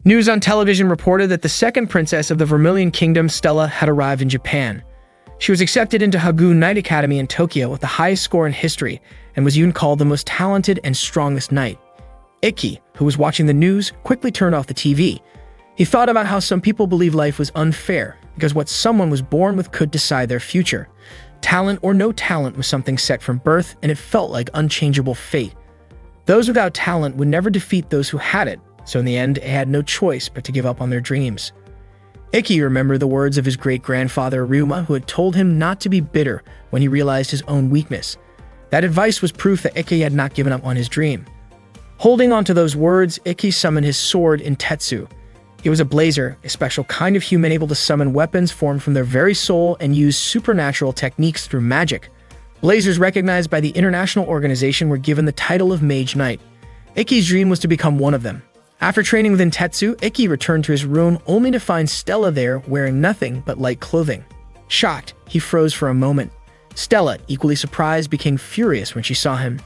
News on television reported that the second princess of the Vermilion Kingdom, Stella, had arrived in Japan. She was accepted into Hagoon Knight Academy in Tokyo with the highest score in history and was even called the most talented and strongest knight. Ikki, who was watching the news, quickly turned off the TV. He thought about how some people believe life was unfair because what someone was born with could decide their future. Talent or no talent was something set from birth, and it felt like unchangeable fate. Those without talent would never defeat those who had it, so in the end, they had no choice but to give up on their dreams. Ikki remembered the words of his great-grandfather Ryuma, who had told him not to be bitter when he realized his own weakness. That advice was proof that Ikki had not given up on his dream. Holding on to those words, Ikki summoned his sword in Tetsu. He was a blazer, a special kind of human able to summon weapons formed from their very soul and use supernatural techniques through magic. Blazers recognized by the international organization were given the title of Mage Knight. Ikki's dream was to become one of them. After training within Tetsu, Ikki returned to his room only to find Stella there wearing nothing but light clothing. Shocked, he froze for a moment. Stella, equally surprised, became furious when she saw him.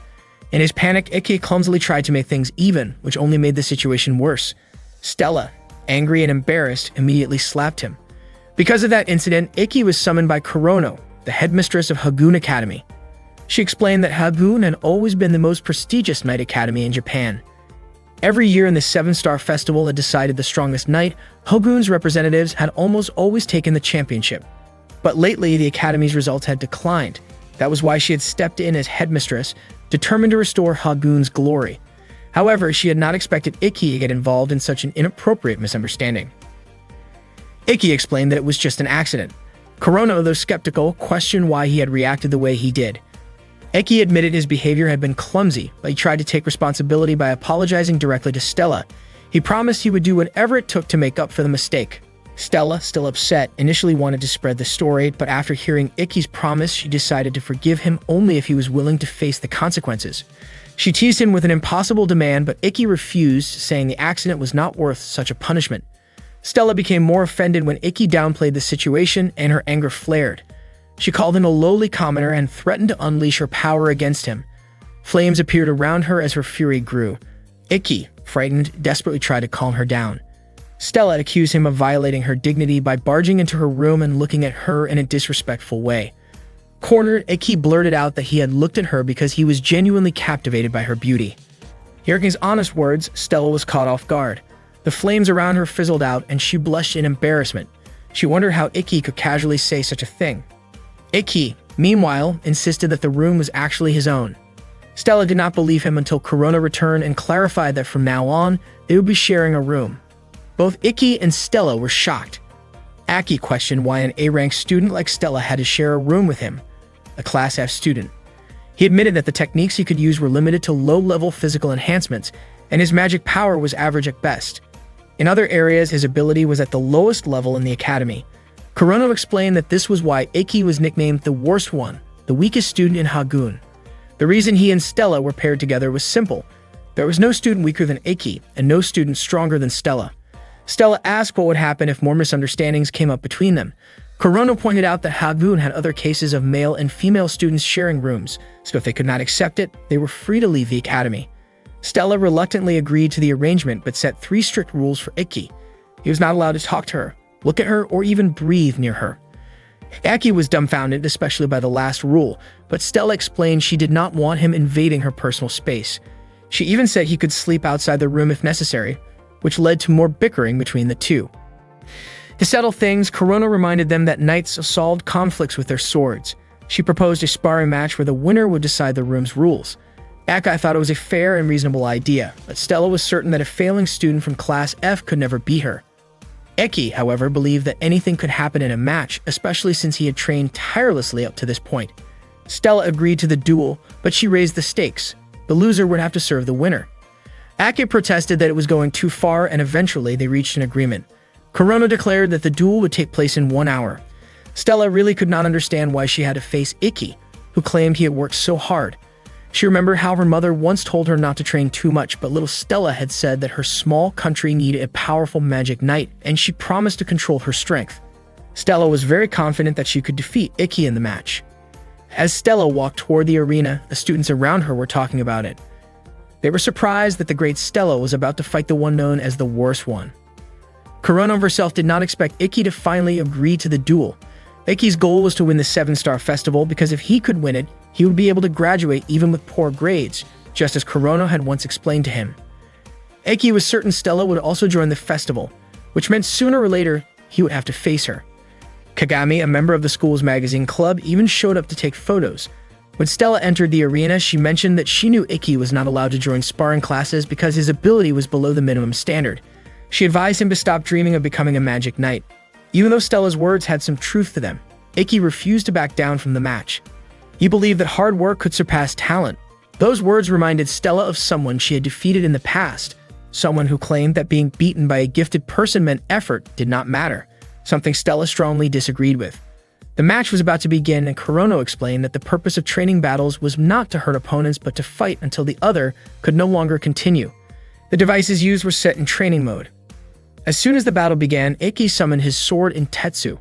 In his panic, Ikki clumsily tried to make things even, which only made the situation worse. Stella, angry and embarrassed, immediately slapped him. Because of that incident, Ikki was summoned by Kurono, the headmistress of Hagoon Academy. She explained that Hagoon had always been the most prestigious knight academy in Japan. Every year in the Seven-Star Festival had decided the strongest knight, Hagoon's representatives had almost always taken the championship. But lately, the academy's results had declined. That was why she had stepped in as headmistress, determined to restore Hagoon's glory. However, she had not expected Ikki to get involved in such an inappropriate misunderstanding. Ikki explained that it was just an accident. Kurono, though skeptical, questioned why he had reacted the way he did. Ikki admitted his behavior had been clumsy, but he tried to take responsibility by apologizing directly to Stella. He promised he would do whatever it took to make up for the mistake. Stella, still upset, initially wanted to spread the story, but after hearing Ikki's promise, she decided to forgive him only if he was willing to face the consequences. She teased him with an impossible demand, but Ikki refused, saying the accident was not worth such a punishment. Stella became more offended when Ikki downplayed the situation, and her anger flared. She called him a lowly commoner and threatened to unleash her power against him. Flames appeared around her as her fury grew. Ikki, frightened, desperately tried to calm her down. Stella accused him of violating her dignity by barging into her room and looking at her in a disrespectful way. Cornered, Ikki blurted out that he had looked at her because he was genuinely captivated by her beauty. Hearing his honest words, Stella was caught off guard. The flames around her fizzled out and she blushed in embarrassment. She wondered how Ikki could casually say such a thing. Ikki, meanwhile, insisted that the room was actually his own. Stella did not believe him until Kurono returned and clarified that from now on, they would be sharing a room. Both Ikki and Stella were shocked. Aki questioned why an A-rank student like Stella had to share a room with him, a Class F student. He admitted that the techniques he could use were limited to low-level physical enhancements, and his magic power was average at best. In other areas, his ability was at the lowest level in the academy. Kurono explained that this was why Ikki was nicknamed the worst one, the weakest student in Hagoon. The reason he and Stella were paired together was simple. There was no student weaker than Ikki, and no student stronger than Stella. Stella asked what would happen if more misunderstandings came up between them. Kurono pointed out that Hagoon had other cases of male and female students sharing rooms, so if they could not accept it, they were free to leave the academy. Stella reluctantly agreed to the arrangement but set 3 strict rules for Ikki. He was not allowed to talk to her, look at her, or even breathe near her. Ikki was dumbfounded, especially by the last rule, but Stella explained she did not want him invading her personal space. She even said he could sleep outside the room if necessary, which led to more bickering between the two. To settle things, Kurono reminded them that knights solved conflicts with their swords. She proposed a sparring match where the winner would decide the room's rules. Akai thought it was a fair and reasonable idea, but Stella was certain that a failing student from Class F could never beat her. Ikki, however, believed that anything could happen in a match, especially since he had trained tirelessly up to this point. Stella agreed to the duel, but she raised the stakes. The loser would have to serve the winner. Aki protested that it was going too far, and eventually they reached an agreement. Kurono declared that the duel would take place in 1 hour. Stella really could not understand why she had to face Ikki, who claimed he had worked so hard. She remembered how her mother once told her not to train too much, but little Stella had said that her small country needed a powerful magic knight, and she promised to control her strength. Stella was very confident that she could defeat Ikki in the match. As Stella walked toward the arena, the students around her were talking about it. They were surprised that the great Stella was about to fight the one known as the worst one. Kurono herself did not expect Ikki to finally agree to the duel. Ikki's goal was to win the 7-star festival because if he could win it, he would be able to graduate even with poor grades, just as Kurono had once explained to him. Ikki was certain Stella would also join the festival, which meant sooner or later he would have to face her. Kagami, a member of the school's magazine club, even showed up to take photos. When Stella entered the arena, she mentioned that she knew Ikki was not allowed to join sparring classes because his ability was below the minimum standard. She advised him to stop dreaming of becoming a magic knight. Even though Stella's words had some truth to them, Ikki refused to back down from the match. He believed that hard work could surpass talent. Those words reminded Stella of someone she had defeated in the past, someone who claimed that being beaten by a gifted person meant effort did not matter, something Stella strongly disagreed with. The match was about to begin, and Kurono explained that the purpose of training battles was not to hurt opponents but to fight until the other could no longer continue. The devices used were set in training mode. As soon as the battle began, Ikki summoned his sword in Tetsu,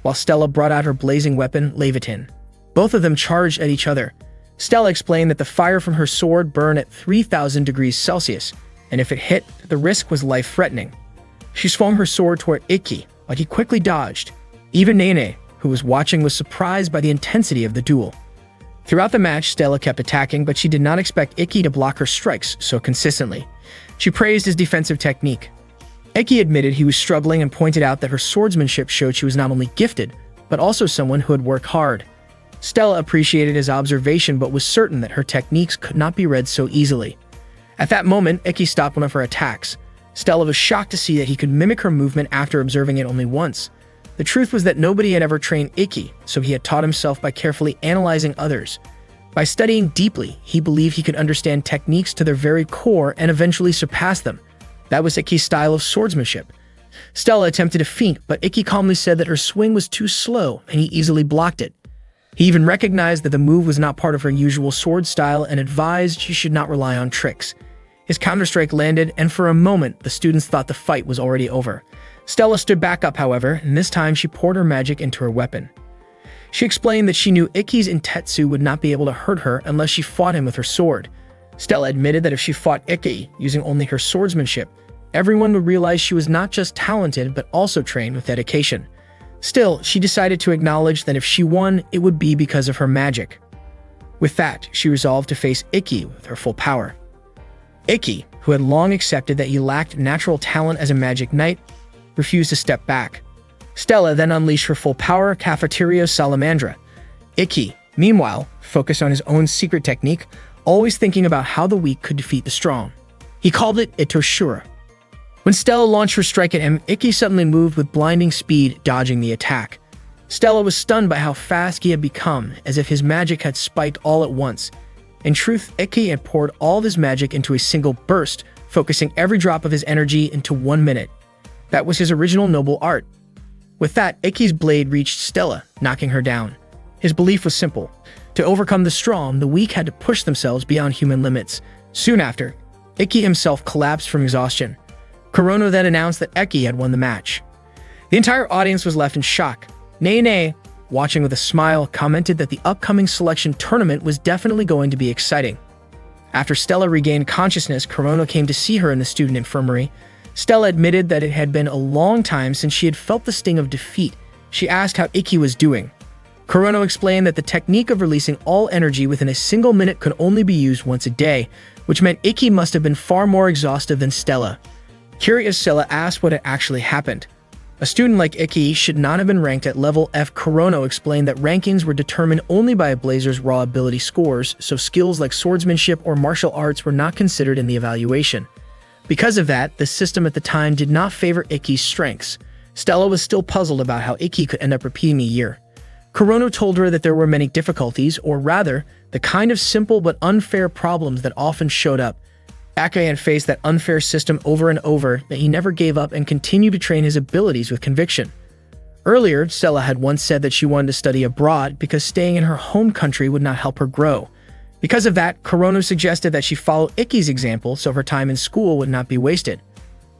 while Stella brought out her blazing weapon, Levitin. Both of them charged at each other. Stella explained that the fire from her sword burned at 3,000 degrees Celsius, and if it hit, the risk was life-threatening. She swung her sword toward Ikki, but he quickly dodged. Even Nene, who was watching, was surprised by the intensity of the duel. Throughout the match, Stella kept attacking, but she did not expect Ikki to block her strikes so consistently. She praised his defensive technique. Ikki admitted he was struggling and pointed out that her swordsmanship showed she was not only gifted, but also someone who had worked hard. Stella appreciated his observation but was certain that her techniques could not be read so easily. At that moment, Ikki stopped one of her attacks. Stella was shocked to see that he could mimic her movement after observing it only once. The truth was that nobody had ever trained Ikki, so he had taught himself by carefully analyzing others. By studying deeply, he believed he could understand techniques to their very core and eventually surpass them. That was Ikki's style of swordsmanship. Stella attempted to feint, but Ikki calmly said that her swing was too slow and he easily blocked it. He even recognized that the move was not part of her usual sword style and advised she should not rely on tricks. His counterstrike landed, and for a moment, the students thought the fight was already over. Stella stood back up, however, and this time she poured her magic into her weapon. She explained that she knew Ikki's Intetsu would not be able to hurt her unless she fought him with her sword. Stella admitted that if she fought Ikki using only her swordsmanship, everyone would realize she was not just talented but also trained with dedication. Still, she decided to acknowledge that if she won, it would be because of her magic. With that, she resolved to face Ikki with her full power. Ikki, who had long accepted that he lacked natural talent as a magic knight, refused to step back. Stella then unleashed her full power, Cafeteria Salamandra. Ikki, meanwhile, focused on his own secret technique, always thinking about how the weak could defeat the strong. He called it Itoshura. When Stella launched her strike at him, Ikki suddenly moved with blinding speed, dodging the attack. Stella was stunned by how fast he had become, as if his magic had spiked all at once. In truth, Ikki had poured all of his magic into a single burst, focusing every drop of his energy into 1 minute. That was his original noble art. With that, Ikki's blade reached Stella, knocking her down. His belief was simple. To overcome the strong, the weak had to push themselves beyond human limits. Soon after, Ikki himself collapsed from exhaustion. Kurono then announced that Ikki had won the match. The entire audience was left in shock. Nene, watching with a smile, commented that the upcoming selection tournament was definitely going to be exciting. After Stella regained consciousness, Kurono came to see her in the student infirmary. Stella admitted that it had been a long time since she had felt the sting of defeat. She asked how Ikki was doing. Kurono explained that the technique of releasing all energy within a single minute could only be used once a day, which meant Ikki must have been far more exhausted than Stella. Curious, Stella asked what had actually happened. A student like Ikki should not have been ranked at level F. Kurono explained that rankings were determined only by a blazer's raw ability scores, so skills like swordsmanship or martial arts were not considered in the evaluation. Because of that, the system at the time did not favor Ikki's strengths. Stella was still puzzled about how Ikki could end up repeating a year. Kurono told her that there were many difficulties, or rather, the kind of simple but unfair problems that often showed up. Ikki had faced that unfair system over and over, but he never gave up and continued to train his abilities with conviction. Earlier, Stella had once said that she wanted to study abroad because staying in her home country would not help her grow. Because of that, Kurono suggested that she follow Ikki's example so her time in school would not be wasted.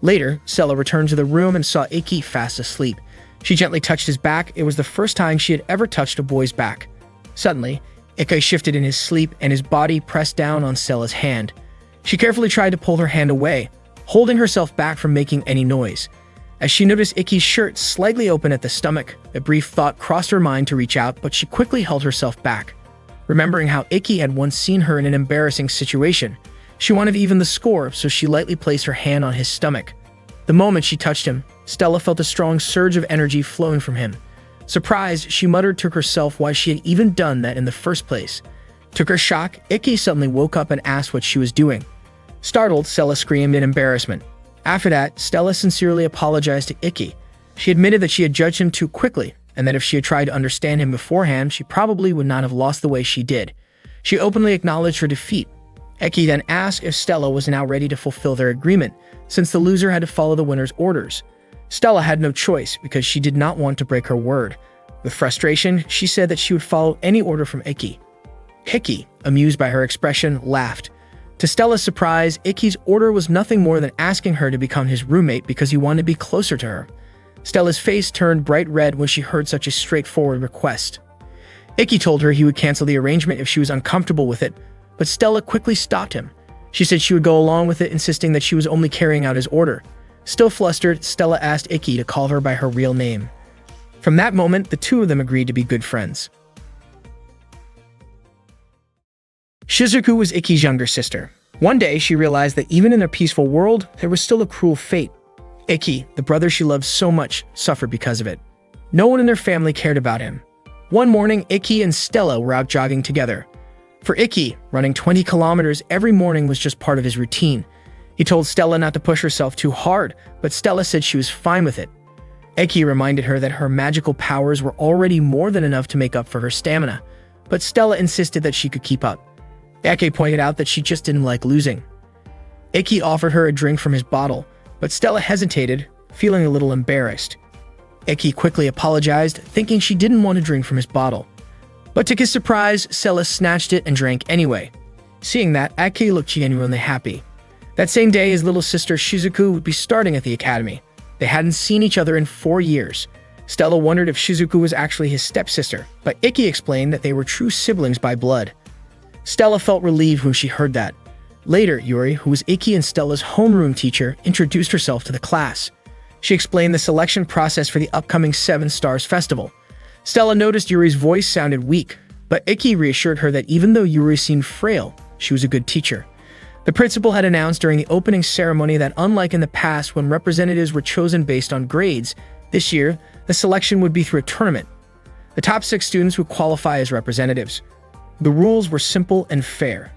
Later, Stella returned to the room and saw Ikki fast asleep. She gently touched his back. It was the first time she had ever touched a boy's back. Suddenly, Ikki shifted in his sleep and his body pressed down on Stella's hand. She carefully tried to pull her hand away, holding herself back from making any noise. As she noticed Ikki's shirt slightly open at the stomach, a brief thought crossed her mind to reach out, but she quickly held herself back. Remembering how Ikki had once seen her in an embarrassing situation, she wanted to even the score, so she lightly placed her hand on his stomach. The moment she touched him, Stella felt a strong surge of energy flowing from him. Surprised, she muttered to herself why she had even done that in the first place. To her shock, Ikki suddenly woke up and asked what she was doing. Startled, Stella screamed in embarrassment. After that, Stella sincerely apologized to Ikki. She admitted that she had judged him too quickly, and that if she had tried to understand him beforehand, she probably would not have lost the way she did. She openly acknowledged her defeat. Ikki then asked if Stella was now ready to fulfill their agreement, since the loser had to follow the winner's orders. Stella had no choice because she did not want to break her word. With frustration, she said that she would follow any order from Ikki. Ikki, amused by her expression, laughed. To Stella's surprise, Ikki's order was nothing more than asking her to become his roommate because he wanted to be closer to her. Stella's face turned bright red when she heard such a straightforward request. Ikki told her he would cancel the arrangement if she was uncomfortable with it, but Stella quickly stopped him. She said she would go along with it, insisting that she was only carrying out his order. Still flustered, Stella asked Ikki to call her by her real name. From that moment, the two of them agreed to be good friends. Shizuku was Ikki's younger sister. One day, she realized that even in their peaceful world, there was still a cruel fate. Ikki, the brother she loved so much, suffered because of it. No one in their family cared about him. One morning, Ikki and Stella were out jogging together. For Ikki, running 20 kilometers every morning was just part of his routine. He told Stella not to push herself too hard, but Stella said she was fine with it. Ikki reminded her that her magical powers were already more than enough to make up for her stamina, but Stella insisted that she could keep up. Ikki pointed out that she just didn't like losing. Ikki offered her a drink from his bottle, but Stella hesitated, feeling a little embarrassed. Ikki quickly apologized, thinking she didn't want to drink from his bottle. But to his surprise, Stella snatched it and drank anyway. Seeing that, Ikki looked genuinely happy. That same day, his little sister Shizuku would be starting at the academy. They hadn't seen each other in 4 years. Stella wondered if Shizuku was actually his stepsister, but Ikki explained that they were true siblings by blood. Stella felt relieved when she heard that. Later, Yuri, who was Ikki and Stella's homeroom teacher, introduced herself to the class. She explained the selection process for the upcoming 7 Stars Festival. Stella noticed Yuri's voice sounded weak, but Ikki reassured her that even though Yuri seemed frail, she was a good teacher. The principal had announced during the opening ceremony that unlike in the past when representatives were chosen based on grades, this year, the selection would be through a tournament. The top 6 students would qualify as representatives. The rules were simple and fair.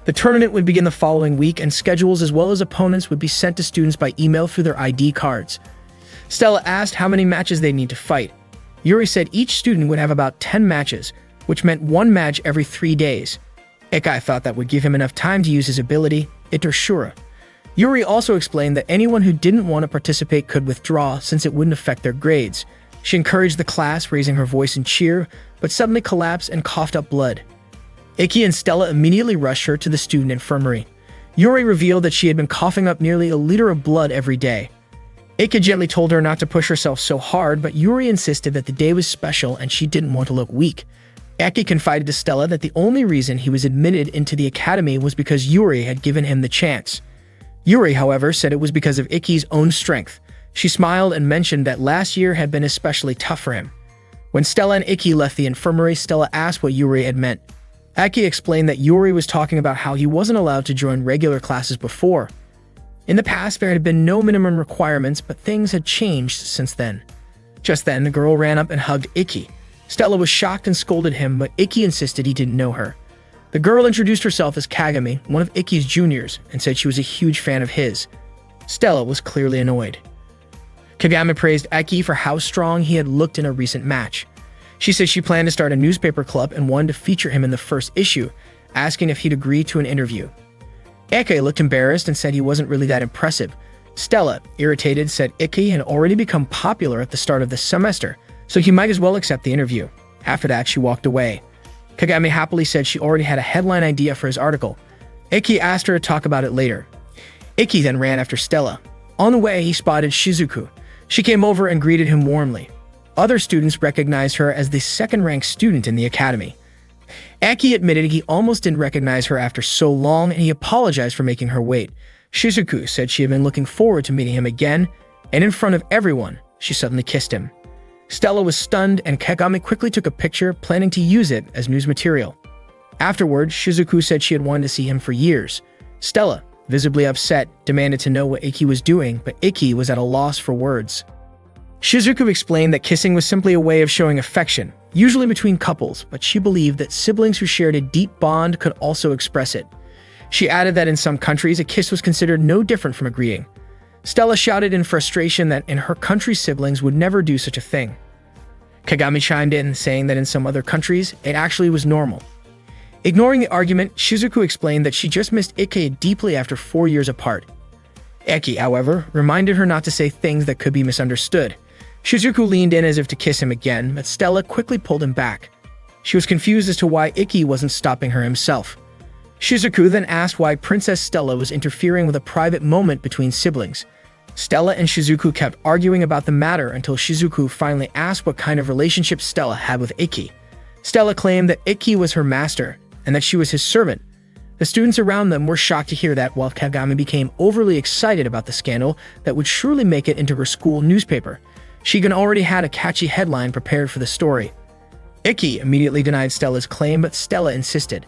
The tournament would begin the following week, and schedules as well as opponents would be sent to students by email through their ID cards. Stella asked how many matches they need to fight. Yuri said each student would have about 10 matches, which meant 1 match every 3 days. Ikki thought that would give him enough time to use his ability, Itershura. Yuri also explained that anyone who didn't want to participate could withdraw since it wouldn't affect their grades. She encouraged the class, raising her voice in cheer, but suddenly collapsed and coughed up blood. Ikki and Stella immediately rushed her to the student infirmary. Yuri revealed that she had been coughing up nearly a liter of blood every day. Ikki gently told her not to push herself so hard, but Yuri insisted that the day was special and she didn't want to look weak. Ikki confided to Stella that the only reason he was admitted into the academy was because Yuri had given him the chance. Yuri, however, said it was because of Ikki's own strength. She smiled and mentioned that last year had been especially tough for him. When Stella and Ikki left the infirmary, Stella asked what Yuri had meant. Ikki explained that Yuri was talking about how he wasn't allowed to join regular classes before. In the past, there had been no minimum requirements, but things had changed since then. Just then, the girl ran up and hugged Ikki. Stella was shocked and scolded him, but Ikki insisted he didn't know her. The girl introduced herself as Kagami, one of Ikki's juniors, and said she was a huge fan of his. Stella was clearly annoyed. Kagami praised Ikki for how strong he had looked in a recent match. She said she planned to start a newspaper club and wanted to feature him in the first issue, asking if he'd agree to an interview. Ikki looked embarrassed and said he wasn't really that impressive. Stella, irritated, said Ikki had already become popular at the start of the semester, so he might as well accept the interview. After that, she walked away. Kagami happily said she already had a headline idea for his article. Ikki asked her to talk about it later. Ikki then ran after Stella. On the way, he spotted Shizuku. She came over and greeted him warmly. Other students recognized her as the second-ranked student in the academy. Ikki admitted he almost didn't recognize her after so long, and he apologized for making her wait. Shizuku said she had been looking forward to meeting him again. and in front of everyone, she suddenly kissed him. Stella was stunned, and Kagami quickly took a picture, planning to use it as news material. Afterwards, Shizuku said she had wanted to see him for years. Stella, visibly upset, demanded to know what Ikki was doing, but Ikki was at a loss for words. Shizuku explained that kissing was simply a way of showing affection, usually between couples, but she believed that siblings who shared a deep bond could also express it. She added that in some countries, a kiss was considered no different from a greeting. Stella shouted in frustration that in her country, siblings would never do such a thing. Kagami chimed in, saying that in some other countries, it actually was normal. Ignoring the argument, Shizuku explained that she just missed Ikki deeply after 4 years apart. Ikki, however, reminded her not to say things that could be misunderstood. Shizuku leaned in as if to kiss him again, but Stella quickly pulled him back. She was confused as to why Ikki wasn't stopping her himself. Shizuku then asked why Princess Stella was interfering with a private moment between siblings. Stella and Shizuku kept arguing about the matter until Shizuku finally asked what kind of relationship Stella had with Ikki. Stella claimed that Ikki was her master, and that she was his servant. The students around them were shocked to hear that, while Kagami became overly excited about the scandal that would surely make it into her school newspaper. Shigen already had a catchy headline prepared for the story. Ikki immediately denied Stella's claim, but Stella insisted.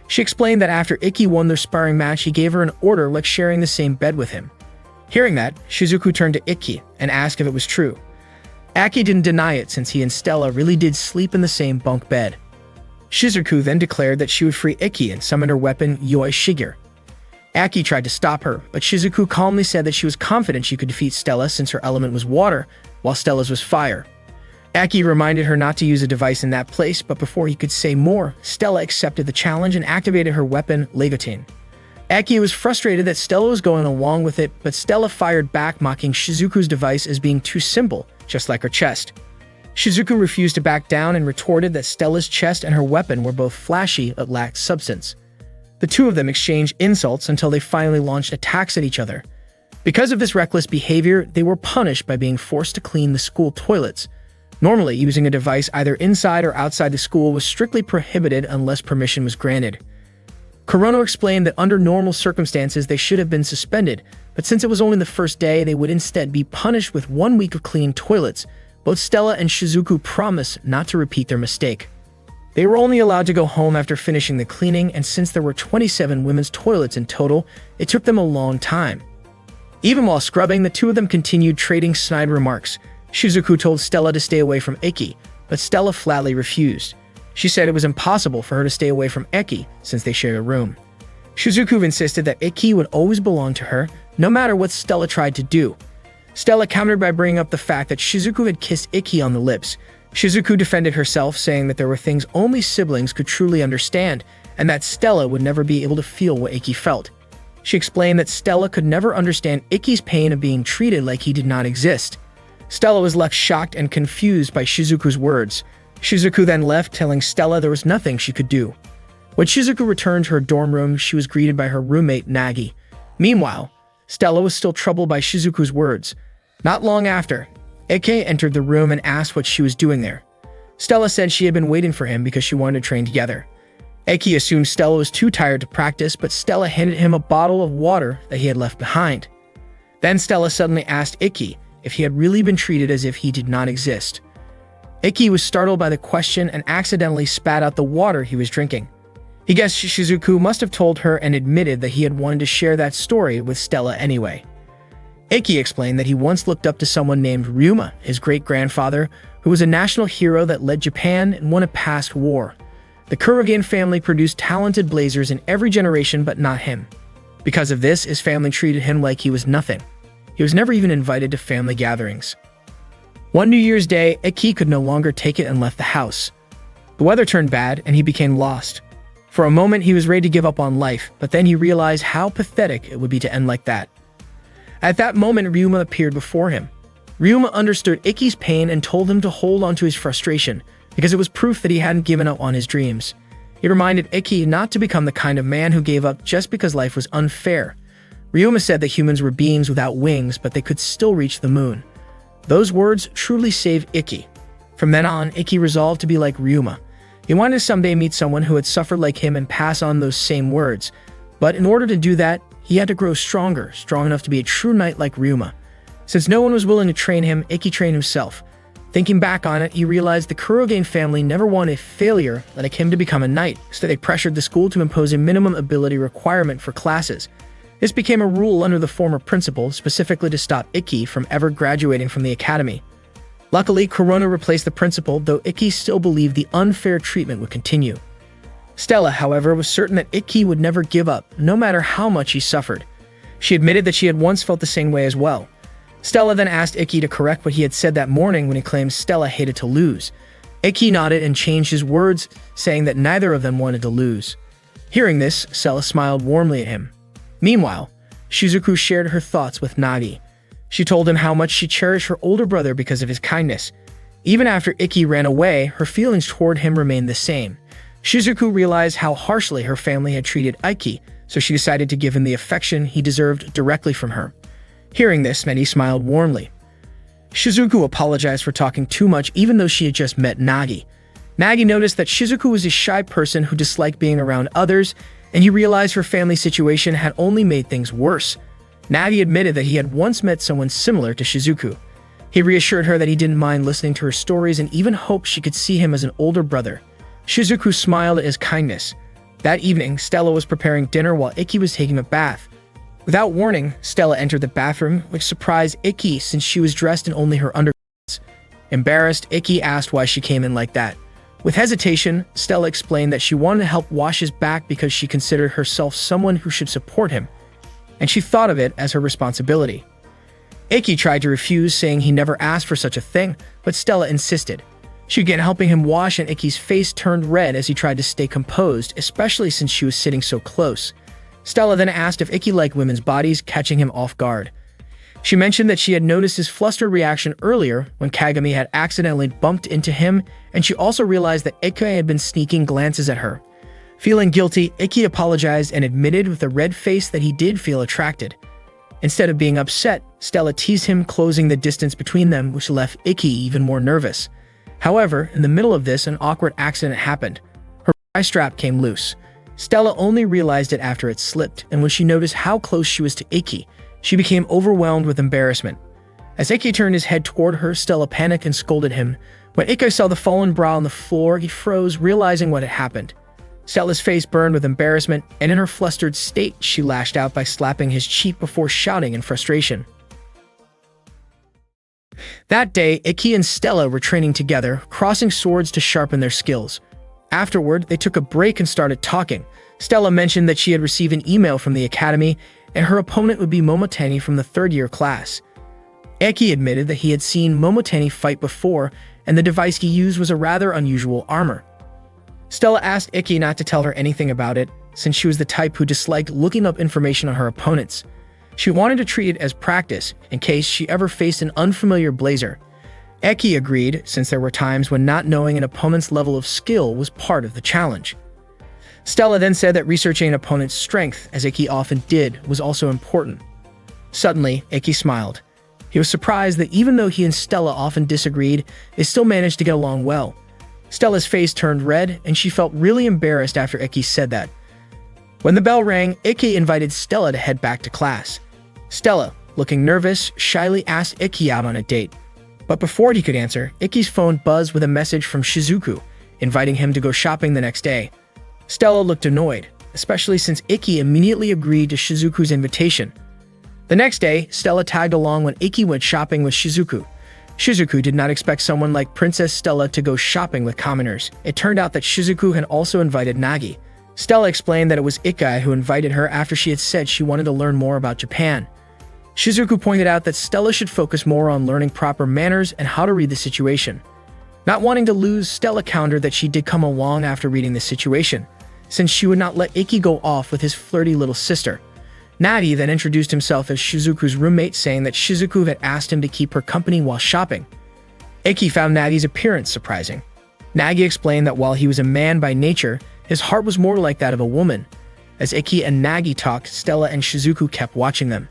She explained that after Ikki won their sparring match, he gave her an order like sharing the same bed with him. Hearing that, Shizuku turned to Ikki and asked if it was true. Ikki didn't deny it, since he and Stella really did sleep in the same bunk bed. Shizuku then declared that she would free Ikki and summoned her weapon, Yoi Shiger. Ikki tried to stop her, but Shizuku calmly said that she was confident she could defeat Stella since her element was water, while Stella's was fire. Ikki reminded her not to use a device in that place, but before he could say more, Stella accepted the challenge and activated her weapon, Leviatine. Ikki was frustrated that Stella was going along with it, but Stella fired back, mocking Shizuku's device as being too simple, just like her chest. Shizuku refused to back down and retorted that Stella's chest and her weapon were both flashy but lacked substance. The two of them exchanged insults until they finally launched attacks at each other. Because of this reckless behavior, they were punished by being forced to clean the school toilets. Normally, using a device either inside or outside the school was strictly prohibited unless permission was granted. Kurono explained that under normal circumstances they should have been suspended, but since it was only the first day, they would instead be punished with 1 week of clean toilets. Both Stella and Shizuku promised not to repeat their mistake. They were only allowed to go home after finishing the cleaning, and since there were 27 women's toilets in total, it took them a long time. Even while scrubbing, the two of them continued trading snide remarks. Shizuku told Stella to stay away from Ikki, but Stella flatly refused. She said it was impossible for her to stay away from Ikki since they shared a room. Shizuku insisted that Ikki would always belong to her, no matter what Stella tried to do. Stella countered by bringing up the fact that Shizuku had kissed Ikki on the lips. Shizuku defended herself, saying that there were things only siblings could truly understand, and that Stella would never be able to feel what Ikki felt. She explained that Stella could never understand Ikki's pain of being treated like he did not exist. Stella was left shocked and confused by Shizuku's words. Shizuku then left, telling Stella there was nothing she could do. When Shizuku returned to her dorm room, she was greeted by her roommate, Nagi. Meanwhile, Stella was still troubled by Shizuku's words. Not long after, Ikki entered the room and asked what she was doing there. Stella said she had been waiting for him because she wanted to train together. Ikki assumed Stella was too tired to practice, but Stella handed him a bottle of water that he had left behind. Then Stella suddenly asked Ikki if he had really been treated as if he did not exist. Ikki was startled by the question and accidentally spat out the water he was drinking. He guessed Shizuku must have told her and admitted that he had wanted to share that story with Stella anyway. Ikki explained that he once looked up to someone named Ryuma, his great-grandfather, who was a national hero that led Japan and won a past war. The Kurogen family produced talented blazers in every generation, but not him. Because of this, his family treated him like he was nothing. He was never even invited to family gatherings. One New Year's Day, Ikki could no longer take it and left the house. The weather turned bad, and he became lost. For a moment, he was ready to give up on life, but then he realized how pathetic it would be to end like that. At that moment, Ryuma appeared before him. Ryuma understood Ikki's pain and told him to hold on to his frustration, because it was proof that he hadn't given up on his dreams. He reminded Ikki not to become the kind of man who gave up just because life was unfair. Ryuma said that humans were beings without wings, but they could still reach the moon. Those words truly saved Ikki. From then on, Ikki resolved to be like Ryuma. He wanted to someday meet someone who had suffered like him and pass on those same words. But in order to do that, he had to grow stronger, strong enough to be a true knight like Ryuma. Since no one was willing to train him, Ikki trained himself. Thinking back on it, he realized the Kurogane family never wanted failure like him to become a knight, so they pressured the school to impose a minimum ability requirement for classes. This became a rule under the former principal, specifically to stop Ikki from ever graduating from the academy. Luckily, Corona replaced the principal, though Ikki still believed the unfair treatment would continue. Stella, however, was certain that Ikki would never give up, no matter how much he suffered. She admitted that she had once felt the same way as well. Stella then asked Ikki to correct what he had said that morning when he claimed Stella hated to lose. Ikki nodded and changed his words, saying that neither of them wanted to lose. Hearing this, Stella smiled warmly at him. Meanwhile, Shizuku shared her thoughts with Nagi. She told him how much she cherished her older brother because of his kindness. Even after Ikki ran away, her feelings toward him remained the same. Shizuku realized how harshly her family had treated Ikki, so she decided to give him the affection he deserved directly from her. Hearing this, Medi smiled warmly. Shizuku apologized for talking too much even though she had just met Nagi. Nagi noticed that Shizuku was a shy person who disliked being around others, and he realized her family situation had only made things worse. Nagi admitted that he had once met someone similar to Shizuku. He reassured her that he didn't mind listening to her stories and even hoped she could see him as an older brother. Shizuku smiled at his kindness. That evening, Stella was preparing dinner while Ikki was taking a bath. Without warning, Stella entered the bathroom, which surprised Ikki since she was dressed in only her undergarments. Embarrassed, Ikki asked why she came in like that. With hesitation, Stella explained that she wanted to help wash his back because she considered herself someone who should support him, and she thought of it as her responsibility. Ikki tried to refuse, saying he never asked for such a thing, but Stella insisted. She began helping him wash, and Ikki's face turned red as he tried to stay composed, especially since she was sitting so close. Stella then asked if Ikki liked women's bodies, catching him off guard. She mentioned that she had noticed his flustered reaction earlier when Kagami had accidentally bumped into him, and she also realized that Ikki had been sneaking glances at her. Feeling guilty, Ikki apologized and admitted with a red face that he did feel attracted. Instead of being upset, Stella teased him, closing the distance between them, which left Ikki even more nervous. However, in the middle of this, an awkward accident happened. Her eye strap came loose. Stella only realized it after it slipped, and when she noticed how close she was to Ikki, she became overwhelmed with embarrassment. As Ikki turned his head toward her, Stella panicked and scolded him. When Ikki saw the fallen bra on the floor, he froze, realizing what had happened. Stella's face burned with embarrassment, and in her flustered state, she lashed out by slapping his cheek before shouting in frustration. That day, Ikki and Stella were training together, crossing swords to sharpen their skills. Afterward, they took a break and started talking. Stella mentioned that she had received an email from the academy, and her opponent would be Momotani from the third-year class. Ikki admitted that he had seen Momotani fight before, and the device he used was a rather unusual armor. Stella asked Ikki not to tell her anything about it, since she was the type who disliked looking up information on her opponents. She wanted to treat it as practice, in case she ever faced an unfamiliar blazer. Ikki agreed, since there were times when not knowing an opponent's level of skill was part of the challenge. Stella then said that researching an opponent's strength, as Ikki often did, was also important. Suddenly, Ikki smiled. He was surprised that even though he and Stella often disagreed, they still managed to get along well. Stella's face turned red, and she felt really embarrassed after Ikki said that. When the bell rang, Ikki invited Stella to head back to class. Stella, looking nervous, shyly asked Ikki out on a date. But before he could answer, Ikki's phone buzzed with a message from Shizuku, inviting him to go shopping the next day. Stella looked annoyed, especially since Ikki immediately agreed to Shizuku's invitation. The next day, Stella tagged along when Ikki went shopping with Shizuku. Shizuku did not expect someone like Princess Stella to go shopping with commoners. It turned out that Shizuku had also invited Nagi. Stella explained that it was Ikki who invited her after she had said she wanted to learn more about Japan. Shizuku pointed out that Stella should focus more on learning proper manners and how to read the situation. Not wanting to lose, Stella countered that she did come along after reading the situation, since she would not let Ikki go off with his flirty little sister. Nagi then introduced himself as Shizuku's roommate, saying that Shizuku had asked him to keep her company while shopping. Ikki found Nagi's appearance surprising. Nagi explained that while he was a man by nature, his heart was more like that of a woman. As Ikki and Nagi talked, Stella and Shizuku kept watching them.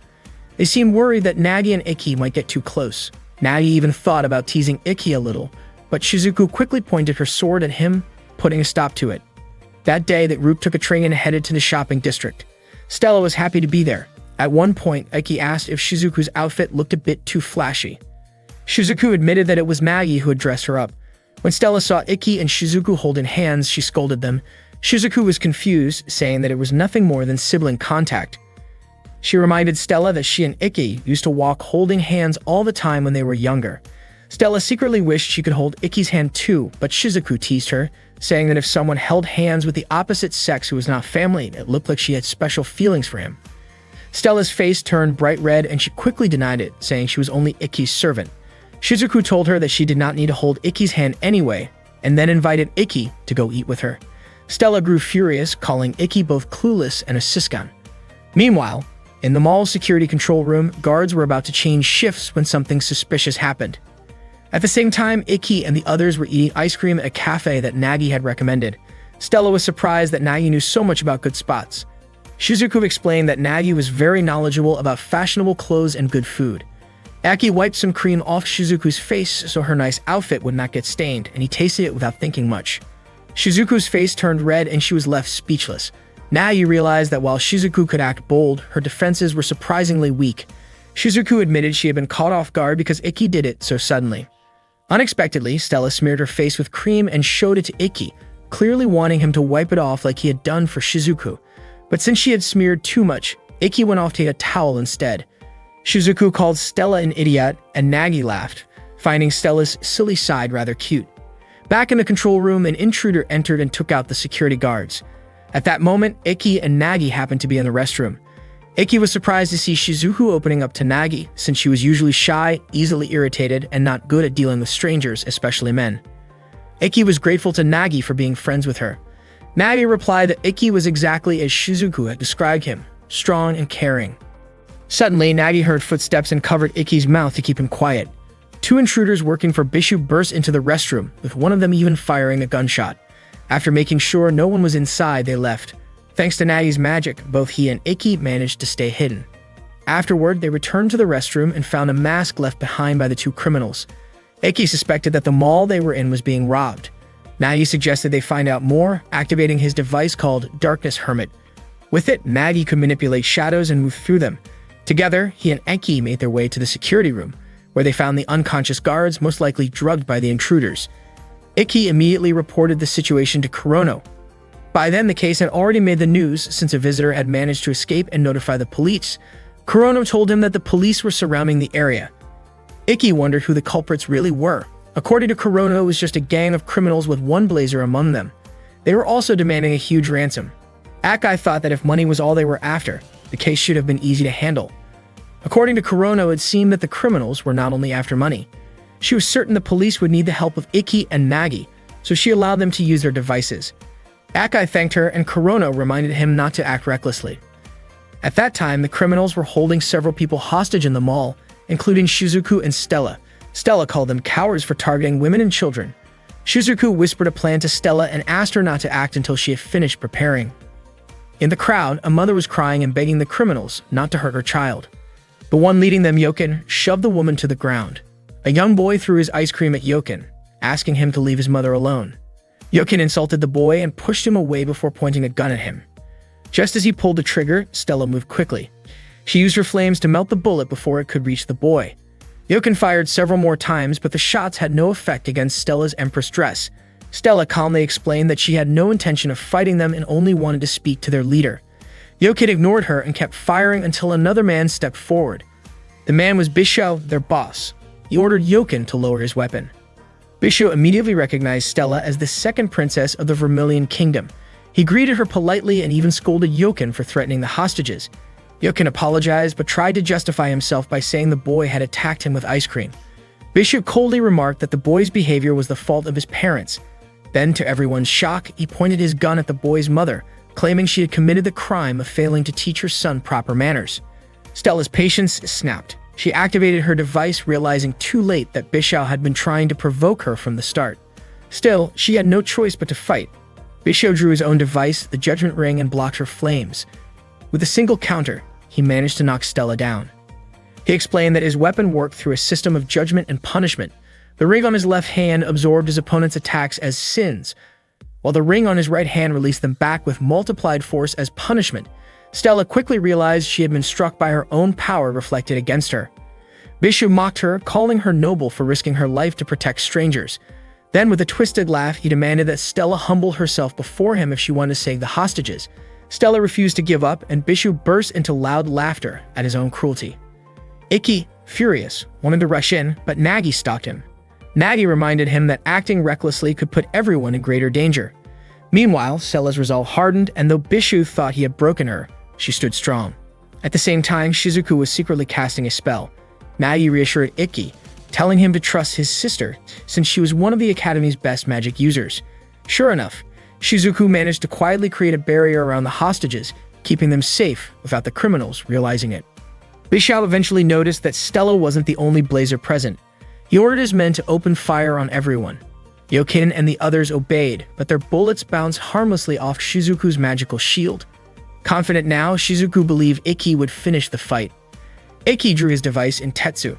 They seemed worried that Nagi and Ikki might get too close. Nagi even thought about teasing Ikki a little, but Shizuku quickly pointed her sword at him, putting a stop to it. That day, the group took a train and headed to the shopping district. Stella was happy to be there. At one point, Iki asked if Shizuku's outfit looked a bit too flashy. Shizuku admitted that it was Nagi who had dressed her up. When Stella saw Iki and Shizuku holding hands, she scolded them. Shizuku was confused, saying that it was nothing more than sibling contact. She reminded Stella that she and Iki used to walk holding hands all the time when they were younger. Stella secretly wished she could hold Iki's hand too, but Shizuku teased her, saying that if someone held hands with the opposite sex who was not family, it looked like she had special feelings for him. Stella's face turned bright red and she quickly denied it, saying she was only Iki's servant. Shizuku told her that she did not need to hold Iki's hand anyway, and then invited Iki to go eat with her. Stella grew furious, calling Iki both clueless and a siskan. Meanwhile, in the mall's security control room, guards were about to change shifts when something suspicious happened. At the same time, Iki and the others were eating ice cream at a cafe that Nagi had recommended. Stella was surprised that Nagi knew so much about good spots. Shizuku explained that Nagi was very knowledgeable about fashionable clothes and good food. Aki wiped some cream off Shizuku's face so her nice outfit would not get stained, and he tasted it without thinking much. Shizuku's face turned red and she was left speechless. Nagi realized that while Shizuku could act bold, her defenses were surprisingly weak. Shizuku admitted she had been caught off guard because Iki did it so suddenly. Unexpectedly, Stella smeared her face with cream and showed it to Iki, clearly wanting him to wipe it off like he had done for Shizuku. But since she had smeared too much, Iki went off to get a towel instead. Shizuku called Stella an idiot, and Nagi laughed, finding Stella's silly side rather cute. Back in the control room, an intruder entered and took out the security guards. At that moment, Iki and Nagi happened to be in the restroom. Iki was surprised to see Shizuku opening up to Nagi, since she was usually shy, easily irritated, and not good at dealing with strangers, especially men. Iki was grateful to Nagi for being friends with her. Nagi replied that Iki was exactly as Shizuku had described him, strong and caring. Suddenly, Nagi heard footsteps and covered Iki's mouth to keep him quiet. Two intruders working for Bishu burst into the restroom, with one of them even firing a gunshot. After making sure no one was inside, they left. Thanks to Nagi's magic, both he and Iki managed to stay hidden. Afterward, they returned to the restroom and found a mask left behind by the two criminals. Iki suspected that the mall they were in was being robbed. Nagi suggested they find out more, activating his device called Darkness Hermit. With it, Nagi could manipulate shadows and move through them. Together, he and Iki made their way to the security room, where they found the unconscious guards, most likely drugged by the intruders. Iki immediately reported the situation to Kurono. By then, the case had already made the news since a visitor had managed to escape and notify the police. Kurono told him that the police were surrounding the area. Iki wondered who the culprits really were. According to Kurono, it was just a gang of criminals with one blazer among them. They were also demanding a huge ransom. Akai thought that if money was all they were after, the case should have been easy to handle. According to Kurono, it seemed that the criminals were not only after money. She was certain the police would need the help of Iki and Nagi, so she allowed them to use their devices. Akai thanked her, and Kurono reminded him not to act recklessly. At that time, the criminals were holding several people hostage in the mall, including Shizuku and Stella. Stella called them cowards for targeting women and children. Shizuku whispered a plan to Stella and asked her not to act until she had finished preparing. In the crowd, a mother was crying and begging the criminals not to hurt her child. The one leading them, Yoken, shoved the woman to the ground. A young boy threw his ice cream at Yoken, asking him to leave his mother alone. Yoken insulted the boy and pushed him away before pointing a gun at him. Just as he pulled the trigger, Stella moved quickly. She used her flames to melt the bullet before it could reach the boy. Yoken fired several more times, but the shots had no effect against Stella's Empress dress. Stella calmly explained that she had no intention of fighting them and only wanted to speak to their leader. Yoken ignored her and kept firing until another man stepped forward. The man was Bisho, their boss. He ordered Yoken to lower his weapon. Bisho immediately recognized Stella as the second princess of the Vermilion Kingdom. He greeted her politely and even scolded Yoken for threatening the hostages. Yoken apologized but tried to justify himself by saying the boy had attacked him with ice cream. Bisho coldly remarked that the boy's behavior was the fault of his parents. Then, to everyone's shock, he pointed his gun at the boy's mother, claiming she had committed the crime of failing to teach her son proper manners. Stella's patience snapped. She activated her device, realizing too late that Bisho had been trying to provoke her from the start. Still, she had no choice but to fight. Bisho drew his own device, the Judgment Ring, and blocked her flames. With a single counter, he managed to knock Stella down. He explained that his weapon worked through a system of judgment and punishment. The ring on his left hand absorbed his opponent's attacks as sins, while the ring on his right hand released them back with multiplied force as punishment. Stella quickly realized she had been struck by her own power reflected against her. Bishu mocked her, calling her noble for risking her life to protect strangers. Then, with a twisted laugh, he demanded that Stella humble herself before him if she wanted to save the hostages. Stella refused to give up, and Bishu burst into loud laughter at his own cruelty. Ikki, furious, wanted to rush in, but Nagi stopped him. Nagi reminded him that acting recklessly could put everyone in greater danger. Meanwhile, Stella's resolve hardened, and though Bishu thought he had broken her, she stood strong. At the same time, Shizuku was secretly casting a spell. Nagi reassured Ikki, telling him to trust his sister, since she was one of the Academy's best magic users. Sure enough, Shizuku managed to quietly create a barrier around the hostages, keeping them safe without the criminals realizing it. Bishu eventually noticed that Stella wasn't the only blazer present. He ordered his men to open fire on everyone. Yokin and the others obeyed, but their bullets bounced harmlessly off Shizuku's magical shield. Confident now, Shizuku believed Ikki would finish the fight. Ikki drew his device in Tetsu.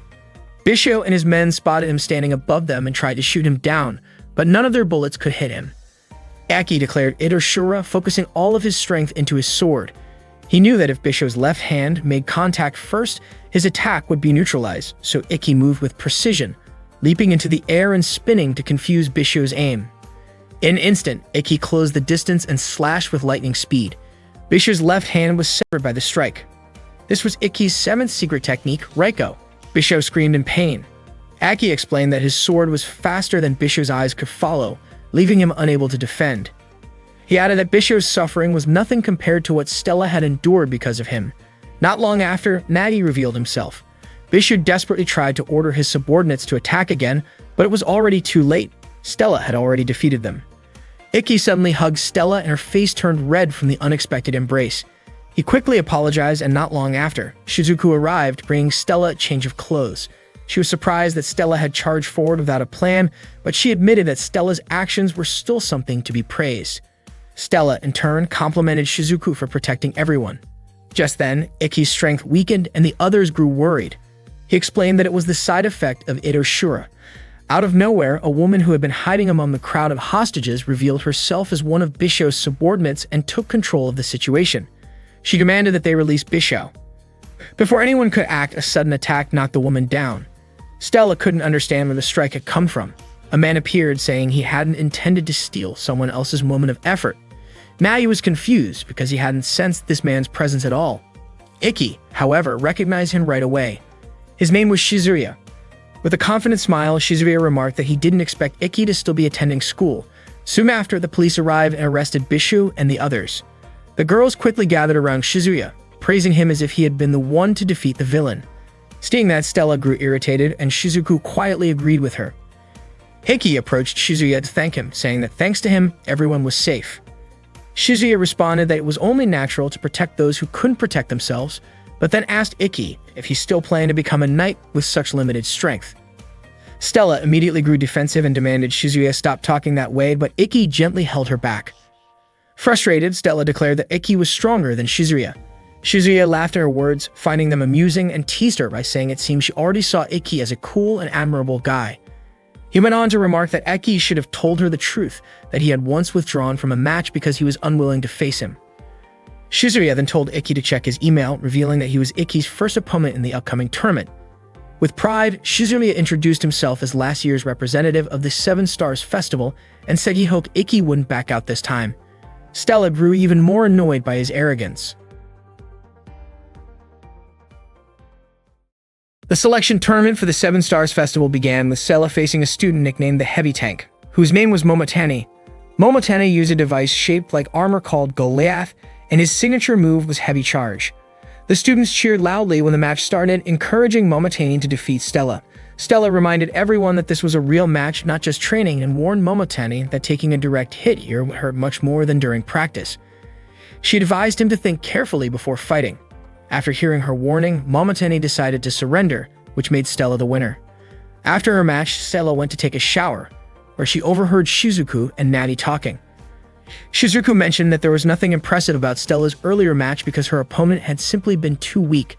Bishu and his men spotted him standing above them and tried to shoot him down, but none of their bullets could hit him. Ikki declared Itoshura, focusing all of his strength into his sword. He knew that if Bishu's left hand made contact first, his attack would be neutralized, so Ikki moved with precision, leaping into the air and spinning to confuse Bishu's aim. In an instant, Ikki closed the distance and slashed with lightning speed. Bishu's left hand was severed by the strike. This was Ikki's seventh secret technique, Reiko. Bishu screamed in pain. Ikki explained that his sword was faster than Bishu's eyes could follow, leaving him unable to defend. He added that Bishu's suffering was nothing compared to what Stella had endured because of him. Not long after, Nagi revealed himself. Bishu desperately tried to order his subordinates to attack again, but it was already too late. Stella had already defeated them. Ikki suddenly hugged Stella and her face turned red from the unexpected embrace. He quickly apologized, and not long after, Shizuku arrived, bringing Stella a change of clothes. She was surprised that Stella had charged forward without a plan, but she admitted that Stella's actions were still something to be praised. Stella, in turn, complimented Shizuku for protecting everyone. Just then, Ikki's strength weakened and the others grew worried. He explained that it was the side effect of Itoshura. Out of nowhere, a woman who had been hiding among the crowd of hostages revealed herself as one of Bishu's subordinates and took control of the situation. She demanded that they release Bishu. Before anyone could act, a sudden attack knocked the woman down. Stella couldn't understand where the strike had come from. A man appeared, saying he hadn't intended to steal someone else's moment of effort. Nagi was confused because he hadn't sensed this man's presence at all. Ikki, however, recognized him right away. His name was Shizuya. With a confident smile, Shizuya remarked that he didn't expect Ikki to still be attending school. Soon after, the police arrived and arrested Bishu and the others. The girls quickly gathered around Shizuya, praising him as if he had been the one to defeat the villain. Seeing that, Stella grew irritated, and Shizuku quietly agreed with her. Ikki approached Shizuya to thank him, saying that thanks to him, everyone was safe. Shizuya responded that it was only natural to protect those who couldn't protect themselves, but then asked Ikki if he still planned to become a knight with such limited strength. Stella immediately grew defensive and demanded Shizuya stop talking that way, but Ikki gently held her back. Frustrated, Stella declared that Ikki was stronger than Shizuya. Shizuya laughed at her words, finding them amusing, and teased her by saying it seemed she already saw Ikki as a cool and admirable guy. He went on to remark that Ikki should have told her the truth, that he had once withdrawn from a match because he was unwilling to face him. Shizuya then told Ikki to check his email, revealing that he was Ikki's first opponent in the upcoming tournament. With pride, Shizuya introduced himself as last year's representative of the Seven Stars Festival and said he hoped Ikki wouldn't back out this time. Stella grew even more annoyed by his arrogance. The selection tournament for the Seven Stars Festival began with Stella facing a student nicknamed the Heavy Tank, whose name was Momotani. Momotani used a device shaped like armor called Goliath, and his signature move was Heavy Charge. The students cheered loudly when the match started, encouraging Momotani to defeat Stella. Stella reminded everyone that this was a real match, not just training, and warned Momotani that taking a direct hit here would hurt much more than during practice. She advised him to think carefully before fighting. After hearing her warning, Momotani decided to surrender, which made Stella the winner. After her match, Stella went to take a shower, where she overheard Shizuku and Nagi talking. Shizuku mentioned that there was nothing impressive about Stella's earlier match because her opponent had simply been too weak.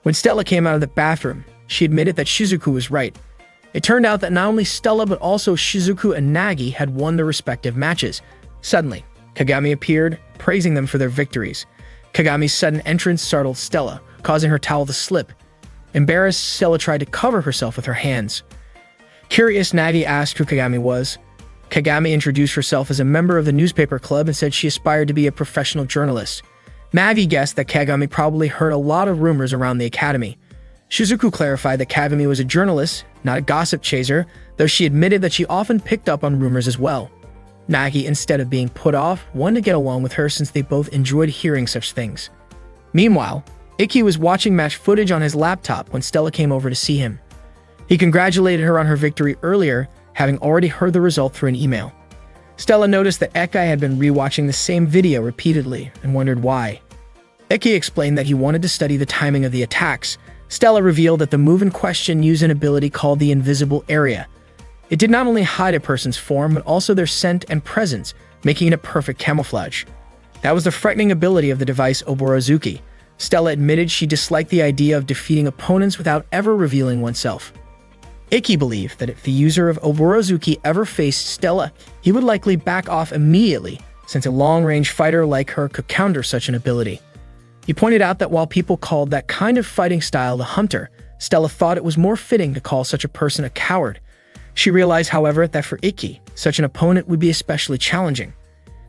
When Stella came out of the bathroom, she admitted that Shizuku was right. It turned out that not only Stella but also Shizuku and Nagi had won their respective matches. Suddenly, Kagami appeared, praising them for their victories. Kagami's sudden entrance startled Stella, causing her towel to slip. Embarrassed, Stella tried to cover herself with her hands. Curious, Nagi asked who Kagami was. Kagami introduced herself as a member of the newspaper club and said she aspired to be a professional journalist. Nagi guessed that Kagami probably heard a lot of rumors around the academy. Shizuku clarified that Kagami was a journalist, not a gossip chaser, though she admitted that she often picked up on rumors as well. Nagi, instead of being put off, wanted to get along with her since they both enjoyed hearing such things. Meanwhile, Ikki was watching match footage on his laptop when Stella came over to see him. He congratulated her on her victory earlier, having already heard the result through an email. Stella noticed that Ikki had been rewatching the same video repeatedly and wondered why. Ikki explained that he wanted to study the timing of the attacks. Stella revealed that the move in question used an ability called the Invisible Area. It did not only hide a person's form, but also their scent and presence, making it a perfect camouflage. That was the frightening ability of the device Oborozuki. Stella admitted she disliked the idea of defeating opponents without ever revealing oneself. Ikki believed that if the user of Oborozuki ever faced Stella, he would likely back off immediately, since a long-range fighter like her could counter such an ability. He pointed out that while people called that kind of fighting style the hunter, Stella thought it was more fitting to call such a person a coward. She realized, however, that for Ikki, such an opponent would be especially challenging.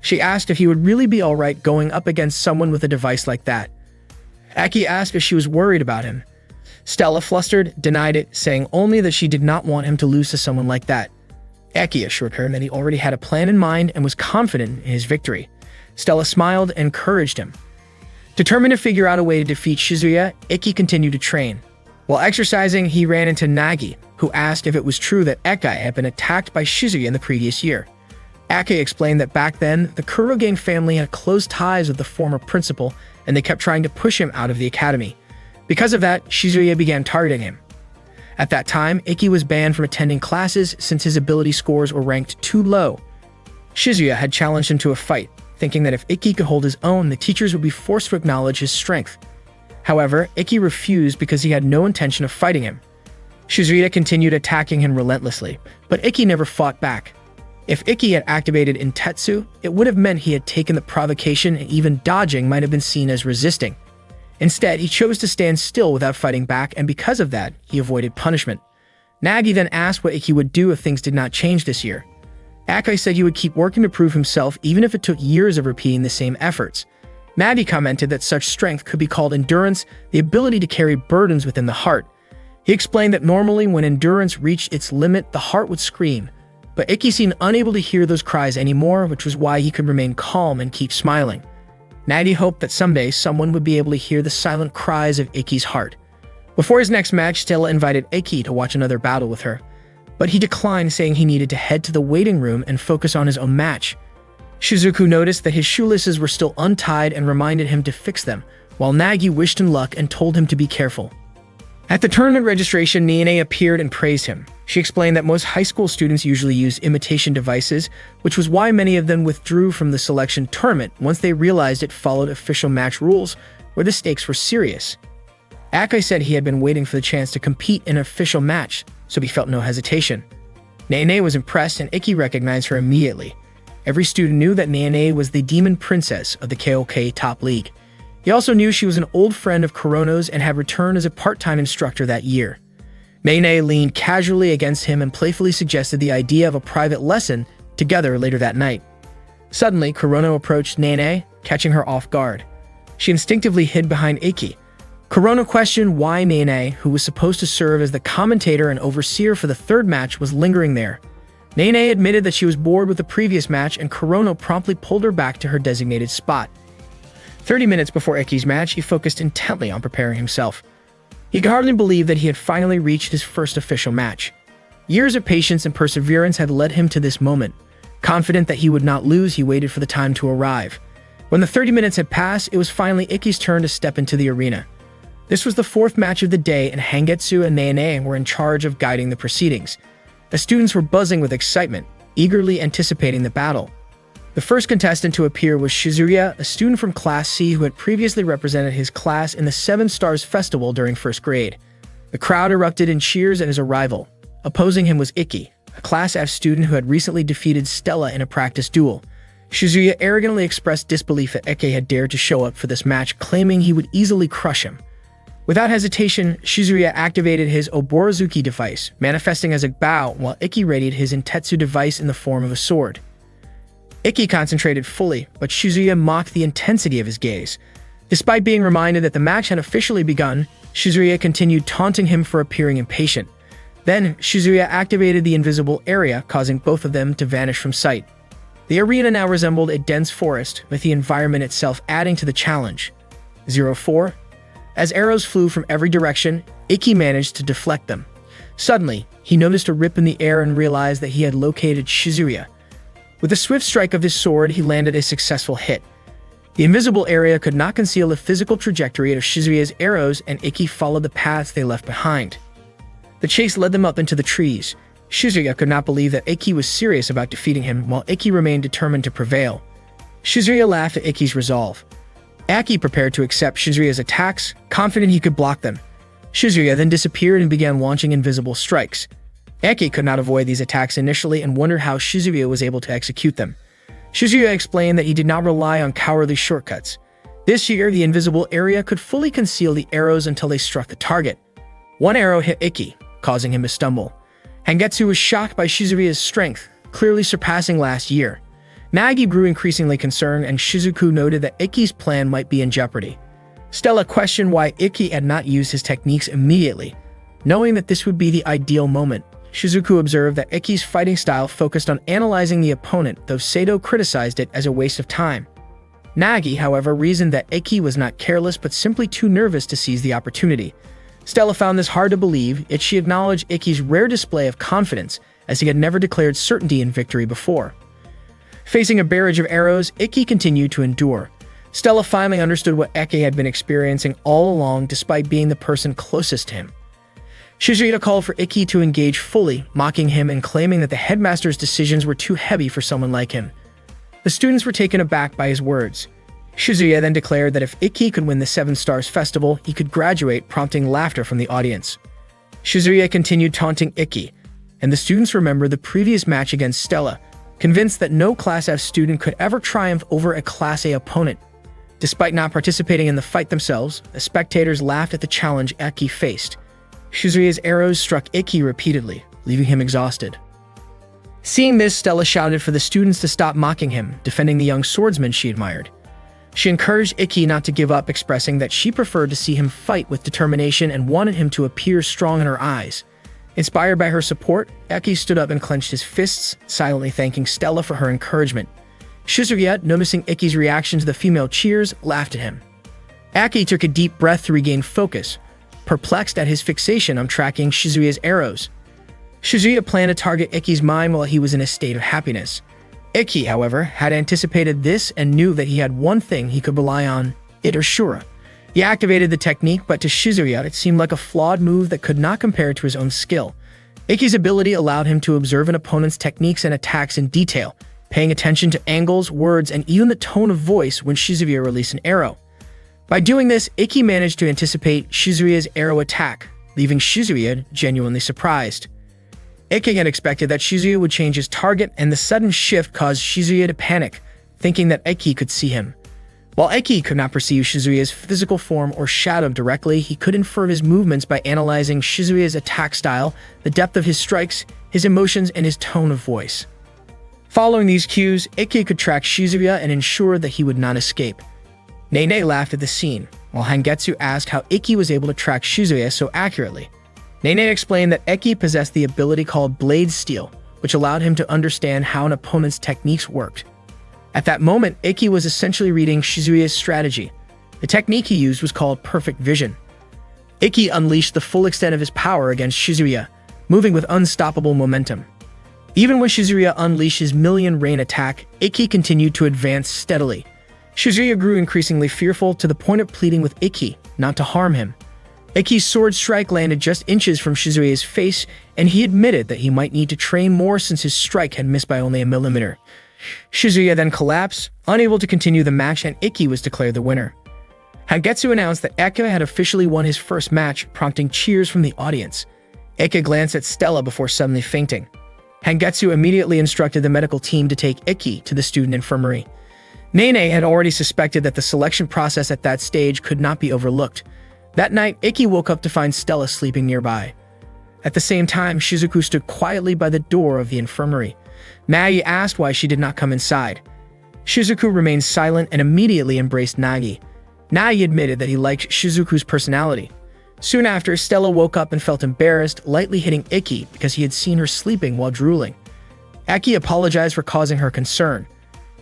She asked if he would really be alright going up against someone with a device like that. Ikki asked if she was worried about him. Stella, flustered, denied it, saying only that she did not want him to lose to someone like that. Ikki assured her that he already had a plan in mind and was confident in his victory. Stella smiled and encouraged him. Determined to figure out a way to defeat Shizuya, Ikki continued to train. While exercising, he ran into Nagi, who asked if it was true that Ikki had been attacked by Shizuya in the previous year. Ikki explained that back then, the Kurogang family had close ties with the former principal, and they kept trying to push him out of the academy. Because of that, Shizuya began targeting him. At that time, Ikki was banned from attending classes since his ability scores were ranked too low. Shizuya had challenged him to a fight, thinking that if Ikki could hold his own, the teachers would be forced to acknowledge his strength. However, Ikki refused because he had no intention of fighting him. Shizuya continued attacking him relentlessly, but Ikki never fought back. If Ikki had activated Intetsu, it would have meant he had taken the provocation, and even dodging might have been seen as resisting. Instead, he chose to stand still without fighting back, and because of that, he avoided punishment. Nagi then asked what Ikki would do if things did not change this year. Ikki said he would keep working to prove himself even if it took years of repeating the same efforts. Nagi commented that such strength could be called endurance, the ability to carry burdens within the heart. He explained that normally when endurance reached its limit, the heart would scream. But Ikki seemed unable to hear those cries anymore, which was why he could remain calm and keep smiling. Nagi hoped that someday someone would be able to hear the silent cries of Ikki's heart. Before his next match, Stella invited Ikki to watch another battle with her, but he declined, saying he needed to head to the waiting room and focus on his own match. Shizuku noticed that his shoelaces were still untied and reminded him to fix them, while Nagi wished him luck and told him to be careful. At the tournament registration, Nene appeared and praised him. She explained that most high school students usually use imitation devices, which was why many of them withdrew from the selection tournament once they realized it followed official match rules, where the stakes were serious. Ikki said he had been waiting for the chance to compete in an official match, so he felt no hesitation. Nene was impressed, and Ikki recognized her immediately. Every student knew that Nene was the demon princess of the KOK Top League. He also knew she was an old friend of Kurono's and had returned as a part-time instructor that year. Nene leaned casually against him and playfully suggested the idea of a private lesson together later that night. Suddenly, Kurono approached Nene, catching her off guard. She instinctively hid behind Ikki. Kurono questioned why Nene, who was supposed to serve as the commentator and overseer for the third match, was lingering there. Nene admitted that she was bored with the previous match, and Kurono promptly pulled her back to her designated spot. 30 minutes before Ikki's match, he focused intently on preparing himself. He could hardly believe that he had finally reached his first official match. Years of patience and perseverance had led him to this moment. Confident that he would not lose, he waited for the time to arrive. When the 30 minutes had passed, it was finally Ikki's turn to step into the arena. This was the fourth match of the day, and Hangetsu and Nene were in charge of guiding the proceedings. The students were buzzing with excitement, eagerly anticipating the battle. The first contestant to appear was Shizuya, a student from Class C who had previously represented his class in the Seven Stars Festival during first grade. The crowd erupted in cheers at his arrival. Opposing him was Ikki, a Class F student who had recently defeated Stella in a practice duel. Shizuya arrogantly expressed disbelief that Eke had dared to show up for this match, claiming he would easily crush him. Without hesitation, Shizuya activated his Oborozuki device, manifesting as a bow, while Ikki readied his Intetsu device in the form of a sword. Ikki concentrated fully, but Shizuya mocked the intensity of his gaze. Despite being reminded that the match had officially begun, Shizuya continued taunting him for appearing impatient. Then, Shizuya activated the invisible area, causing both of them to vanish from sight. The arena now resembled a dense forest, with the environment itself adding to the challenge. 04. As arrows flew from every direction, Ikki managed to deflect them. Suddenly, he noticed a rip in the air and realized that he had located Shizuya. With a swift strike of his sword, he landed a successful hit. The invisible area could not conceal the physical trajectory of Shizuya's arrows, and Ikki followed the paths they left behind. The chase led them up into the trees. Shizuya could not believe that Ikki was serious about defeating him, while Ikki remained determined to prevail. Shizuya laughed at Ikki's resolve. Ikki prepared to accept Shizuya's attacks, confident he could block them. Shizuya then disappeared and began launching invisible strikes. Ikki could not avoid these attacks initially and wondered how Shizuya was able to execute them. Shizuya explained that he did not rely on cowardly shortcuts. This year, the invisible area could fully conceal the arrows until they struck the target. One arrow hit Ikki, causing him to stumble. Hangetsu was shocked by Shizuya's strength, clearly surpassing last year. Nagi grew increasingly concerned, and Shizuku noted that Ikki's plan might be in jeopardy. Stella questioned why Ikki had not used his techniques immediately. Knowing that this would be the ideal moment, Shizuku observed that Ikki's fighting style focused on analyzing the opponent, though Sato criticized it as a waste of time. Nagi, however, reasoned that Ikki was not careless but simply too nervous to seize the opportunity. Stella found this hard to believe, yet she acknowledged Ikki's rare display of confidence, as he had never declared certainty in victory before. Facing a barrage of arrows, Ikki continued to endure. Stella finally understood what Eke had been experiencing all along, despite being the person closest to him. Shizuya called for Ikki to engage fully, mocking him and claiming that the headmaster's decisions were too heavy for someone like him. The students were taken aback by his words. Shizuya then declared that if Ikki could win the Seven Stars Festival, he could graduate, prompting laughter from the audience. Shizuya continued taunting Ikki, and the students remembered the previous match against Stella, convinced that no Class F student could ever triumph over a Class A opponent. Despite not participating in the fight themselves, the spectators laughed at the challenge Ikki faced. Shizuya's arrows struck Ikki repeatedly, leaving him exhausted. Seeing this, Stella shouted for the students to stop mocking him, defending the young swordsman she admired. She encouraged Ikki not to give up, expressing that she preferred to see him fight with determination and wanted him to appear strong in her eyes. Inspired by her support, Ikki stood up and clenched his fists, silently thanking Stella for her encouragement. Shizuya, noticing Ikki's reaction to the female cheers, laughed at him. Ikki took a deep breath to regain focus, perplexed at his fixation on tracking Shizuya's arrows. Shizuya planned to target Ikki's mind while he was in a state of happiness. Ikki, however, had anticipated this and knew that he had one thing he could rely on, Itoshura. He activated the technique, but to Shizuya it seemed like a flawed move that could not compare to his own skill. Ikki's ability allowed him to observe an opponent's techniques and attacks in detail, paying attention to angles, words, and even the tone of voice when Shizuya released an arrow. By doing this, Ikki managed to anticipate Shizuya's arrow attack, leaving Shizuya genuinely surprised. Ikki had expected that Shizuya would change his target, and the sudden shift caused Shizuya to panic, thinking that Ikki could see him. While Ikki could not perceive Shizuya's physical form or shadow directly, he could infer his movements by analyzing Shizuya's attack style, the depth of his strikes, his emotions, and his tone of voice. Following these cues, Ikki could track Shizuya and ensure that he would not escape. Nene laughed at the scene, while Hangetsu asked how Ikki was able to track Shizuya so accurately. Nene explained that Ikki possessed the ability called Blade Steel, which allowed him to understand how an opponent's techniques worked. At that moment, Ikki was essentially reading Shizuya's strategy. The technique he used was called Perfect Vision. Ikki unleashed the full extent of his power against Shizuya, moving with unstoppable momentum. Even when Shizuya unleashed his Million Rain attack, Ikki continued to advance steadily. Shizuya grew increasingly fearful, to the point of pleading with Ikki not to harm him. Ikki's sword strike landed just inches from Shizuya's face, and he admitted that he might need to train more since his strike had missed by only a millimeter. Shizuya then collapsed, unable to continue the match, and Ikki was declared the winner. Hangetsu announced that Eke had officially won his first match, prompting cheers from the audience. Eke glanced at Stella before suddenly fainting. Hangetsu immediately instructed the medical team to take Ikki to the student infirmary. Nene had already suspected that the selection process at that stage could not be overlooked. That night, Ikki woke up to find Stella sleeping nearby. At the same time, Shizuku stood quietly by the door of the infirmary. Nagi asked why she did not come inside. Shizuku remained silent and immediately embraced Nagi. Nagi admitted that he liked Shizuku's personality. Soon after, Stella woke up and felt embarrassed, lightly hitting Ikki because he had seen her sleeping while drooling. Ikki apologized for causing her concern.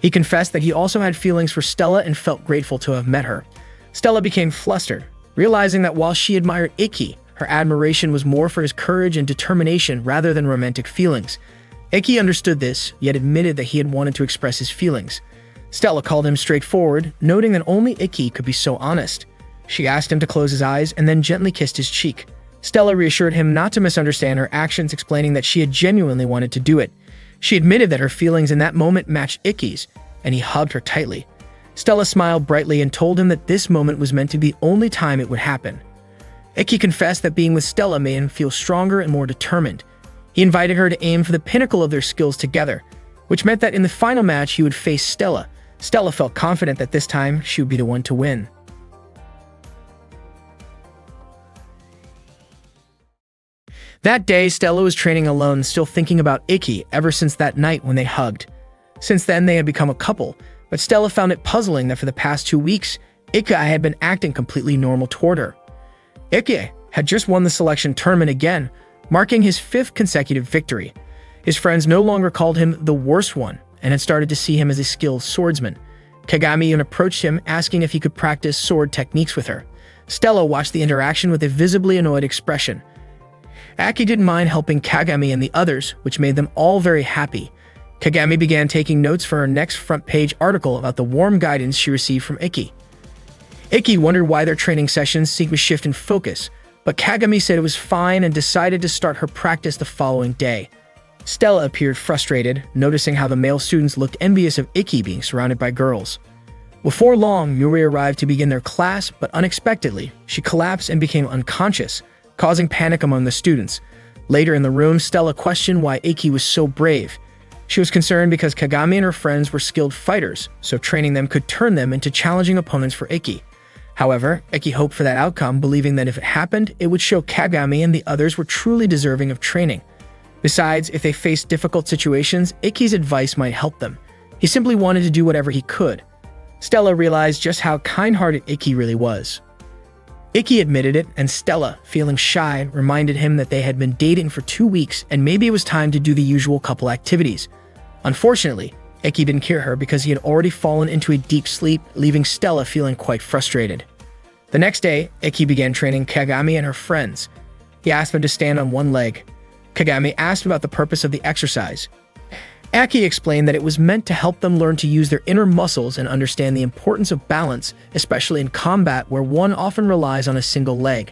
He confessed that he also had feelings for Stella and felt grateful to have met her. Stella became flustered, realizing that while she admired Ikki, her admiration was more for his courage and determination rather than romantic feelings. Ikki understood this, yet admitted that he had wanted to express his feelings. Stella called him straightforward, noting that only Ikki could be so honest. She asked him to close his eyes and then gently kissed his cheek. Stella reassured him not to misunderstand her actions, explaining that she had genuinely wanted to do it. She admitted that her feelings in that moment matched Ikki's, and he hugged her tightly. Stella smiled brightly and told him that this moment was meant to be the only time it would happen. Ikki confessed that being with Stella made him feel stronger and more determined. He invited her to aim for the pinnacle of their skills together, which meant that in the final match he would face Stella. Stella felt confident that this time she would be the one to win. That day, Stella was training alone, still thinking about Ikki ever since that night when they hugged. Since then, they had become a couple, but Stella found it puzzling that for the past 2 weeks, Ikki had been acting completely normal toward her. Ikki had just won the selection tournament again, marking his 5th consecutive victory. His friends no longer called him the worst one and had started to see him as a skilled swordsman. Kagami even approached him, asking if he could practice sword techniques with her. Stella watched the interaction with a visibly annoyed expression. Ikki didn't mind helping Kagami and the others, which made them all very happy. Kagami began taking notes for her next front-page article about the warm guidance she received from Ikki. Ikki wondered why their training sessions seemed to shift in focus, but Kagami said it was fine and decided to start her practice the following day. Stella appeared frustrated, noticing how the male students looked envious of Ikki being surrounded by girls. Before long, Yuri arrived to begin their class, but unexpectedly, she collapsed and became unconscious, causing panic among the students. Later in the room, Stella questioned why Ikki was so brave. She was concerned because Kagami and her friends were skilled fighters, so training them could turn them into challenging opponents for Ikki. However, Ikki hoped for that outcome, believing that if it happened, it would show Kagami and the others were truly deserving of training. Besides, if they faced difficult situations, Ikki's advice might help them. He simply wanted to do whatever he could. Stella realized just how kind-hearted Ikki really was. Ikki admitted it, and Stella, feeling shy, reminded him that they had been dating for 2 weeks and maybe it was time to do the usual couple activities. Unfortunately, Ikki didn't hear her because he had already fallen into a deep sleep, leaving Stella feeling quite frustrated. The next day, Ikki began training Kagami and her friends. He asked them to stand on one leg. Kagami asked about the purpose of the exercise. Ikki explained that it was meant to help them learn to use their inner muscles and understand the importance of balance, especially in combat where one often relies on a single leg.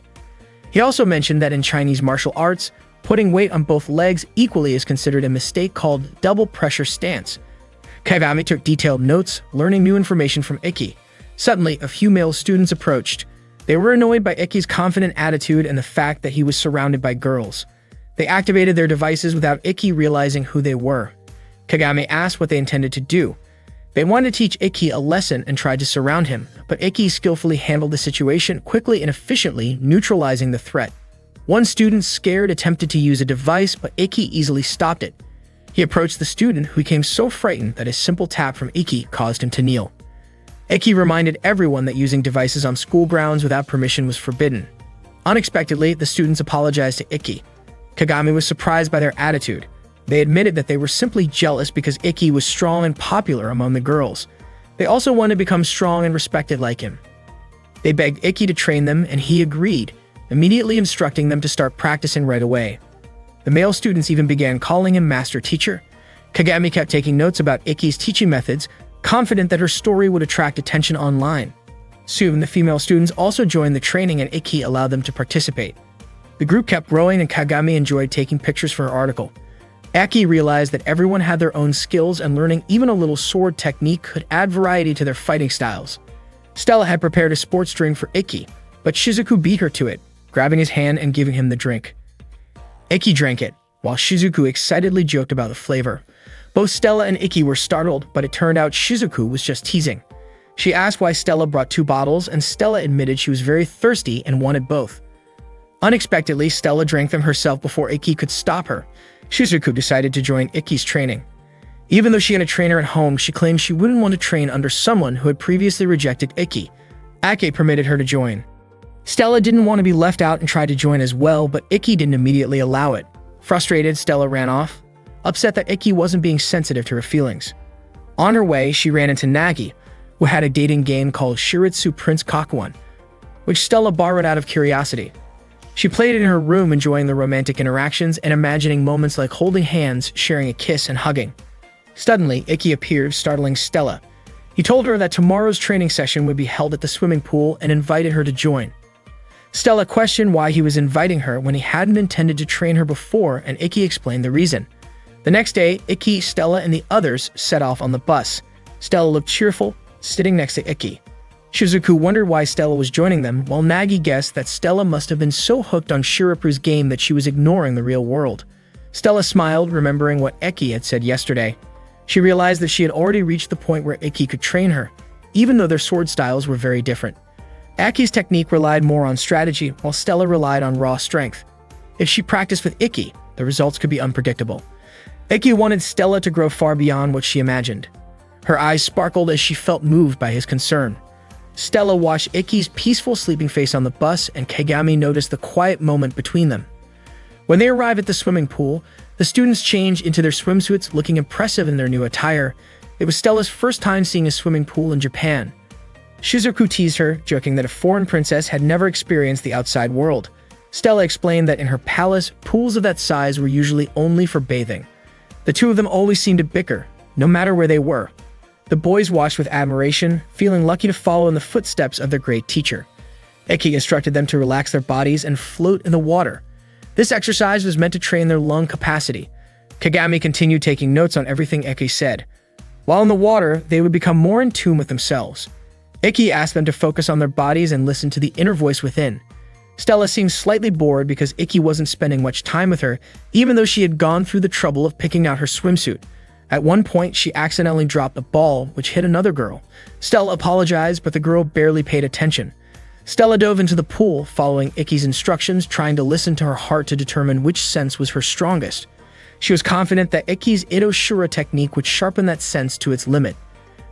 He also mentioned that in Chinese martial arts, putting weight on both legs equally is considered a mistake called double pressure stance. Kagami took detailed notes, learning new information from Ikki. Suddenly, a few male students approached. They were annoyed by Ikki's confident attitude and the fact that he was surrounded by girls. They activated their devices without Ikki realizing who they were. Kagami asked what they intended to do. They wanted to teach Ikki a lesson and tried to surround him, but Ikki skillfully handled the situation quickly and efficiently, neutralizing the threat. One student, scared, attempted to use a device, but Ikki easily stopped it. He approached the student, who became so frightened that a simple tap from Ikki caused him to kneel. Ikki reminded everyone that using devices on school grounds without permission was forbidden. Unexpectedly, the students apologized to Ikki. Kagami was surprised by their attitude. They admitted that they were simply jealous because Ikki was strong and popular among the girls. They also wanted to become strong and respected like him. They begged Ikki to train them, and he agreed, immediately instructing them to start practicing right away. The male students even began calling him Master Teacher. Kagami kept taking notes about Ikki's teaching methods, confident that her story would attract attention online. Soon, the female students also joined the training and Ikki allowed them to participate. The group kept growing and Kagami enjoyed taking pictures for her article. Ikki realized that everyone had their own skills and learning even a little sword technique could add variety to their fighting styles. Stella had prepared a sports drink for Ikki, but Shizuku beat her to it, grabbing his hand and giving him the drink. Ikki drank it, while Shizuku excitedly joked about the flavor. Both Stella and Ikki were startled, but it turned out Shizuku was just teasing. She asked why Stella brought 2 bottles, and Stella admitted she was very thirsty and wanted both. Unexpectedly, Stella drank them herself before Ikki could stop her. Shizuku decided to join Ikki's training. Even though she had a trainer at home, she claimed she wouldn't want to train under someone who had previously rejected Ikki. Ake permitted her to join. Stella didn't want to be left out and tried to join as well, but Ikki didn't immediately allow it. Frustrated, Stella ran off, upset that Ikki wasn't being sensitive to her feelings. On her way, she ran into Nagi, who had a dating game called Shiritsu Prince Kakuan, which Stella borrowed out of curiosity. She played it in her room, enjoying the romantic interactions and imagining moments like holding hands, sharing a kiss, and hugging. Suddenly, Ikki appeared, startling Stella. He told her that tomorrow's training session would be held at the swimming pool and invited her to join. Stella questioned why he was inviting her when he hadn't intended to train her before, and Ikki explained the reason. The next day, Ikki, Stella, and the others set off on the bus. Stella looked cheerful, sitting next to Ikki. Shizuku wondered why Stella was joining them, while Nagi guessed that Stella must have been so hooked on Shirapu's game that she was ignoring the real world. Stella smiled, remembering what Ikki had said yesterday. She realized that she had already reached the point where Ikki could train her, even though their sword styles were very different. Aki's technique relied more on strategy, while Stella relied on raw strength. If she practiced with Ikki, the results could be unpredictable. Ikki wanted Stella to grow far beyond what she imagined. Her eyes sparkled as she felt moved by his concern. Stella watched Ikki's peaceful sleeping face on the bus, and Kagami noticed the quiet moment between them. When they arrived at the swimming pool, the students changed into their swimsuits, looking impressive in their new attire. It was Stella's first time seeing a swimming pool in Japan. Shizuku teased her, joking that a foreign princess had never experienced the outside world. Stella explained that in her palace, pools of that size were usually only for bathing. The two of them always seemed to bicker, no matter where they were. The boys watched with admiration, feeling lucky to follow in the footsteps of their great teacher. Ikki instructed them to relax their bodies and float in the water. This exercise was meant to train their lung capacity. Kagami continued taking notes on everything Ikki said. While in the water, they would become more in tune with themselves. Ikki asked them to focus on their bodies and listen to the inner voice within. Stella seemed slightly bored because Ikki wasn't spending much time with her, even though she had gone through the trouble of picking out her swimsuit. At one point, she accidentally dropped the ball, which hit another girl. Stella apologized, but the girl barely paid attention. Stella dove into the pool, following Ikki's instructions, trying to listen to her heart to determine which sense was her strongest. She was confident that Ikki's Ito Shura technique would sharpen that sense to its limit.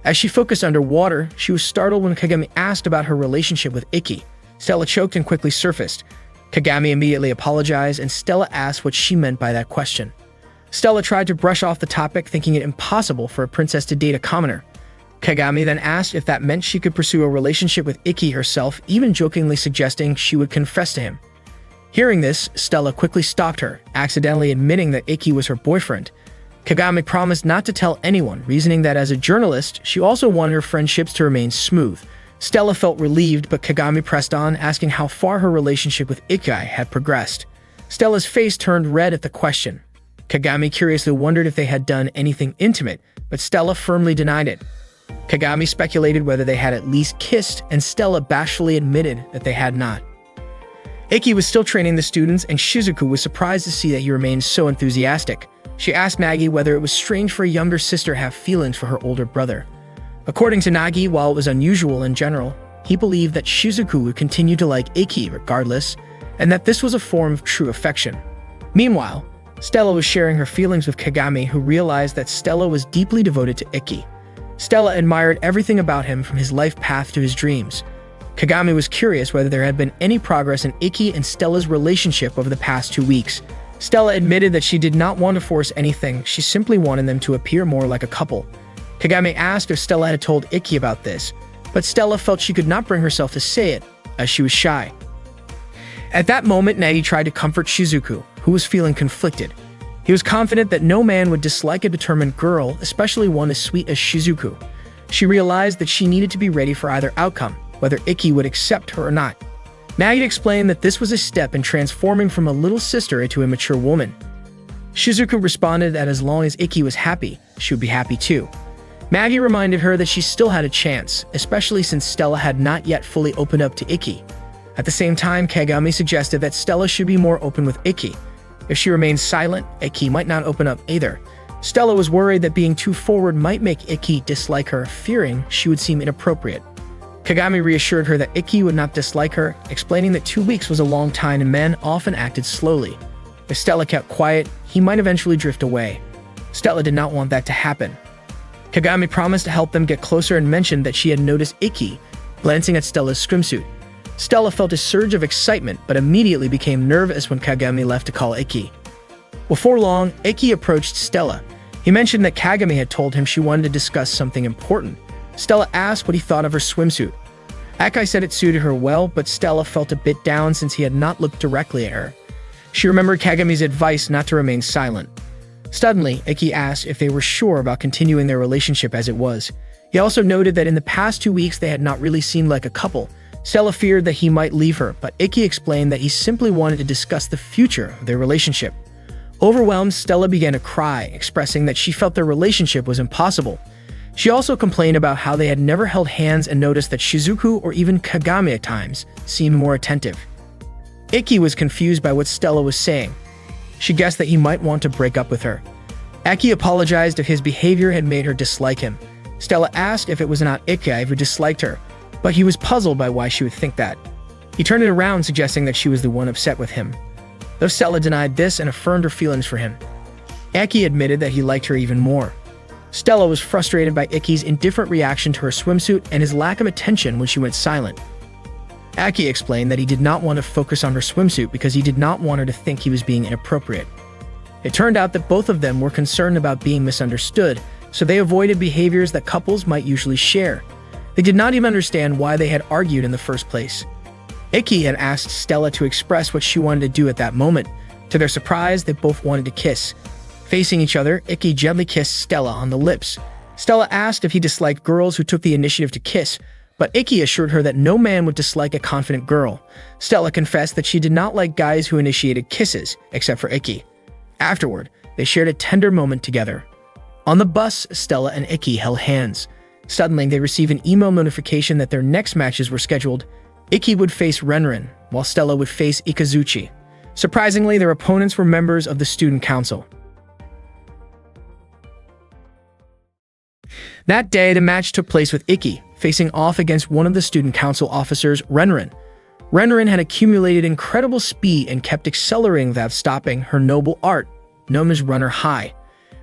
As she focused underwater, she was startled when Kagami asked about her relationship with Ikki. Stella choked and quickly surfaced. Kagami immediately apologized, and Stella asked what she meant by that question. Stella tried to brush off the topic, thinking it impossible for a princess to date a commoner. Kagami then asked if that meant she could pursue a relationship with Ikki herself, even jokingly suggesting she would confess to him. Hearing this, Stella quickly stopped her, accidentally admitting that Ikki was her boyfriend. Kagami promised not to tell anyone, reasoning that as a journalist, she also wanted her friendships to remain smooth. Stella felt relieved, but Kagami pressed on, asking how far her relationship with Ikki had progressed. Stella's face turned red at the question. Kagami curiously wondered if they had done anything intimate, but Stella firmly denied it. Kagami speculated whether they had at least kissed, and Stella bashfully admitted that they had not. Ikki was still training the students, and Shizuku was surprised to see that he remained so enthusiastic. She asked Nagi whether it was strange for a younger sister to have feelings for her older brother. According to Nagi, while it was unusual in general, he believed that Shizuku would continue to like Ikki regardless, and that this was a form of true affection. Meanwhile, Stella was sharing her feelings with Kagami, who realized that Stella was deeply devoted to Ikki. Stella admired everything about him, from his life path to his dreams. Kagami was curious whether there had been any progress in Ikki and Stella's relationship over the past 2 weeks. Stella admitted that she did not want to force anything, she simply wanted them to appear more like a couple. Kagami asked if Stella had told Ikki about this, but Stella felt she could not bring herself to say it, as she was shy. At that moment, Nagi tried to comfort Shizuku, who was feeling conflicted. He was confident that no man would dislike a determined girl, especially one as sweet as Shizuku. She realized that she needed to be ready for either outcome, whether Ikki would accept her or not. Nagi explained that this was a step in transforming from a little sister into a mature woman. Shizuku responded that as long as Ikki was happy, she would be happy too. Nagi reminded her that she still had a chance, especially since Stella had not yet fully opened up to Ikki. At the same time, Kagami suggested that Stella should be more open with Ikki. If she remained silent, Ikki might not open up either. Stella was worried that being too forward might make Ikki dislike her, fearing she would seem inappropriate. Kagami reassured her that Ikki would not dislike her, explaining that 2 weeks was a long time and men often acted slowly. If Stella kept quiet, he might eventually drift away. Stella did not want that to happen. Kagami promised to help them get closer and mentioned that she had noticed Ikki glancing at Stella's swimsuit. Stella felt a surge of excitement, but immediately became nervous when Kagami left to call Ikki. Before long, Ikki approached Stella. He mentioned that Kagami had told him she wanted to discuss something important. Stella asked what he thought of her swimsuit. Akai said it suited her well, but Stella felt a bit down since he had not looked directly at her. She remembered Kagami's advice not to remain silent. Suddenly, Ikki asked if they were sure about continuing their relationship as it was. He also noted that in the past 2 weeks they had not really seemed like a couple. Stella feared that he might leave her, but Ikki explained that he simply wanted to discuss the future of their relationship. Overwhelmed, Stella began to cry, expressing that she felt their relationship was impossible. She also complained about how they had never held hands and noticed that Shizuku or even Kagami at times seemed more attentive. Ikki was confused by what Stella was saying. She guessed that he might want to break up with her. Ikki apologized if his behavior had made her dislike him. Stella asked if it was not Ikki who disliked her, but he was puzzled by why she would think that. He turned it around, suggesting that she was the one upset with him. Though Stella denied this and affirmed her feelings for him, Ikki admitted that he liked her even more. Stella was frustrated by Ikki's indifferent reaction to her swimsuit and his lack of attention when she went silent. Ikki explained that he did not want to focus on her swimsuit because he did not want her to think he was being inappropriate. It turned out that both of them were concerned about being misunderstood, so they avoided behaviors that couples might usually share. They did not even understand why they had argued in the first place. Ikki had asked Stella to express what she wanted to do at that moment. To their surprise, they both wanted to kiss. Facing each other, Ikki gently kissed Stella on the lips. Stella asked if he disliked girls who took the initiative to kiss, but Ikki assured her that no man would dislike a confident girl. Stella confessed that she did not like guys who initiated kisses, except for Ikki. Afterward, they shared a tender moment together. On the bus, Stella and Ikki held hands. Suddenly, they received an email notification that their next matches were scheduled. Ikki would face Renren, while Stella would face Ikazuchi. Surprisingly, their opponents were members of the student council. That day, the match took place with Ikki facing off against one of the student council officers, Renren. Renren had accumulated incredible speed and kept accelerating without stopping, her noble art, known as Runner High.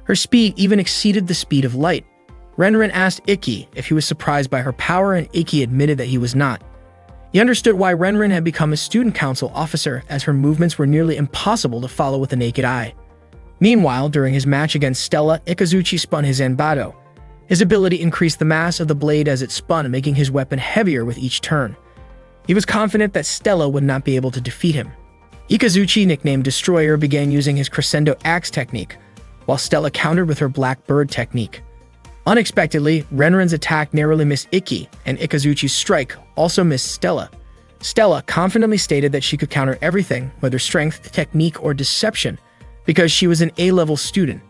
Her speed even exceeded the speed of light. Renren asked Ikki if he was surprised by her power, and Ikki admitted that he was not. He understood why Renren had become a student council officer, as her movements were nearly impossible to follow with the naked eye. Meanwhile, during his match against Stella, Ikazuchi spun his Zanbato. His ability increased the mass of the blade as it spun, making his weapon heavier with each turn. He was confident that Stella would not be able to defeat him. Ikazuchi, nicknamed Destroyer, began using his Crescendo Axe technique, while Stella countered with her Black Bird technique. Unexpectedly, Renren's attack narrowly missed Ikki, and Ikazuchi's strike also missed Stella. Stella confidently stated that she could counter everything, whether strength, technique, or deception, because she was an A-level student.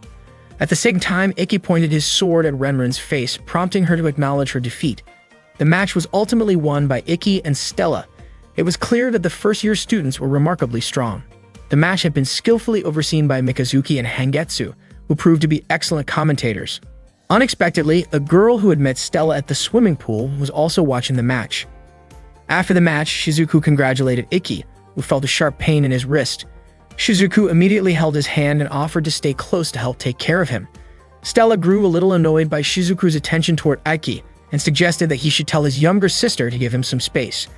At the same time, Ikki pointed his sword at Renren's face, prompting her to acknowledge her defeat. The match was ultimately won by Ikki and Stella. It was clear that the first-year students were remarkably strong. The match had been skillfully overseen by Mikazuki and Hangetsu, who proved to be excellent commentators. Unexpectedly, a girl who had met Stella at the swimming pool was also watching the match. After the match, Shizuku congratulated Ikki, who felt a sharp pain in his wrist. Shizuku immediately held his hand and offered to stay close to help take care of him. Stella grew a little annoyed by Shizuku's attention toward Ikki and suggested that he should tell his younger sister to give him some space.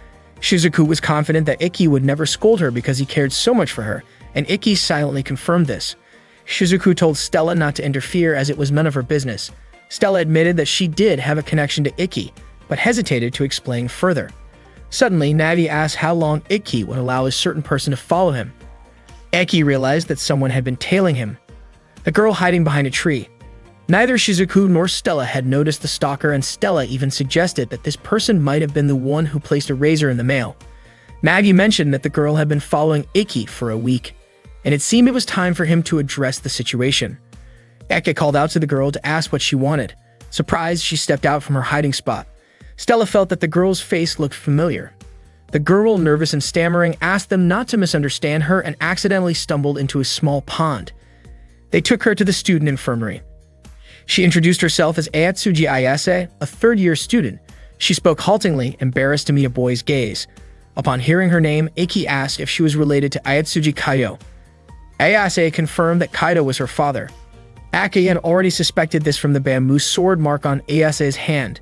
Shizuku was confident that Ikki would never scold her because he cared so much for her, and Ikki silently confirmed this. Shizuku told Stella not to interfere as it was none of her business. Stella admitted that she did have a connection to Ikki, but hesitated to explain further. Suddenly, Navi asked how long Ikki would allow a certain person to follow him. Ikki realized that someone had been tailing him, a girl hiding behind a tree. Neither Shizuku nor Stella had noticed the stalker, and Stella even suggested that this person might have been the one who placed a razor in the mail. Nagi mentioned that the girl had been following Ikki for a week, and it seemed it was time for him to address the situation. Ikki called out to the girl to ask what she wanted. Surprised, she stepped out from her hiding spot. Stella felt that the girl's face looked familiar. The girl, nervous and stammering, asked them not to misunderstand her and accidentally stumbled into a small pond. They took her to the student infirmary. She introduced herself as Ayatsuji Ayase, a third-year student. She spoke haltingly, embarrassed to meet a boy's gaze. Upon hearing her name, Iki asked if she was related to Ayatsuji Kaido. Ayase confirmed that Kaido was her father. Aki had already suspected this from the bamboo sword mark on Ayase's hand.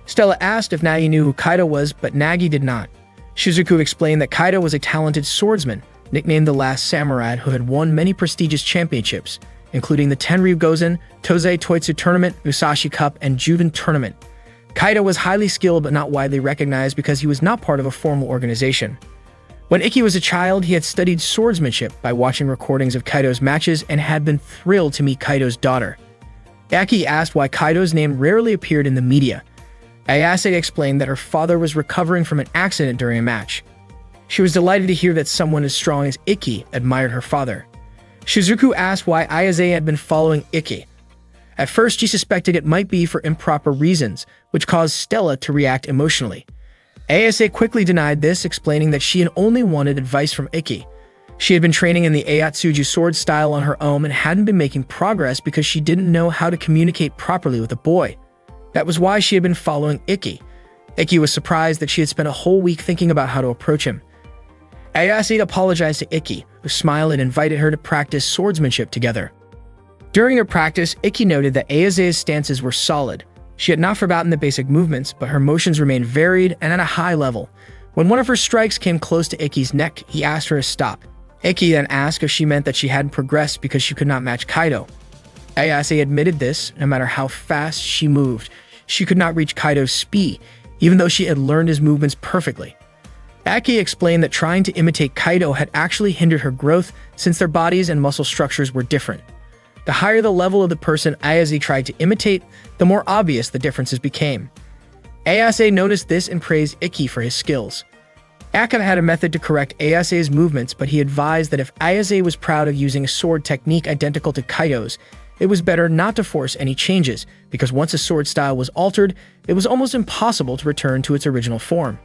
Stella asked if Nagi knew who Kaido was, but Nagi did not. Shizuku explained that Kaido was a talented swordsman, nicknamed the Last Samurai, who had won many prestigious championships, including the Tenryu Gozen, Tozei Toitsu Tournament, Musashi Cup, and Juven Tournament. Kaido was highly skilled but not widely recognized because he was not part of a formal organization. When Iki was a child, he had studied swordsmanship by watching recordings of Kaido's matches and had been thrilled to meet Kaido's daughter. Aki asked why Kaido's name rarely appeared in the media. Ayase explained that her father was recovering from an accident during a match. She was delighted to hear that someone as strong as Iki admired her father. Shizuku asked why Ayase had been following Iki. At first, she suspected it might be for improper reasons, which caused Stella to react emotionally. Ayase quickly denied this, explaining that she had only wanted advice from Iki. She had been training in the Ayatsuji sword style on her own and hadn't been making progress because she didn't know how to communicate properly with a boy. That was why she had been following Iki. Iki was surprised that she had spent a whole week thinking about how to approach him. Ayase apologized to Iki, who smiled and invited her to practice swordsmanship together. During their practice, Iki noted that Ayase's stances were solid. She had not forgotten the basic movements, but her motions remained varied and at a high level. When one of her strikes came close to Iki's neck, he asked her to stop. Iki then asked if she meant that she hadn't progressed because she could not match Kaido. Ayase admitted this. No matter how fast she moved, she could not reach Kaido's speed, even though she had learned his movements perfectly. Aki explained that trying to imitate Kaido had actually hindered her growth since their bodies and muscle structures were different. The higher the level of the person Ayase tried to imitate, the more obvious the differences became. Ayase noticed this and praised Iki for his skills. Akana had a method to correct Ayase's movements, but he advised that if Ayase was proud of using a sword technique identical to Kaido's, it was better not to force any changes, because once a sword style was altered, it was almost impossible to return to its original form.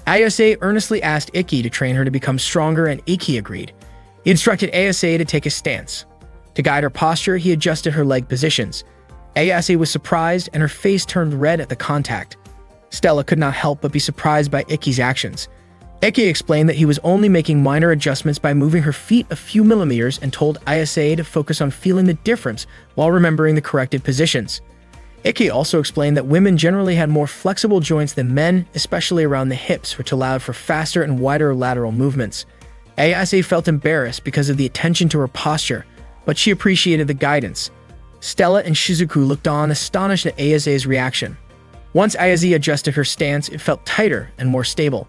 Ayase earnestly asked Iki to train her to become stronger, and Iki agreed. He instructed Ayase to take a stance. To guide her posture, he adjusted her leg positions. Ayase was surprised, and her face turned red at the contact. Stella could not help but be surprised by Iki's actions. Iki explained that he was only making minor adjustments by moving her feet a few millimeters and told Ayase to focus on feeling the difference while remembering the corrected positions. Iki also explained that women generally had more flexible joints than men, especially around the hips, which allowed for faster and wider lateral movements. Ayase felt embarrassed because of the attention to her posture, but she appreciated the guidance. Stella and Shizuku looked on, astonished at Ayase's reaction. Once Ayase adjusted her stance, it felt tighter and more stable.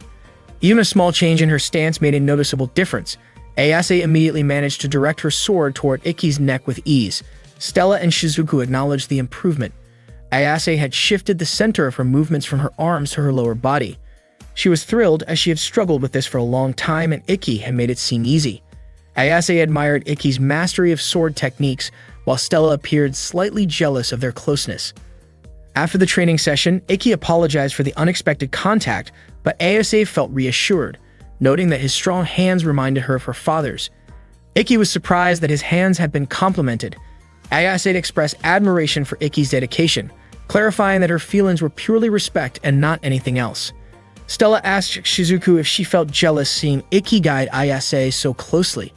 Even a small change in her stance made a noticeable difference. Ayase immediately managed to direct her sword toward Iki's neck with ease. Stella and Shizuku acknowledged the improvement. Ayase had shifted the center of her movements from her arms to her lower body. She was thrilled as she had struggled with this for a long time and Iki had made it seem easy. Ayase admired Iki's mastery of sword techniques, while Stella appeared slightly jealous of their closeness. After the training session, Iki apologized for the unexpected contact, but Ayase felt reassured, noting that his strong hands reminded her of her father's. Iki was surprised that his hands had been complimented. Ayase expressed admiration for Iki's dedication, clarifying that her feelings were purely respect and not anything else. Stella asked Shizuku if she felt jealous seeing Iki guide Ayase so closely.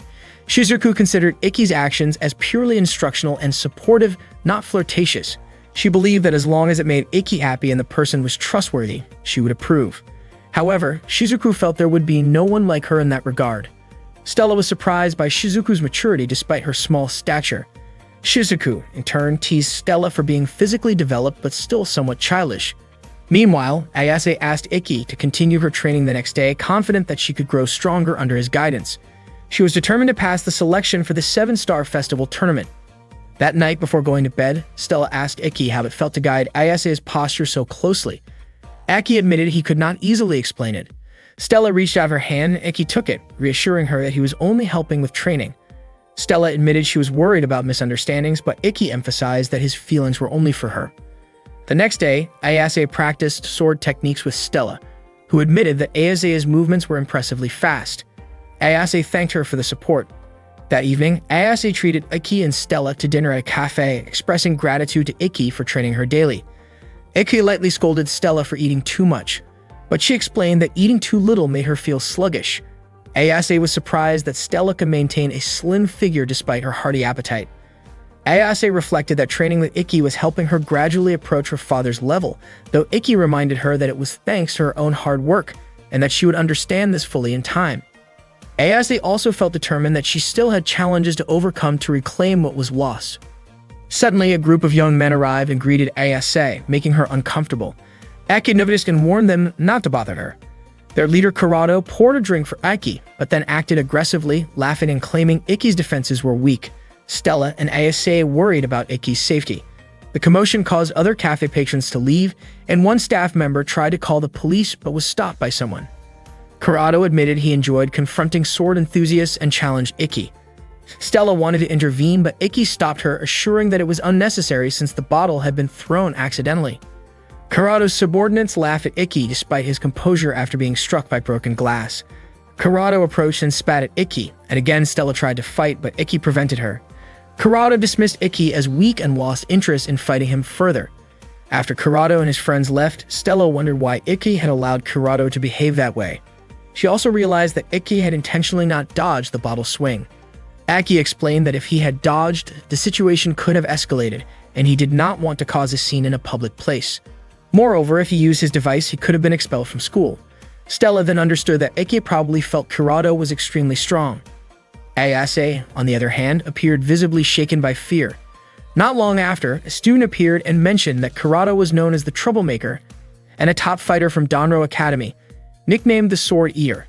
Shizuku considered Iki's actions as purely instructional and supportive, not flirtatious. She believed that as long as it made Iki happy and the person was trustworthy, she would approve. However, Shizuku felt there would be no one like her in that regard. Stella was surprised by Shizuku's maturity despite her small stature. Shizuku, in turn, teased Stella for being physically developed but still somewhat childish. Meanwhile, Ayase asked Iki to continue her training the next day, confident that she could grow stronger under his guidance. She was determined to pass the selection for the 7-Star Festival tournament. That night before going to bed, Stella asked Iki how it felt to guide Ayase's posture so closely. Aki admitted he could not easily explain it. Stella reached out her hand and Iki took it, reassuring her that he was only helping with training. Stella admitted she was worried about misunderstandings, but Iki emphasized that his feelings were only for her. The next day, Ayase practiced sword techniques with Stella. who admitted that Ayase's movements were impressively fast. Ayase thanked her for the support. That evening, Ayase treated Iki and Stella to dinner at a cafe, expressing gratitude to Iki for training her daily. Iki lightly scolded Stella for eating too much, but she explained that eating too little made her feel sluggish. Ayase was surprised that Stella could maintain a slim figure despite her hearty appetite. Ayase reflected that training with Iki was helping her gradually approach her father's level, though Iki reminded her that it was thanks to her own hard work, and that she would understand this fully in time. Ayase also felt determined that she still had challenges to overcome to reclaim what was lost. Suddenly, a group of young men arrived and greeted Ayase, making her uncomfortable. Aki noticed and warned them not to bother her. Their leader Kurado poured a drink for Iki, but then acted aggressively, laughing and claiming Iki's defenses were weak. Stella and Ayase worried about Iki's safety. The commotion caused other cafe patrons to leave, and one staff member tried to call the police but was stopped by someone. Kurado admitted he enjoyed confronting sword enthusiasts and challenged Iki. Stella wanted to intervene, but Iki stopped her, assuring that it was unnecessary since the bottle had been thrown accidentally. Kurado's subordinates laughed at Iki despite his composure after being struck by broken glass. Kurado approached and spat at Iki, and again Stella tried to fight, but Iki prevented her. Kurado dismissed Iki as weak and lost interest in fighting him further. After Kurado and his friends left, Stella wondered why Iki had allowed Kurado to behave that way. She also realized that Iki had intentionally not dodged the bottle swing. Aki explained that if he had dodged, the situation could have escalated, and he did not want to cause a scene in a public place. Moreover, if he used his device, he could have been expelled from school. Stella then understood that Iki probably felt Kurado was extremely strong. Ayase, on the other hand, appeared visibly shaken by fear. Not long after, a student appeared and mentioned that Kurado was known as the Troublemaker and a top fighter from Danro Academy, nicknamed the Sword Eater.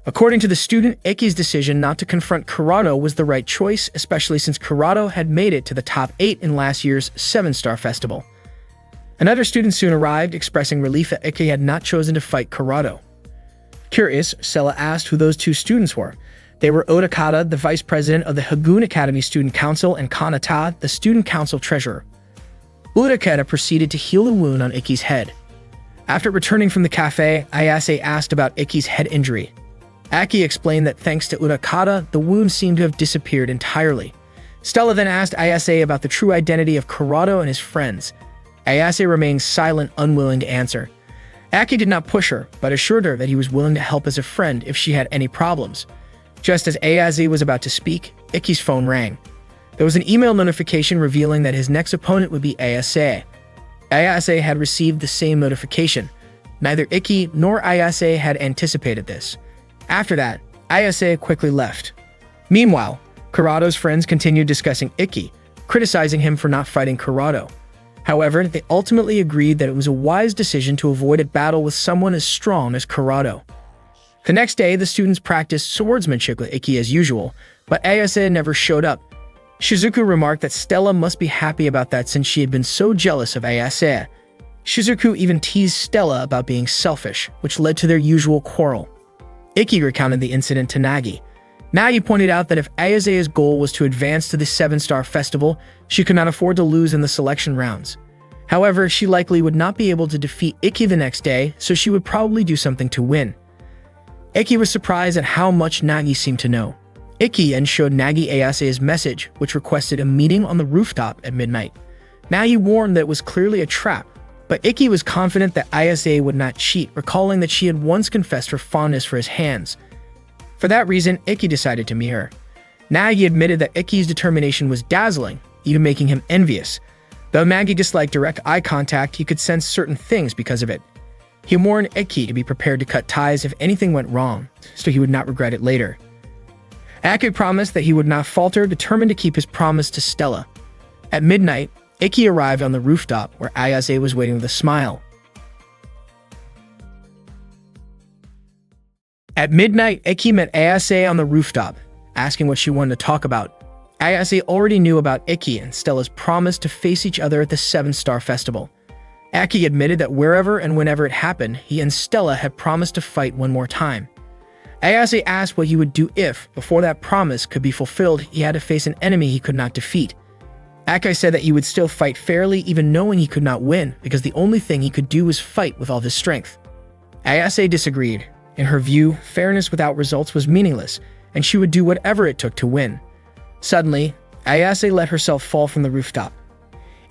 According to the student, Iki's decision not to confront Kurado was the right choice, especially since Kurado had made it to the top 8 in last year's 7-star festival. Another student soon arrived, expressing relief that Iki had not chosen to fight Kurado. Curious, Stella asked who those two students were. They were Odakata, the vice president of the Hagun Academy Student Council, and Kanata, the student council treasurer. Odakata proceeded to heal the wound on Iki's head. After returning from the cafe, Ayase asked about Iki's head injury. Aki explained that thanks to Odakata, the wound seemed to have disappeared entirely. Stella then asked Ayase about the true identity of Kurado and his friends. Ayase remained silent, unwilling to answer. Aki did not push her, but assured her that he was willing to help as a friend if she had any problems. Just as Ayase was about to speak, Iki's phone rang. There was an email notification revealing that his next opponent would be Ayase. Ayase had received the same notification. Neither Iki nor Ayase had anticipated this. After that, Ayase quickly left. Meanwhile, Kurado's friends continued discussing Iki, criticizing him for not fighting Kurado. However, they ultimately agreed that it was a wise decision to avoid a battle with someone as strong as Kurado. The next day, the students practiced swordsmanship with Iki as usual, but Ayase never showed up. Shizuku remarked that Stella must be happy about that since she had been so jealous of Ayase. Shizuku even teased Stella about being selfish, which led to their usual quarrel. Iki recounted the incident to Nagi. Nagi pointed out that if Ayase's goal was to advance to the 7-star festival, she could not afford to lose in the selection rounds. However, she likely would not be able to defeat Iki the next day, so she would probably do something to win. Iki was surprised at how much Nagi seemed to know. Iki then showed Nagi Ayase's message, which requested a meeting on the rooftop at midnight. Nagi warned that it was clearly a trap, but Iki was confident that Ayase would not cheat, recalling that she had once confessed her fondness for his hands. For that reason, Iki decided to meet her. Nagi admitted that Iki's determination was dazzling, even making him envious. Though Nagi disliked direct eye contact, he could sense certain things because of it. He warned Iki to be prepared to cut ties if anything went wrong, so he would not regret it later. Aki promised that he would not falter, determined to keep his promise to Stella. At midnight, Iki arrived on the rooftop where Ayase was waiting with a smile. At midnight, Iki met Ayase on the rooftop, asking what she wanted to talk about. Ayase already knew about Iki and Stella's promise to face each other at the 7-star festival. Aki admitted that wherever and whenever it happened, he and Stella had promised to fight one more time. Ayase asked what he would do if, before that promise could be fulfilled, he had to face an enemy he could not defeat. Aki said that he would still fight fairly even knowing he could not win, because the only thing he could do was fight with all his strength. Ayase disagreed. In her view, fairness without results was meaningless, and she would do whatever it took to win. Suddenly, Ayase let herself fall from the rooftop.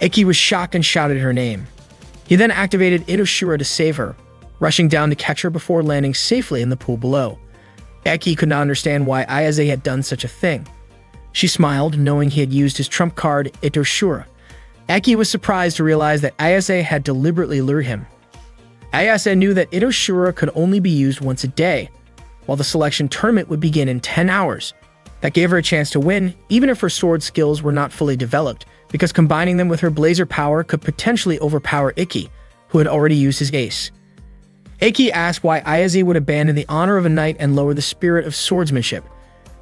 Iki was shocked and shouted her name. He then activated Itoshura to save her, rushing down to catch her before landing safely in the pool below. Iki could not understand why Ayase had done such a thing. She smiled, knowing he had used his trump card, Itoshura. Iki was surprised to realize that Ayase had deliberately lured him. Ayase knew that Itoshura could only be used once a day, while the selection tournament would begin in 10 hours. That gave her a chance to win, even if her sword skills were not fully developed, because combining them with her blazer power could potentially overpower Iki, who had already used his ace. Iki asked why Ayase would abandon the honor of a knight and lower the spirit of swordsmanship.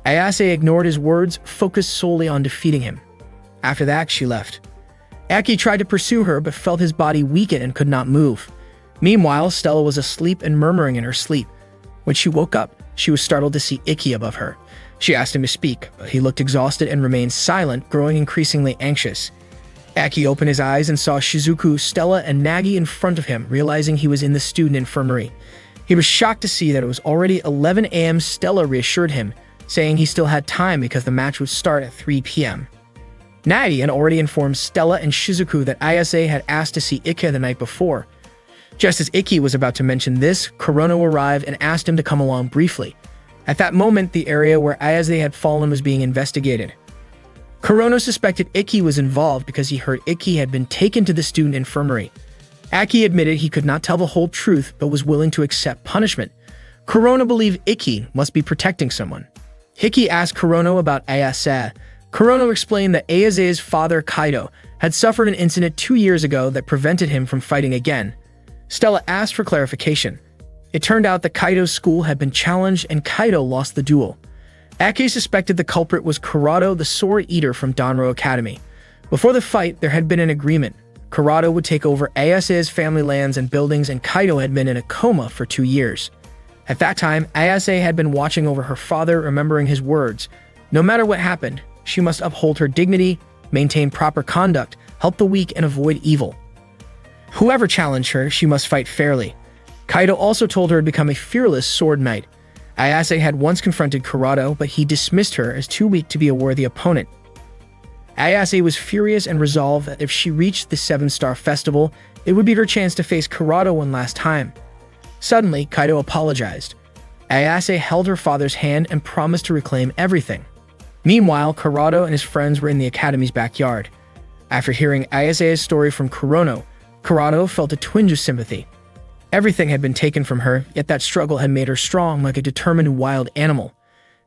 Ayase ignored his words, focused solely on defeating him. After that, she left. Iki tried to pursue her, but felt his body weaken and could not move. Meanwhile, Stella was asleep and murmuring in her sleep. When she woke up, she was startled to see Iki above her. She asked him to speak, but he looked exhausted and remained silent, growing increasingly anxious. Iki opened his eyes and saw Shizuku, Stella, and Nagi in front of him, realizing he was in the student infirmary. He was shocked to see that it was already 11 a.m. Stella reassured him, saying he still had time because the match would start at 3 p.m. Nagi had already informed Stella and Shizuku that Ayase had asked to see Iki the night before. Just as Iki was about to mention this, Kurono arrived and asked him to come along briefly. At that moment, the area where Ayase had fallen was being investigated. Kurono suspected Iki was involved because he heard Iki had been taken to the student infirmary. Aki admitted he could not tell the whole truth but was willing to accept punishment. Kurono believed Iki must be protecting someone. Hiki asked Kurono about Ayase. Kurono explained that Ayase's father, Kaido, had suffered an incident 2 years ago that prevented him from fighting again. Stella asked for clarification. It turned out that Kaido's school had been challenged and Kaido lost the duel. Ake suspected the culprit was Kurado, the Sword Eater from Danro Academy. Before the fight, there had been an agreement. Kurado would take over Ayase's family lands and buildings, and Kaido had been in a coma for 2 years. At that time, Ayase had been watching over her father, remembering his words. No matter what happened, she must uphold her dignity, maintain proper conduct, help the weak, and avoid evil. Whoever challenged her, she must fight fairly. Kaido also told her to become a fearless sword knight. Ayase had once confronted Kurado, but he dismissed her as too weak to be a worthy opponent. Ayase was furious and resolved that if she reached the 7-Star Festival, it would be her chance to face Kurado one last time. Suddenly, Kaido apologized. Ayase held her father's hand and promised to reclaim everything. Meanwhile, Kurado and his friends were in the academy's backyard. After hearing Ayase's story from Kurado felt a twinge of sympathy. Everything had been taken from her, yet that struggle had made her strong like a determined wild animal.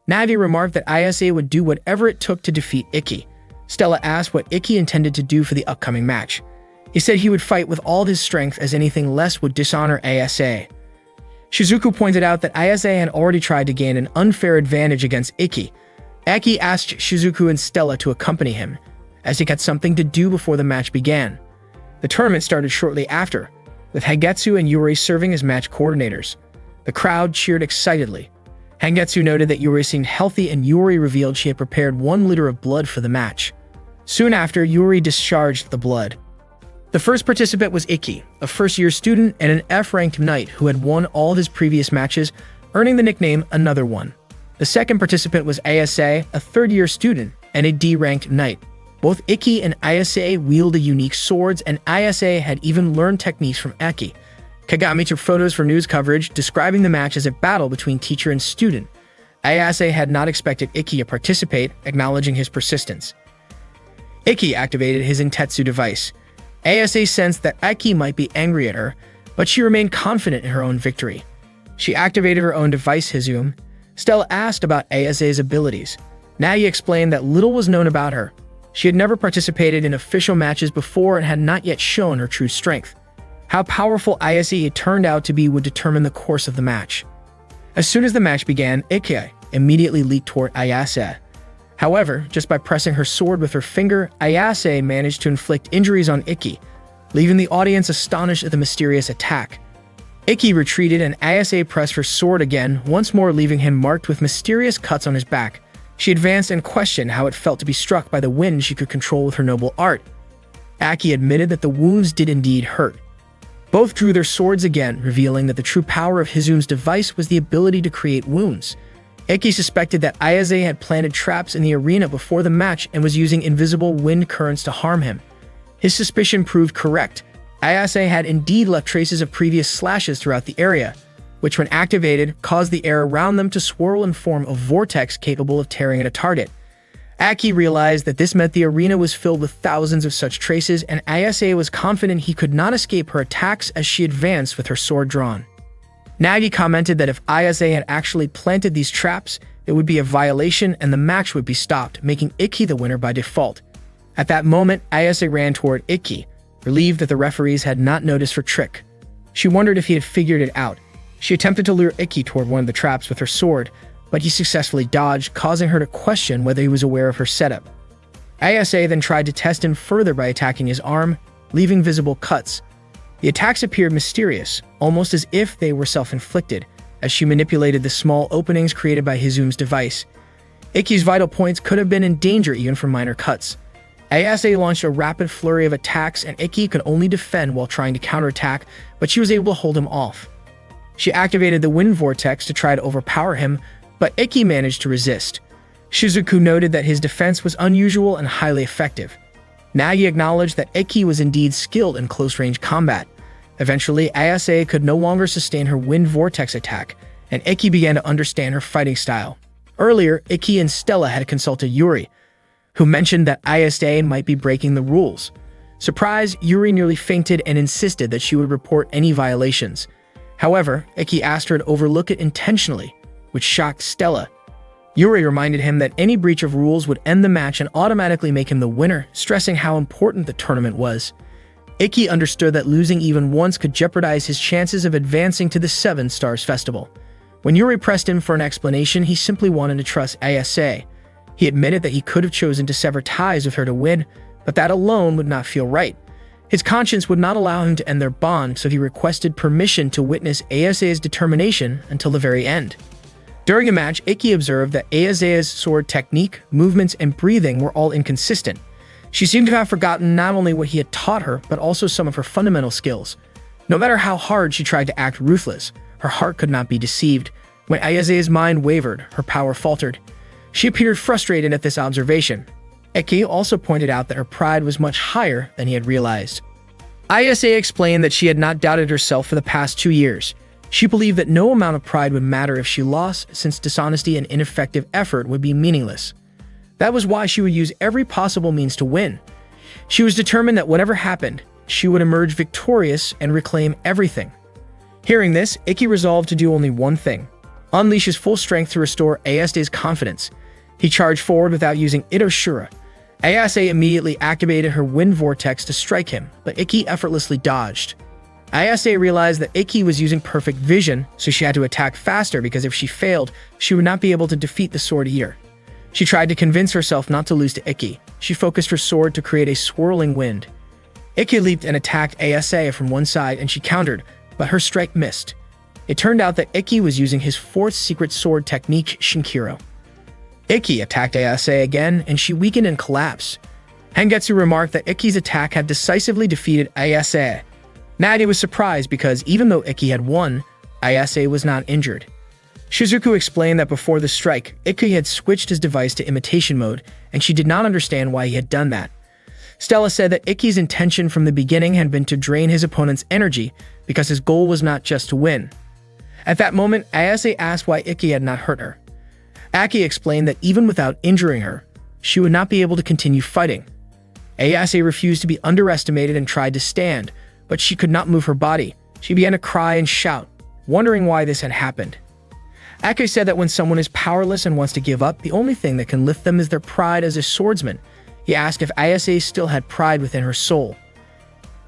Navi remarked that Ayase would do whatever it took to defeat Iki. Stella asked what Iki intended to do for the upcoming match. He said he would fight with all his strength, as anything less would dishonor Ayase. Shizuku pointed out that Ayase had already tried to gain an unfair advantage against Iki. Aki asked Shizuku and Stella to accompany him, as he had something to do before the match began. The tournament started shortly after, with Hagetsu and Yuri serving as match coordinators. The crowd cheered excitedly. Hagetsu noted that Yuri seemed healthy, and Yuri revealed she had prepared 1 liter of blood for the match. Soon after, Yuri discharged the blood. The first participant was Iki, a first-year student and an F-ranked knight who had won all of his previous matches, earning the nickname Another One. The second participant was Ayase, a third-year student and a D-ranked knight. Both Iki and Ayase wielded unique swords, and Ayase had even learned techniques from Iki. Kagami took photos for news coverage, describing the match as a battle between teacher and student. Ayase had not expected Iki to participate, acknowledging his persistence. Iki activated his Intetsu device. Ayase sensed that Iki might be angry at her, but she remained confident in her own victory. She activated her own device, Hizum. Stella asked about Ayase's abilities. Nagi explained that little was known about her. She had never participated in official matches before and had not yet shown her true strength. How powerful Ayase turned out to be would determine the course of the match. As soon as the match began, Iki immediately leaped toward Ayase. However, just by pressing her sword with her finger, Ayase managed to inflict injuries on Iki, leaving the audience astonished at the mysterious attack. Iki retreated and Ayase pressed her sword again, once more leaving him marked with mysterious cuts on his back. She advanced and questioned how it felt to be struck by the wind she could control with her noble art. Aki admitted that the wounds did indeed hurt. Both drew their swords again, revealing that the true power of Hizume's device was the ability to create wounds. Ikki suspected that Ayase had planted traps in the arena before the match and was using invisible wind currents to harm him. His suspicion proved correct. Ayase had indeed left traces of previous slashes throughout the area, which when activated caused the air around them to swirl and form a vortex capable of tearing at a target. Aki realized that this meant the arena was filled with thousands of such traces, and Ayase was confident he could not escape her attacks as she advanced with her sword drawn. Nagi commented that if Ayase had actually planted these traps, it would be a violation and the match would be stopped, making Ikki the winner by default. At that moment, Ayase ran toward Ikki, relieved that the referees had not noticed her trick. She wondered if he had figured it out. She attempted to lure Ikki toward one of the traps with her sword, but he successfully dodged, causing her to question whether he was aware of her setup. Ayase then tried to test him further by attacking his arm, leaving visible cuts. The attacks appeared mysterious, almost as if they were self-inflicted, as she manipulated the small openings created by Hizume's device. Ikki's vital points could have been in danger even from minor cuts. Ayase launched a rapid flurry of attacks, and Ikki could only defend while trying to counterattack, but she was able to hold him off. She activated the wind vortex to try to overpower him, but Ikki managed to resist. Shizuku noted that his defense was unusual and highly effective. Nagi acknowledged that Ikki was indeed skilled in close-range combat. Eventually, Ayase could no longer sustain her wind vortex attack, and Ikki began to understand her fighting style. Earlier, Ikki and Stella had consulted Yuri, who mentioned that Ayase might be breaking the rules. Surprised, Yuri nearly fainted and insisted that she would report any violations. However, Ikki asked her to overlook it intentionally, which shocked Stella. Yuri reminded him that any breach of rules would end the match and automatically make him the winner, stressing how important the tournament was. Ikki understood that losing even once could jeopardize his chances of advancing to the Seven Stars Festival. When Yuri pressed him for an explanation, he simply wanted to trust Ayase. He admitted that he could have chosen to sever ties with her to win, but that alone would not feel right. His conscience would not allow him to end their bond, so he requested permission to witness Ayase's determination until the very end. During the match, Ikki observed that Ayase's sword technique, movements, and breathing were all inconsistent. She seemed to have forgotten not only what he had taught her, but also some of her fundamental skills. No matter how hard she tried to act ruthless, her heart could not be deceived. When Ayase's mind wavered, her power faltered. She appeared frustrated at this observation. Ikki also pointed out that her pride was much higher than he had realized. Ayase explained that she had not doubted herself for the past 2 years. She believed that no amount of pride would matter if she lost, since dishonesty and ineffective effort would be meaningless. That was why she would use every possible means to win. She was determined that whatever happened, she would emerge victorious and reclaim everything. Hearing this, Ikki resolved to do only one thing: unleash his full strength to restore Ayase's confidence. He charged forward without using Itoshura. Ayase immediately activated her wind vortex to strike him, but Ikki effortlessly dodged. Ayase realized that Ikki was using perfect vision, so she had to attack faster because if she failed, she would not be able to defeat the sword eater. She tried to convince herself not to lose to Ikki. She focused her sword to create a swirling wind. Ikki leaped and attacked Ayase from one side, and she countered, but her strike missed. It turned out that Ikki was using his fourth secret sword technique, Shinkiro. Ikki attacked Ayase again, and she weakened and collapsed. Hengetsu remarked that Ikki's attack had decisively defeated Ayase. Nagi was surprised because even though Ikki had won, Ayase was not injured. Shizuku explained that before the strike, Ikki had switched his device to imitation mode, and she did not understand why he had done that. Stella said that Ikki's intention from the beginning had been to drain his opponent's energy because his goal was not just to win. At that moment, Ayase asked why Ikki had not hurt her. Aki explained that even without injuring her, she would not be able to continue fighting. Ayase refused to be underestimated and tried to stand, but she could not move her body. She began to cry and shout, wondering why this had happened. Aki said that when someone is powerless and wants to give up, the only thing that can lift them is their pride as a swordsman. He asked if Ayase still had pride within her soul.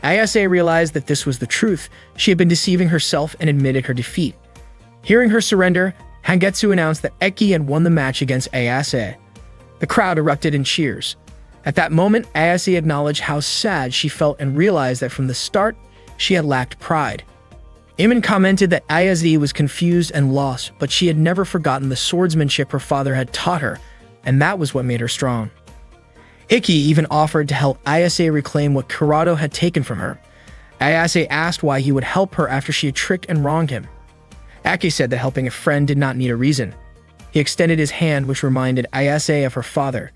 Ayase realized that this was the truth. She had been deceiving herself and admitted her defeat. Hearing her surrender, Hengetsu announced that Ikki had won the match against Ayase. The crowd erupted in cheers. At that moment, Ayase acknowledged how sad she felt and realized that from the start, she had lacked pride. Iman commented that Ayase was confused and lost, but she had never forgotten the swordsmanship her father had taught her, and that was what made her strong. Ikki even offered to help Ayase reclaim what Kurado had taken from her. Ayase asked why he would help her after she had tricked and wronged him. Aki said that helping a friend did not need a reason. He extended his hand, which reminded Ayase of her father.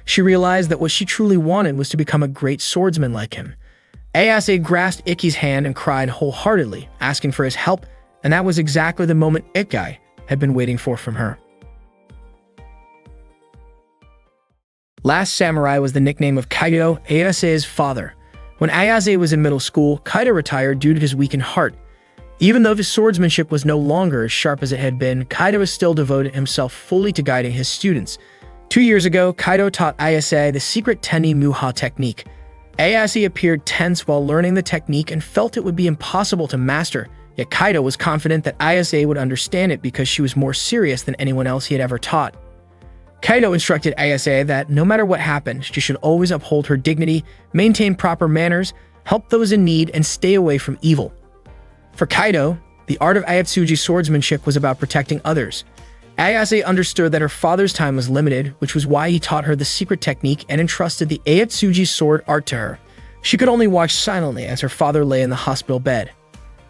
She realized that what she truly wanted was to become a great swordsman like him. Ayase grasped Iki's hand and cried wholeheartedly, asking for his help, and that was exactly the moment Iki had been waiting for from her. Last Samurai was the nickname of Kaido, Ayase's father. When Ayase was in middle school, Kaido retired due to his weakened heart. Even though his swordsmanship was no longer as sharp as it had been, Kaido still devoted himself fully to guiding his students. 2 years ago, Kaido taught Ayase the secret Teni Muha technique. Ayase appeared tense while learning the technique and felt it would be impossible to master, yet Kaido was confident that Ayase would understand it because she was more serious than anyone else he had ever taught. Kaido instructed Ayase that no matter what happened, she should always uphold her dignity, maintain proper manners, help those in need, and stay away from evil. For Kaido, the art of Ayatsuji swordsmanship was about protecting others. Ayase understood that her father's time was limited, which was why he taught her the secret technique and entrusted the Ayatsuji sword art to her. She could only watch silently as her father lay in the hospital bed.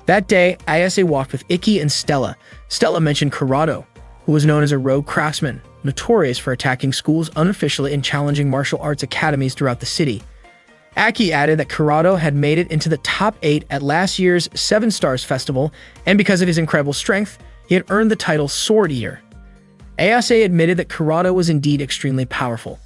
That day, Ayase walked with Iki and Stella. Stella mentioned Kurado, who was known as a rogue craftsman, notorious for attacking schools unofficially and challenging martial arts academies throughout the city. Aki added that Kurado had made it into the top 8 at last year's 7 Stars Festival, and because of his incredible strength, he had earned the title Sword Eater. Ayase admitted that Kurado was indeed extremely powerful.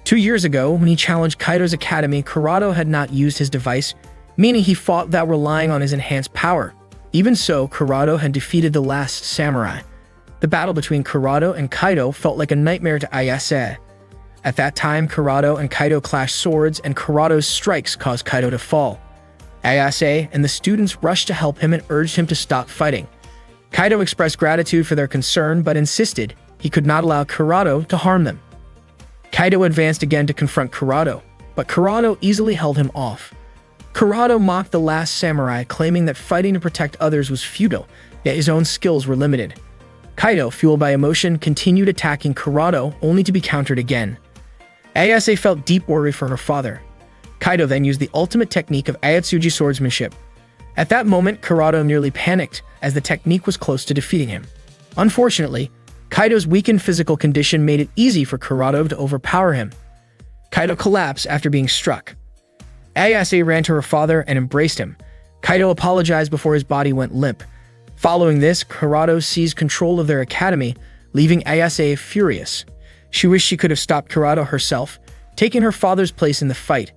2 years ago, when he challenged Kaido's academy, Kurado had not used his device, meaning he fought without relying on his enhanced power. Even so, Kurado had defeated the last samurai. The battle between Kurado and Kaido felt like a nightmare to Ayase. At that time, Kurado and Kaido clashed swords, and Kurado's strikes caused Kaido to fall. Ayase and the students rushed to help him and urged him to stop fighting. Kaido expressed gratitude for their concern, but insisted he could not allow Kurado to harm them. Kaido advanced again to confront Kurado, but Kurado easily held him off. Kurado mocked the last samurai, claiming that fighting to protect others was futile, yet his own skills were limited. Kaido, fueled by emotion, continued attacking Kurado, only to be countered again. Ayase felt deep worry for her father. Kaido then used the ultimate technique of Ayatsuji swordsmanship. At that moment, Kurado nearly panicked, as the technique was close to defeating him. Unfortunately, Kaido's weakened physical condition made it easy for Kurado to overpower him. Kaido collapsed after being struck. Ayase ran to her father and embraced him. Kaido apologized before his body went limp. Following this, Kurado seized control of their academy, leaving Ayase furious. She wished she could have stopped Kurado herself, taking her father's place in the fight.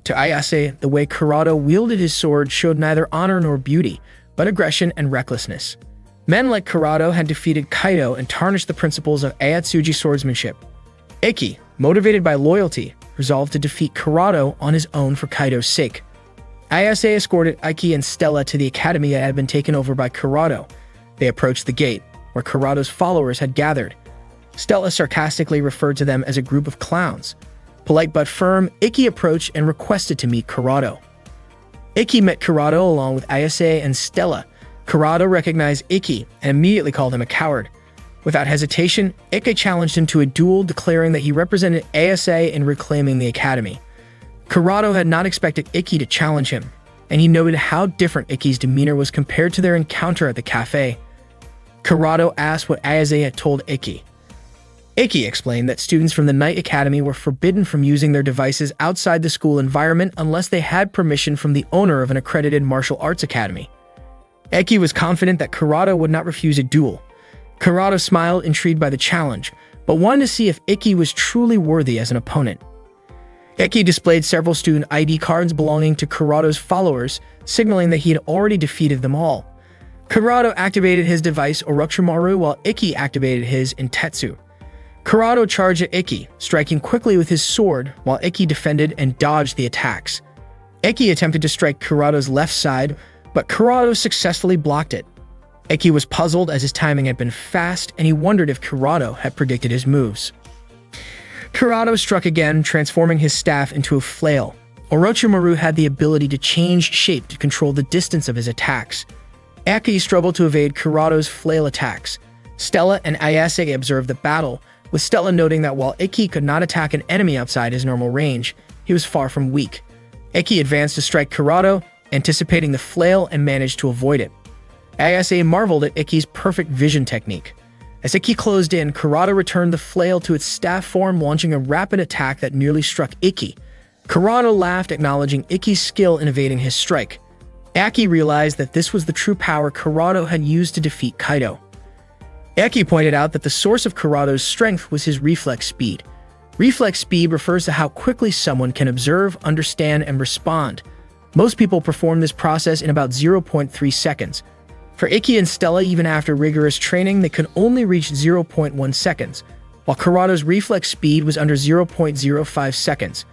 To Ayase, the way Kurado wielded his sword showed neither honor nor beauty, but aggression and recklessness. Men like Kurado had defeated Kaido and tarnished the principles of Ayatsuji swordsmanship. Iki, motivated by loyalty, resolved to defeat Kurado on his own for Kaido's sake. Ayase escorted Iki and Stella to the academy that had been taken over by Kurado. They approached the gate, where Kurado's followers had gathered. Stella sarcastically referred to them as a group of clowns. Polite but firm, Iki approached and requested to meet Kurado. Iki met Kurado along with Ayase and Stella. Kurado recognized Iki and immediately called him a coward. Without hesitation, Iki challenged him to a duel, declaring that he represented Ayase in reclaiming the academy. Kurado had not expected Iki to challenge him, and he noted how different Iki's demeanor was compared to their encounter at the cafe. Kurado asked what Ayase had told Iki. Iki explained that students from the Night Academy were forbidden from using their devices outside the school environment unless they had permission from the owner of an accredited martial arts academy. Iki was confident that Kurado would not refuse a duel. Kurado smiled, intrigued by the challenge, but wanted to see if Iki was truly worthy as an opponent. Iki displayed several student ID cards belonging to Kurado's followers, signaling that he had already defeated them all. Kurado activated his device Orochimaru while Iki activated his Intetsu. Kurado charged at Iki, striking quickly with his sword, while Iki defended and dodged the attacks. Iki attempted to strike Kurado's left side, but Kurado successfully blocked it. Iki was puzzled as his timing had been fast, and he wondered if Kurado had predicted his moves. Kurado struck again, transforming his staff into a flail. Orochimaru had the ability to change shape to control the distance of his attacks. Iki struggled to evade Kurado's flail attacks. Stella and Ayase observed the battle, with Stella noting that while Iki could not attack an enemy outside his normal range, he was far from weak. Iki advanced to strike Kurado, anticipating the flail and managed to avoid it. Ayase marveled at Ikki's perfect vision technique. As Ikki closed in, Kurata returned the flail to its staff form, launching a rapid attack that nearly struck Ikki. Kurata laughed, acknowledging Ikki's skill in evading his strike. Ikki realized that this was the true power Kurata had used to defeat Kaido. Ikki pointed out that the source of Kurato's strength was his reflex speed. Reflex speed refers to how quickly someone can observe, understand, and respond. Most people perform this process in about 0.3 seconds. For Ikki and Stella, even after rigorous training, they could only reach 0.1 seconds, while Kurato's reflex speed was under 0.05 seconds.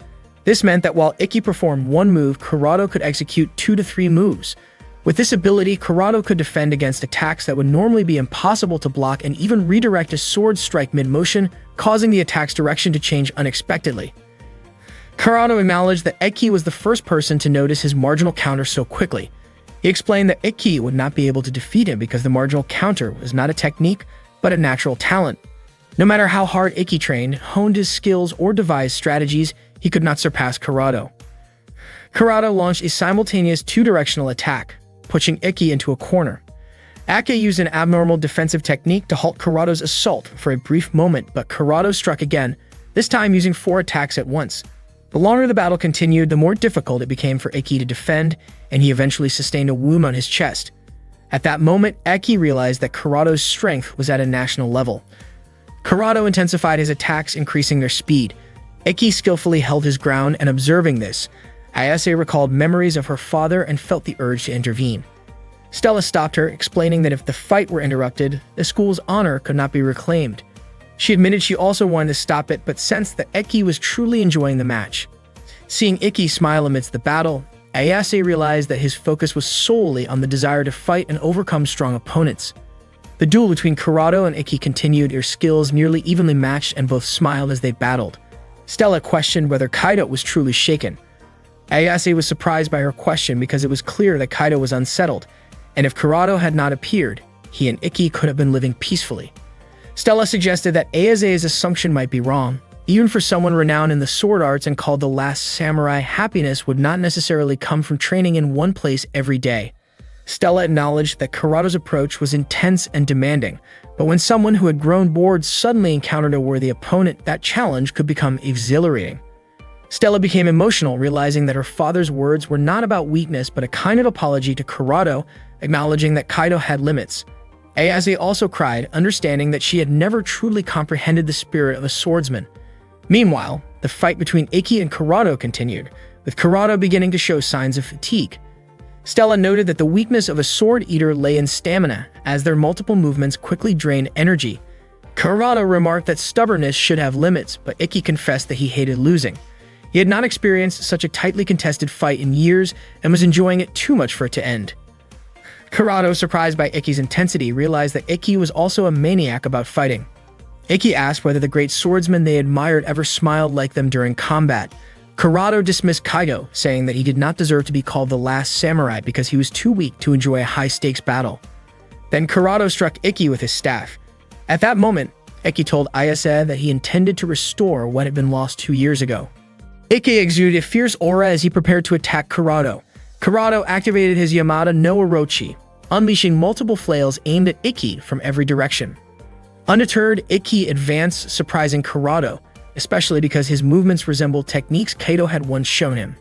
This meant that while Ikki performed one move, Kurata could execute 2 to 3 moves. With this ability, Kurata could defend against attacks that would normally be impossible to block and even redirect a sword strike mid-motion, causing the attack's direction to change unexpectedly. Kurata acknowledged that Ikki was the first person to notice his marginal counter so quickly. He explained that Ikki would not be able to defeat him because the marginal counter was not a technique, but a natural talent. No matter how hard Ikki trained, honed his skills, or devised strategies, he could not surpass Kurata. Kurata launched a simultaneous two-directional attack, pushing Ikki into a corner. Ikki used an abnormal defensive technique to halt Kurato's assault for a brief moment, but Kurata struck again, this time using 4 attacks at once. The longer the battle continued, the more difficult it became for Ikki to defend, and he eventually sustained a wound on his chest. At that moment, Ikki realized that Kurato's strength was at a national level. Kurata intensified his attacks, increasing their speed. Ikki skillfully held his ground, and observing this, Ayase recalled memories of her father and felt the urge to intervene. Stella stopped her, explaining that if the fight were interrupted, the school's honor could not be reclaimed. She admitted she also wanted to stop it, but sensed that Ikki was truly enjoying the match. Seeing Ikki smile amidst the battle, Ayase realized that his focus was solely on the desire to fight and overcome strong opponents. The duel between Kurata and Ikki continued, their skills nearly evenly matched, and both smiled as they battled. Stella questioned whether Kaido was truly shaken. Ayase was surprised by her question because it was clear that Kaido was unsettled, and if Kurata had not appeared, he and Ikki could have been living peacefully. Stella suggested that Ayase's assumption might be wrong. Even for someone renowned in the sword arts and called the last samurai, happiness would not necessarily come from training in one place every day. Stella acknowledged that Kurata's approach was intense and demanding, but when someone who had grown bored suddenly encountered a worthy opponent, that challenge could become exhilarating. Stella became emotional, realizing that her father's words were not about weakness but a kind of apology to Kurata, acknowledging that Kaido had limits. Ayase also cried, understanding that she had never truly comprehended the spirit of a swordsman. Meanwhile, the fight between Ikki and Kurata continued, with Kurata beginning to show signs of fatigue. Stella noted that the weakness of a sword eater lay in stamina, as their multiple movements quickly drained energy. Kurata remarked that stubbornness should have limits, but Ikki confessed that he hated losing. He had not experienced such a tightly contested fight in years and was enjoying it too much for it to end. Kurata, surprised by Ikki's intensity, realized that Ikki was also a maniac about fighting. Ikki asked whether the great swordsman they admired ever smiled like them during combat. Kurata dismissed Kaido, saying that he did not deserve to be called the last samurai because he was too weak to enjoy a high-stakes battle. Then Kurata struck Ikki with his staff. At that moment, Ikki told Ayase that he intended to restore what had been lost 2 years ago. Ikki exuded a fierce aura as he prepared to attack Kurata. Kurata activated his Yamada no Orochi, unleashing multiple flails aimed at Ikki from every direction. Undeterred, Ikki advanced, surprising Kurata, especially because his movements resembled techniques Kaido had once shown him.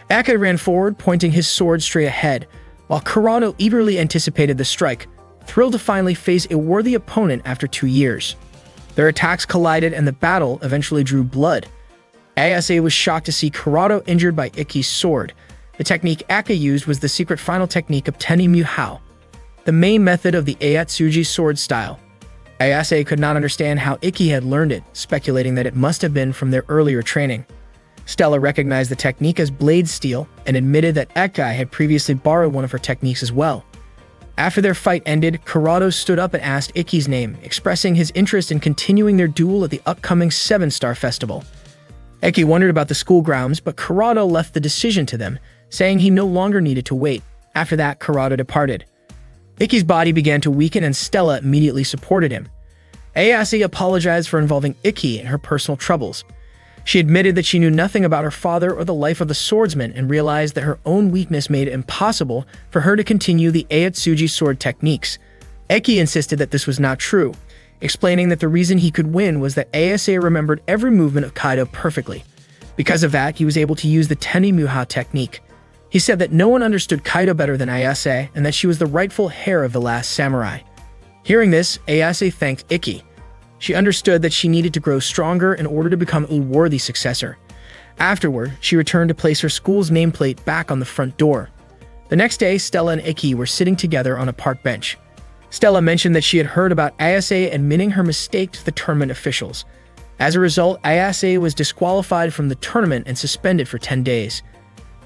Ikki ran forward, pointing his sword straight ahead, while Kurata eagerly anticipated the strike, thrilled to finally face a worthy opponent after 2 years. Their attacks collided and the battle eventually drew blood. Ayase was shocked to see Kurata injured by Ikki's sword. The technique Ikki used was the secret final technique of Teni Muhao, the main method of the Ayatsuji sword style. Ayase could not understand how Ikki had learned it, speculating that it must have been from their earlier training. Stella recognized the technique as blade steel and admitted that Ikki had previously borrowed one of her techniques as well. After their fight ended, Kurata stood up and asked Ikki's name, expressing his interest in continuing their duel at the upcoming 7-Star Festival. Ikki wondered about the school grounds, but Kurata left the decision to them, saying he no longer needed to wait. After that, Kurata departed. Ikki's body began to weaken and Stella immediately supported him. Ayase apologized for involving Ikki in her personal troubles. She admitted that she knew nothing about her father or the life of the swordsman and realized that her own weakness made it impossible for her to continue the Ayatsuji sword techniques. Eki insisted that this was not true, explaining that the reason he could win was that Ayase remembered every movement of Kaido perfectly. Because of that, he was able to use the Tenimuha technique. He said that no one understood Kaido better than Ayase and that she was the rightful heir of the last samurai. Hearing this, Ayase thanked Ikki. She understood that she needed to grow stronger in order to become a worthy successor. Afterward, she returned to place her school's nameplate back on the front door. The next day, Stella and Ikki were sitting together on a park bench. Stella mentioned that she had heard about Ayase admitting her mistake to the tournament officials. As a result, Ayase was disqualified from the tournament and suspended for 10 days.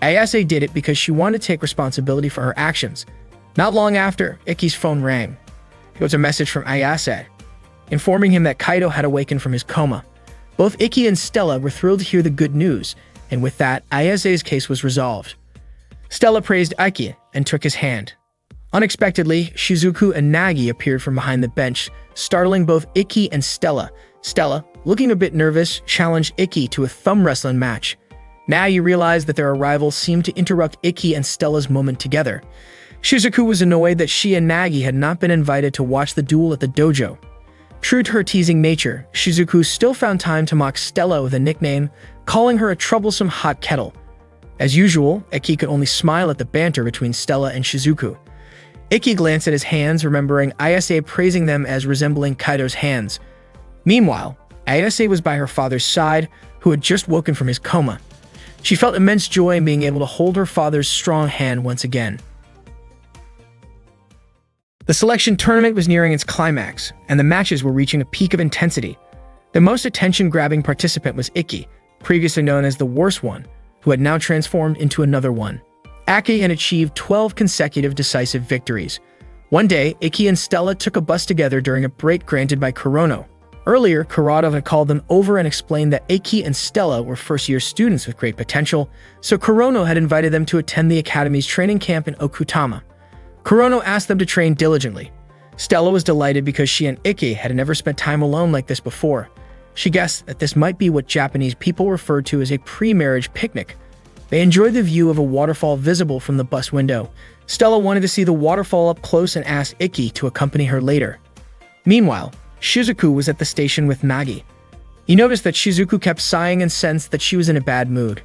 Ayase did it because she wanted to take responsibility for her actions. Not long after, Ikki's phone rang. It was a message from Ayase, informing him that Kaido had awakened from his coma. Both Ikki and Stella were thrilled to hear the good news, and with that, Ayase's case was resolved. Stella praised Ikki and took his hand. Unexpectedly, Shizuku and Nagi appeared from behind the bench, startling both Ikki and Stella. Stella, looking a bit nervous, challenged Ikki to a thumb wrestling match. Nagi realized that their arrival seemed to interrupt Ikki and Stella's moment together. Shizuku was annoyed that she and Nagi had not been invited to watch the duel at the dojo. True to her teasing nature, Shizuku still found time to mock Stella with a nickname, calling her a troublesome hot kettle. As usual, Ikki could only smile at the banter between Stella and Shizuku. Ikki glanced at his hands, remembering Ayase praising them as resembling Kaido's hands. Meanwhile, Ayase was by her father's side, who had just woken from his coma. She felt immense joy in being able to hold her father's strong hand once again. The selection tournament was nearing its climax, and the matches were reaching a peak of intensity. The most attention-grabbing participant was Ikki, previously known as the worst one, who had now transformed into another one. Ikki had achieved 12 consecutive decisive victories. One day, Ikki and Stella took a bus together during a break granted by Kurono. Earlier, Kurado had called them over and explained that Ikki and Stella were first-year students with great potential, so Kurono had invited them to attend the Academy's training camp in Okutama. Kurono asked them to train diligently. Stella was delighted because she and Ikki had never spent time alone like this before. She guessed that this might be what Japanese people referred to as a pre-marriage picnic. They enjoyed the view of a waterfall visible from the bus window. Stella wanted to see the waterfall up close and asked Ikki to accompany her later. Meanwhile, Shizuku was at the station with Nagi. He noticed that Shizuku kept sighing and sensed that she was in a bad mood.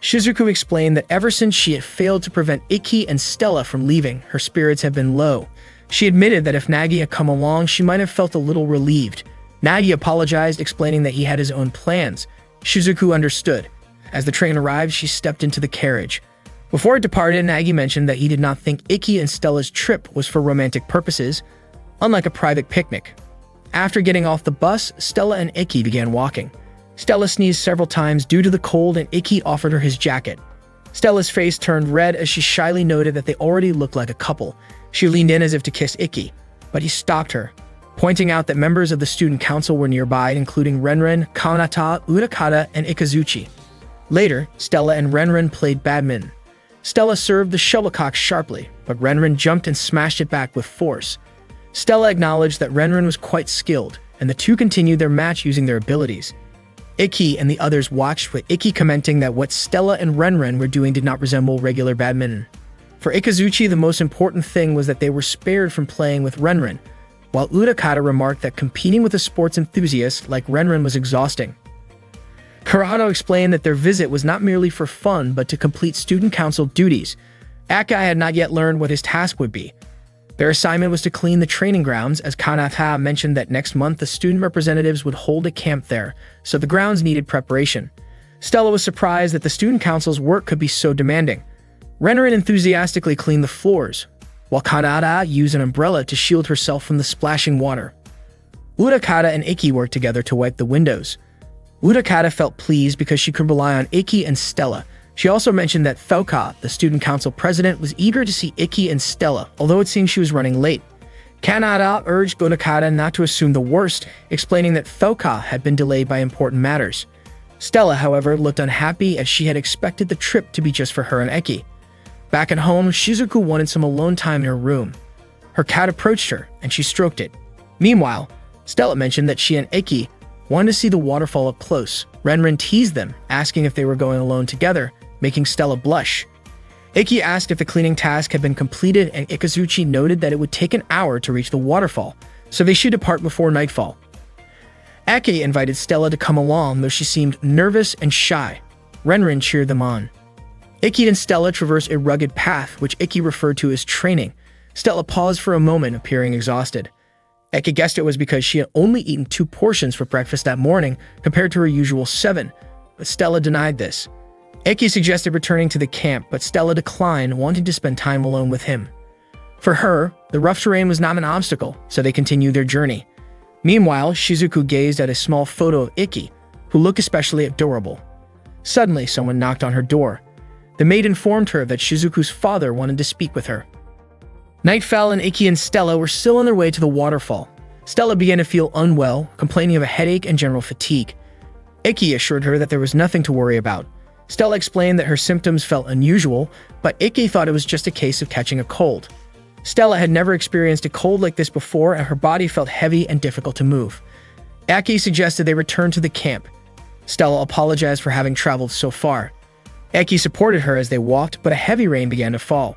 Shizuku explained that ever since she had failed to prevent Ikki and Stella from leaving, her spirits had been low. She admitted that if Nagi had come along, she might have felt a little relieved. Nagi apologized, explaining that he had his own plans. Shizuku understood. As the train arrived, she stepped into the carriage. Before it departed, Nagi mentioned that he did not think Ikki and Stella's trip was for romantic purposes, unlike a private picnic. After getting off the bus, Stella and Ikki began walking. Stella sneezed several times due to the cold, and Ikki offered her his jacket. Stella's face turned red as she shyly noted that they already looked like a couple. She leaned in as if to kiss Ikki, but he stopped her, pointing out that members of the student council were nearby, including Renren, Kanata, Utakata, and Ikazuchi. Later, Stella and Renren played badminton. Stella served the shuttlecock sharply, but Renren jumped and smashed it back with force. Stella acknowledged that Renren was quite skilled, and the two continued their match using their abilities. Ikki and the others watched, with Ikki commenting that what Stella and Renren were doing did not resemble regular badminton. For Ikazuchi, the most important thing was that they were spared from playing with Renren, while Utakata remarked that competing with a sports enthusiast like Renren was exhausting. Kurado explained that their visit was not merely for fun, but to complete student council duties. Akai had not yet learned what his task would be. Their assignment was to clean the training grounds, as Kanata mentioned that next month the student representatives would hold a camp there, so the grounds needed preparation. Stella was surprised that the student council's work could be so demanding. Renren enthusiastically cleaned the floors, while Kanata used an umbrella to shield herself from the splashing water. Utakata and Ikki worked together to wipe the windows. Utakata felt pleased because she could rely on Ikki and Stella. She also mentioned that Thoka, the student council president, was eager to see Ikki and Stella, although it seemed she was running late. Kanata urged Utakata not to assume the worst, explaining that Thoka had been delayed by important matters. Stella, however, looked unhappy as she had expected the trip to be just for her and Ikki. Back at home, Shizuku wanted some alone time in her room. Her cat approached her, and she stroked it. Meanwhile, Stella mentioned that she and Ikki wanted to see the waterfall up close. Renren teased them, asking if they were going alone together, making Stella blush. Ikki asked if the cleaning task had been completed, and Ikazuchi noted that it would take an hour to reach the waterfall, so they should depart before nightfall. Ake invited Stella to come along, though she seemed nervous and shy. Renren cheered them on. Ikki and Stella traversed a rugged path, which Ikki referred to as training. Stella paused for a moment, appearing exhausted. Eke guessed it was because she had only eaten 2 portions for breakfast that morning, compared to her usual 7, but Stella denied this. Eke suggested returning to the camp, but Stella declined, wanting to spend time alone with him. For her, the rough terrain was not an obstacle, so they continued their journey. Meanwhile, Shizuku gazed at a small photo of Ikki, who looked especially adorable. Suddenly, someone knocked on her door. The maid informed her that Shizuku's father wanted to speak with her. Night fell and Ikki and Stella were still on their way to the waterfall. Stella began to feel unwell, complaining of a headache and general fatigue. Ikki assured her that there was nothing to worry about. Stella explained that her symptoms felt unusual, but Ikki thought it was just a case of catching a cold. Stella had never experienced a cold like this before, and her body felt heavy and difficult to move. Ikki suggested they return to the camp. Stella apologized for having traveled so far. Ikki supported her as they walked, but a heavy rain began to fall.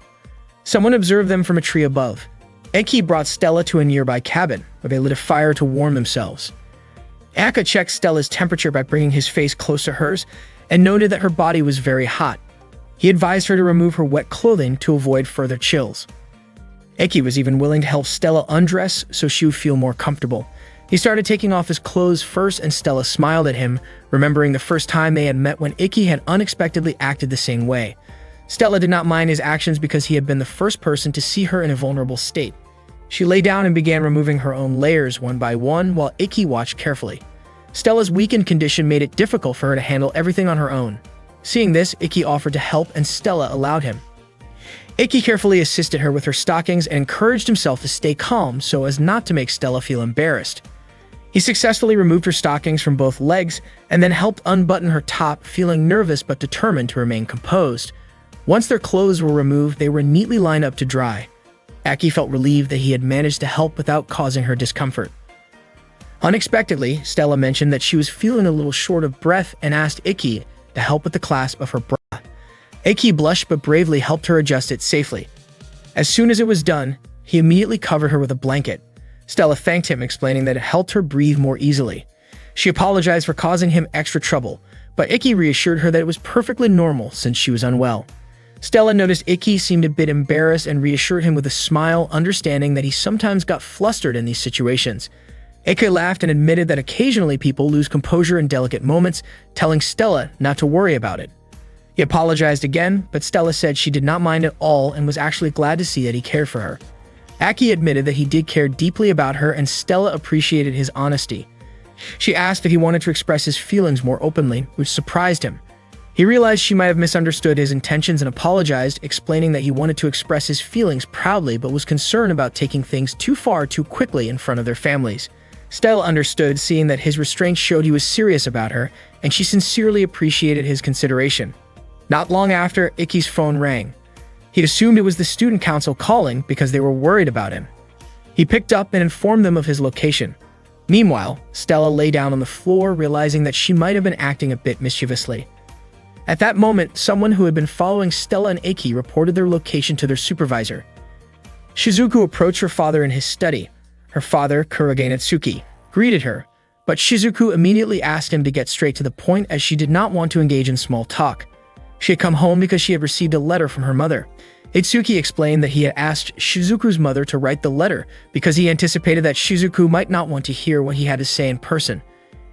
Someone observed them from a tree above. Ikki brought Stella to a nearby cabin, where they lit a fire to warm themselves. Aka checked Stella's temperature by bringing his face close to hers, and noted that her body was very hot. He advised her to remove her wet clothing to avoid further chills. Ikki was even willing to help Stella undress so she would feel more comfortable. He started taking off his clothes first, and Stella smiled at him, remembering the first time they had met when Ikki had unexpectedly acted the same way. Stella did not mind his actions because he had been the first person to see her in a vulnerable state. She lay down and began removing her own layers one by one while Ikki watched carefully. Stella's weakened condition made it difficult for her to handle everything on her own. Seeing this, Ikki offered to help, and Stella allowed him. Ikki carefully assisted her with her stockings and encouraged himself to stay calm so as not to make Stella feel embarrassed. He successfully removed her stockings from both legs and then helped unbutton her top, feeling nervous but determined to remain composed. Once their clothes were removed, they were neatly lined up to dry. Aki felt relieved that he had managed to help without causing her discomfort. Unexpectedly, Stella mentioned that she was feeling a little short of breath and asked Ikki to help with the clasp of her bra. Ikki blushed but bravely helped her adjust it safely. As soon as it was done, he immediately covered her with a blanket. Stella thanked him, explaining that it helped her breathe more easily. She apologized for causing him extra trouble, but Ikki reassured her that it was perfectly normal since she was unwell. Stella noticed Ikki seemed a bit embarrassed and reassured him with a smile, understanding that he sometimes got flustered in these situations. Ikki laughed and admitted that occasionally people lose composure in delicate moments, telling Stella not to worry about it. He apologized again, but Stella said she did not mind at all and was actually glad to see that he cared for her. Aki admitted that he did care deeply about her, and Stella appreciated his honesty. She asked if he wanted to express his feelings more openly, which surprised him. He realized she might have misunderstood his intentions and apologized, explaining that he wanted to express his feelings proudly but was concerned about taking things too far too quickly in front of their families. Stella understood, seeing that his restraint showed he was serious about her, and she sincerely appreciated his consideration. Not long after, Ikki's phone rang. He'd assumed it was the student council calling because they were worried about him. He picked up and informed them of his location. Meanwhile, Stella lay down on the floor, realizing that she might have been acting a bit mischievously. At that moment, someone who had been following Stella and Ikki reported their location to their supervisor. Shizuku approached her father in his study. Her father, Kurage Natsuki, greeted her, but Shizuku immediately asked him to get straight to the point as she did not want to engage in small talk. She had come home because she had received a letter from her mother. Itsuki explained that he had asked Shizuku's mother to write the letter because he anticipated that Shizuku might not want to hear what he had to say in person.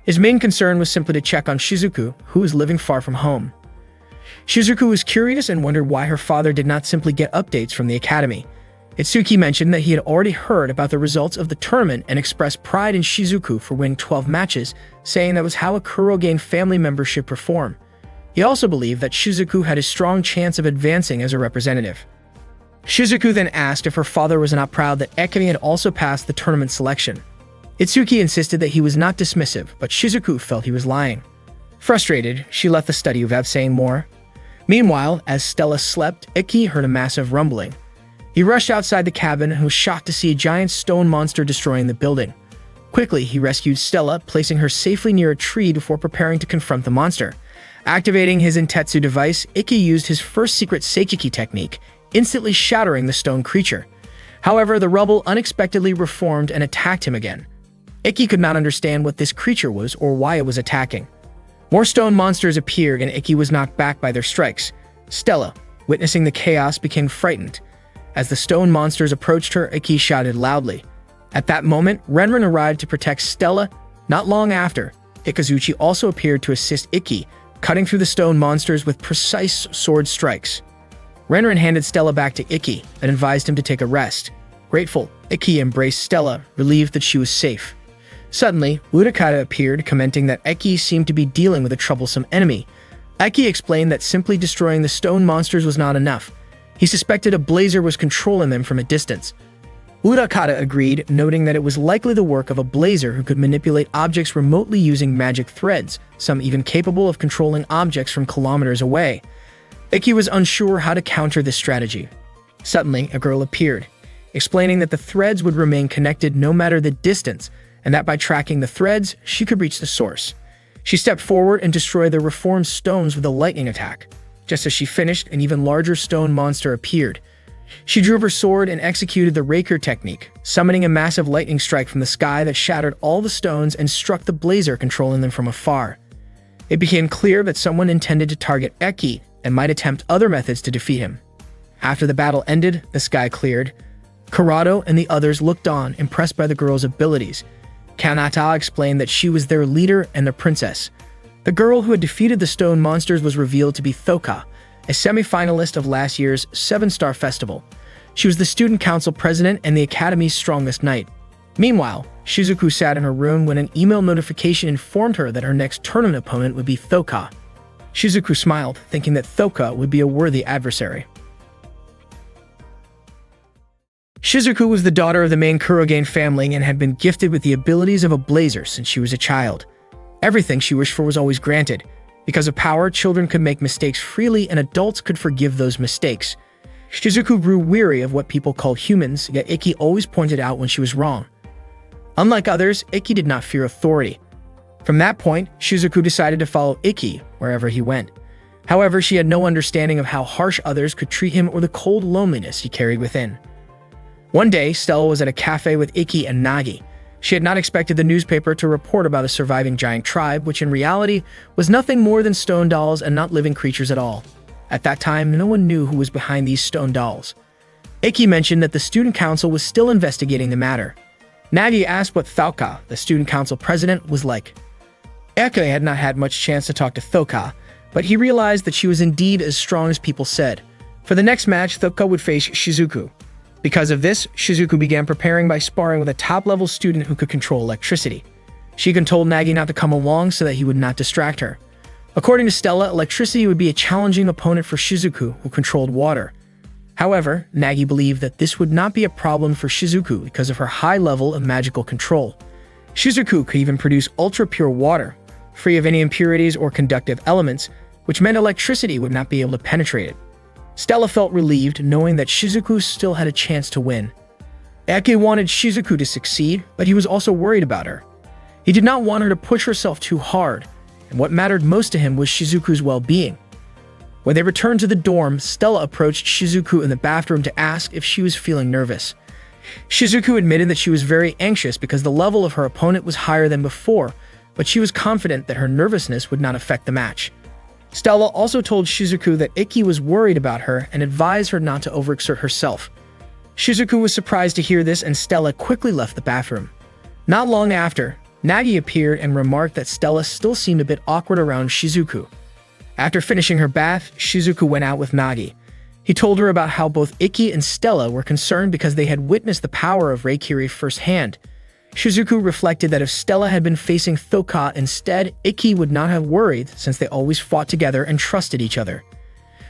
His main concern was simply to check on Shizuku, who was living far from home. Shizuku was curious and wondered why her father did not simply get updates from the academy. Itsuki mentioned that he had already heard about the results of the tournament and expressed pride in Shizuku for winning 12 matches, saying that was how a Kurogen family member should perform. He also believed that Shizuku had a strong chance of advancing as a representative. Shizuku then asked if her father was not proud that Ekami had also passed the tournament selection. Itsuki insisted that he was not dismissive, but Shizuku felt he was lying. Frustrated, she left the study without saying more. Meanwhile, as Stella slept, Ikki heard a massive rumbling. He rushed outside the cabin and was shocked to see a giant stone monster destroying the building. Quickly, he rescued Stella, placing her safely near a tree before preparing to confront the monster. Activating his Intetsu device, Ikki used his first secret Seikiki technique, instantly shattering the stone creature. However, the rubble unexpectedly reformed and attacked him again. Ikki could not understand what this creature was or why it was attacking. More stone monsters appeared and Ikki was knocked back by their strikes. Stella, witnessing the chaos, became frightened. As the stone monsters approached her, Ikki shouted loudly. At that moment, Renren arrived to protect Stella. Not long after, Ikazuchi also appeared to assist Ikki, cutting through the stone monsters with precise sword strikes. Renren handed Stella back to Ikki and advised him to take a rest. Grateful, Ikki embraced Stella, relieved that she was safe. Suddenly, Urakata appeared, commenting that Ikki seemed to be dealing with a troublesome enemy. Ikki explained that simply destroying the stone monsters was not enough. He suspected a blazer was controlling them from a distance. Urakata agreed, noting that it was likely the work of a blazer who could manipulate objects remotely using magic threads, some even capable of controlling objects from kilometers away. Ikki was unsure how to counter this strategy. Suddenly, a girl appeared, explaining that the threads would remain connected no matter the distance, and that by tracking the threads, she could reach the source. She stepped forward and destroyed the reformed stones with a lightning attack. Just as she finished, an even larger stone monster appeared. She drew her sword and executed the Raker technique, summoning a massive lightning strike from the sky that shattered all the stones and struck the blazer controlling them from afar. It became clear that someone intended to target Ikki and might attempt other methods to defeat him. After the battle ended, the sky cleared. Kurado and the others looked on, impressed by the girl's abilities. Kanata explained that she was their leader and their princess. The girl who had defeated the stone monsters was revealed to be Thoka, a semi-finalist of last year's 7-Star Festival. She was the student council president and the academy's strongest knight. Meanwhile, Shizuku sat in her room when an email notification informed her that her next tournament opponent would be Thoka. Shizuku smiled, thinking that Thoka would be a worthy adversary. Shizuku was the daughter of the main Kurogen family and had been gifted with the abilities of a blazer since she was a child. Everything she wished for was always granted. Because of power, children could make mistakes freely and adults could forgive those mistakes. Shizuku grew weary of what people called humans, yet Ikki always pointed out when she was wrong. Unlike others, Ikki did not fear authority. From that point, Shizuku decided to follow Ikki wherever he went. However, she had no understanding of how harsh others could treat him or the cold loneliness he carried within. One day, Stella was at a cafe with Ikki and Nagi. She had not expected the newspaper to report about a surviving giant tribe, which in reality was nothing more than stone dolls and not living creatures at all. At that time, no one knew who was behind these stone dolls. Ikki mentioned that the student council was still investigating the matter. Nagi asked what Thoka, the student council president, was like. Ikki had not had much chance to talk to Thoka, but he realized that she was indeed as strong as people said. For the next match, Thoka would face Shizuku. Because of this, Shizuku began preparing by sparring with a top-level student who could control electricity. She even told Nagi not to come along so that he would not distract her. According to Stella, electricity would be a challenging opponent for Shizuku, who controlled water. However, Nagi believed that this would not be a problem for Shizuku because of her high level of magical control. Shizuku could even produce ultra-pure water, free of any impurities or conductive elements, which meant electricity would not be able to penetrate it. Stella felt relieved knowing that Shizuku still had a chance to win. Ikki wanted Shizuku to succeed, but he was also worried about her. He did not want her to push herself too hard, and what mattered most to him was Shizuku's well-being. When they returned to the dorm, Stella approached Shizuku in the bathroom to ask if she was feeling nervous. Shizuku admitted that she was very anxious because the level of her opponent was higher than before, but she was confident that her nervousness would not affect the match. Stella also told Shizuku that Ikki was worried about her and advised her not to overexert herself. Shizuku was surprised to hear this and Stella quickly left the bathroom. Not long after, Nagi appeared and remarked that Stella still seemed a bit awkward around Shizuku. After finishing her bath, Shizuku went out with Nagi. He told her about how both Ikki and Stella were concerned because they had witnessed the power of Reikiri firsthand. Shizuku reflected that if Stella had been facing Thoka instead, Ikki would not have worried since they always fought together and trusted each other.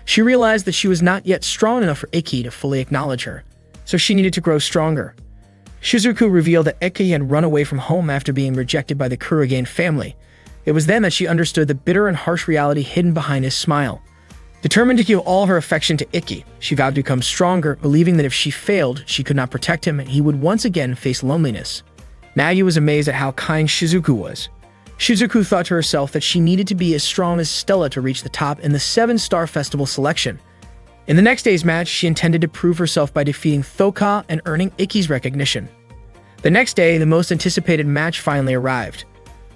She realized that she was not yet strong enough for Ikki to fully acknowledge her, so she needed to grow stronger. Shizuku revealed that Ikki had run away from home after being rejected by the Kurogen family. It was then that she understood the bitter and harsh reality hidden behind his smile. Determined to give all her affection to Ikki, she vowed to become stronger, believing that if she failed, she could not protect him and he would once again face loneliness. Nagi was amazed at how kind Shizuku was. Shizuku thought to herself that she needed to be as strong as Stella to reach the top in the 7-star festival selection. In the next day's match, she intended to prove herself by defeating Thoka and earning Ikki's recognition. The next day, the most anticipated match finally arrived.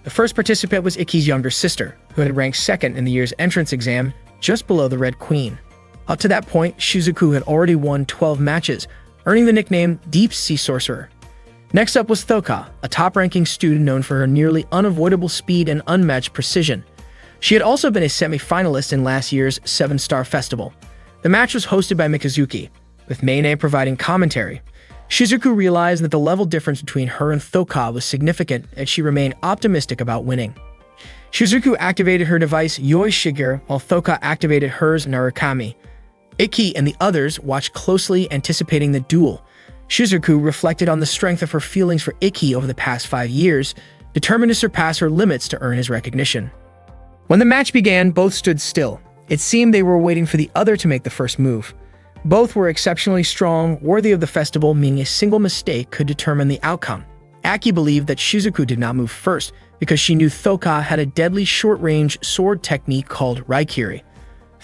The first participant was Ikki's younger sister, who had ranked second in the year's entrance exam, just below the Red Queen. Up to that point, Shizuku had already won 12 matches, earning the nickname Deep Sea Sorcerer. Next up was Thoka, a top-ranking student known for her nearly unavoidable speed and unmatched precision. She had also been a semi-finalist in last year's 7-star festival. The match was hosted by Mikazuki, with Nene providing commentary. Shizuku realized that the level difference between her and Thoka was significant, and she remained optimistic about winning. Shizuku activated her device Yoi Shiger, while Thoka activated hers Narukami. Ikki and the others watched closely, anticipating the duel. Shizuku reflected on the strength of her feelings for Ikki over the past 5 years, determined to surpass her limits to earn his recognition. When the match began, both stood still. It seemed they were waiting for the other to make the first move. Both were exceptionally strong, worthy of the festival, meaning a single mistake could determine the outcome. Aki believed that Shizuku did not move first because she knew Thoka had a deadly short-range sword technique called Raikiri.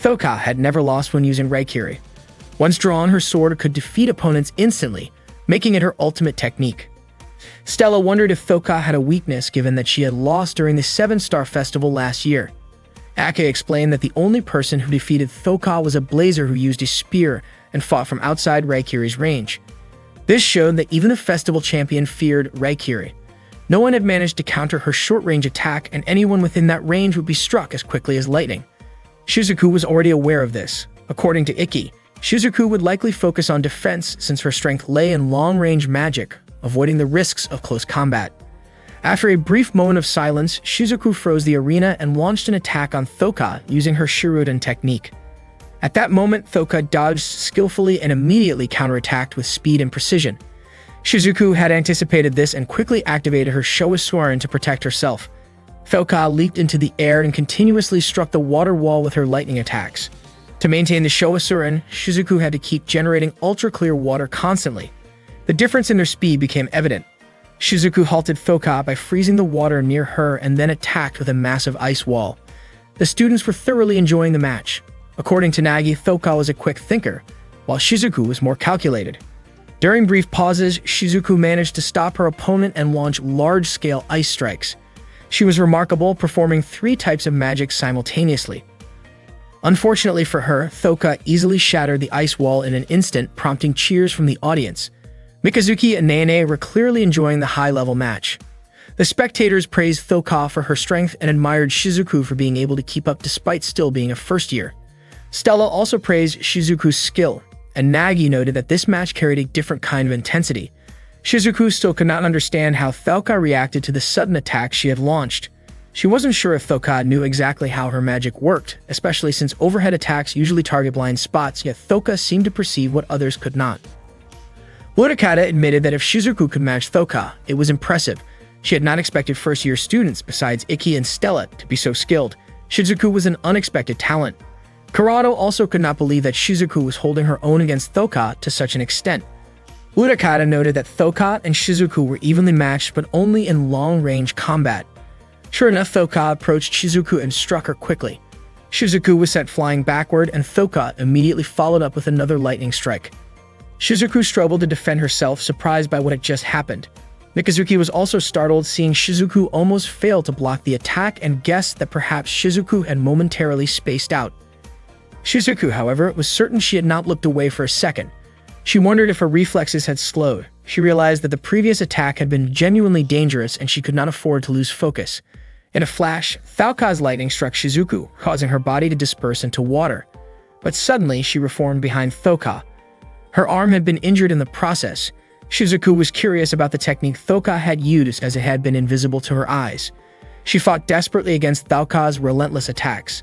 Thoka had never lost when using Raikiri. Once drawn, her sword could defeat opponents instantly, making it her ultimate technique. Stella wondered if Thoka had a weakness given that she had lost during the 7-star festival last year. Ake explained that the only person who defeated Thoka was a blazer who used a spear and fought from outside Raikiri's range. This showed that even the festival champion feared Raikiri. No one had managed to counter her short-range attack, and anyone within that range would be struck as quickly as lightning. Shizuku was already aware of this. According to Ikki, Shizuku would likely focus on defense since her strength lay in long-range magic, avoiding the risks of close combat. After a brief moment of silence, Shizuku froze the arena and launched an attack on Thoka using her Shiruden technique. At that moment, Thoka dodged skillfully and immediately counterattacked with speed and precision. Shizuku had anticipated this and quickly activated her Showa to protect herself. Thoka leaped into the air and continuously struck the water wall with her lightning attacks. To maintain the Showa, Shizuku had to keep generating ultra-clear water constantly. The difference in their speed became evident. Shizuku halted Thoka by freezing the water near her and then attacked with a massive ice wall. The students were thoroughly enjoying the match. According to Nagi, Thoka was a quick thinker, while Shizuku was more calculated. During brief pauses, Shizuku managed to stop her opponent and launch large-scale ice strikes. She was remarkable, performing 3 types of magic simultaneously. Unfortunately for her, Thoka easily shattered the ice wall in an instant, prompting cheers from the audience. Mikazuki and Nene were clearly enjoying the high-level match. The spectators praised Thoka for her strength and admired Shizuku for being able to keep up despite still being a first year. Stella also praised Shizuku's skill, and Nagi noted that this match carried a different kind of intensity. Shizuku still could not understand how Thoka reacted to the sudden attack she had launched. She wasn't sure if Thoka knew exactly how her magic worked, especially since overhead attacks usually target blind spots, yet Thoka seemed to perceive what others could not. Urakata admitted that if Shizuku could match Thoka, it was impressive. She had not expected first-year students, besides Ikki and Stella, to be so skilled. Shizuku was an unexpected talent. Kurado also could not believe that Shizuku was holding her own against Thoka to such an extent. Urakata noted that Thoka and Shizuku were evenly matched, but only in long-range combat. Sure enough, Thoka approached Shizuku and struck her quickly. Shizuku was sent flying backward, and Thoka immediately followed up with another lightning strike. Shizuku struggled to defend herself, surprised by what had just happened. Mikazuki was also startled, seeing Shizuku almost fail to block the attack and guessed that perhaps Shizuku had momentarily spaced out. Shizuku, however, was certain she had not looked away for a second. She wondered if her reflexes had slowed. She realized that the previous attack had been genuinely dangerous and she could not afford to lose focus. In a flash, Thoka's lightning struck Shizuku, causing her body to disperse into water. But suddenly, she reformed behind Thoka. Her arm had been injured in the process. Shizuku was curious about the technique Thoka had used, as it had been invisible to her eyes. She fought desperately against Thoka's relentless attacks.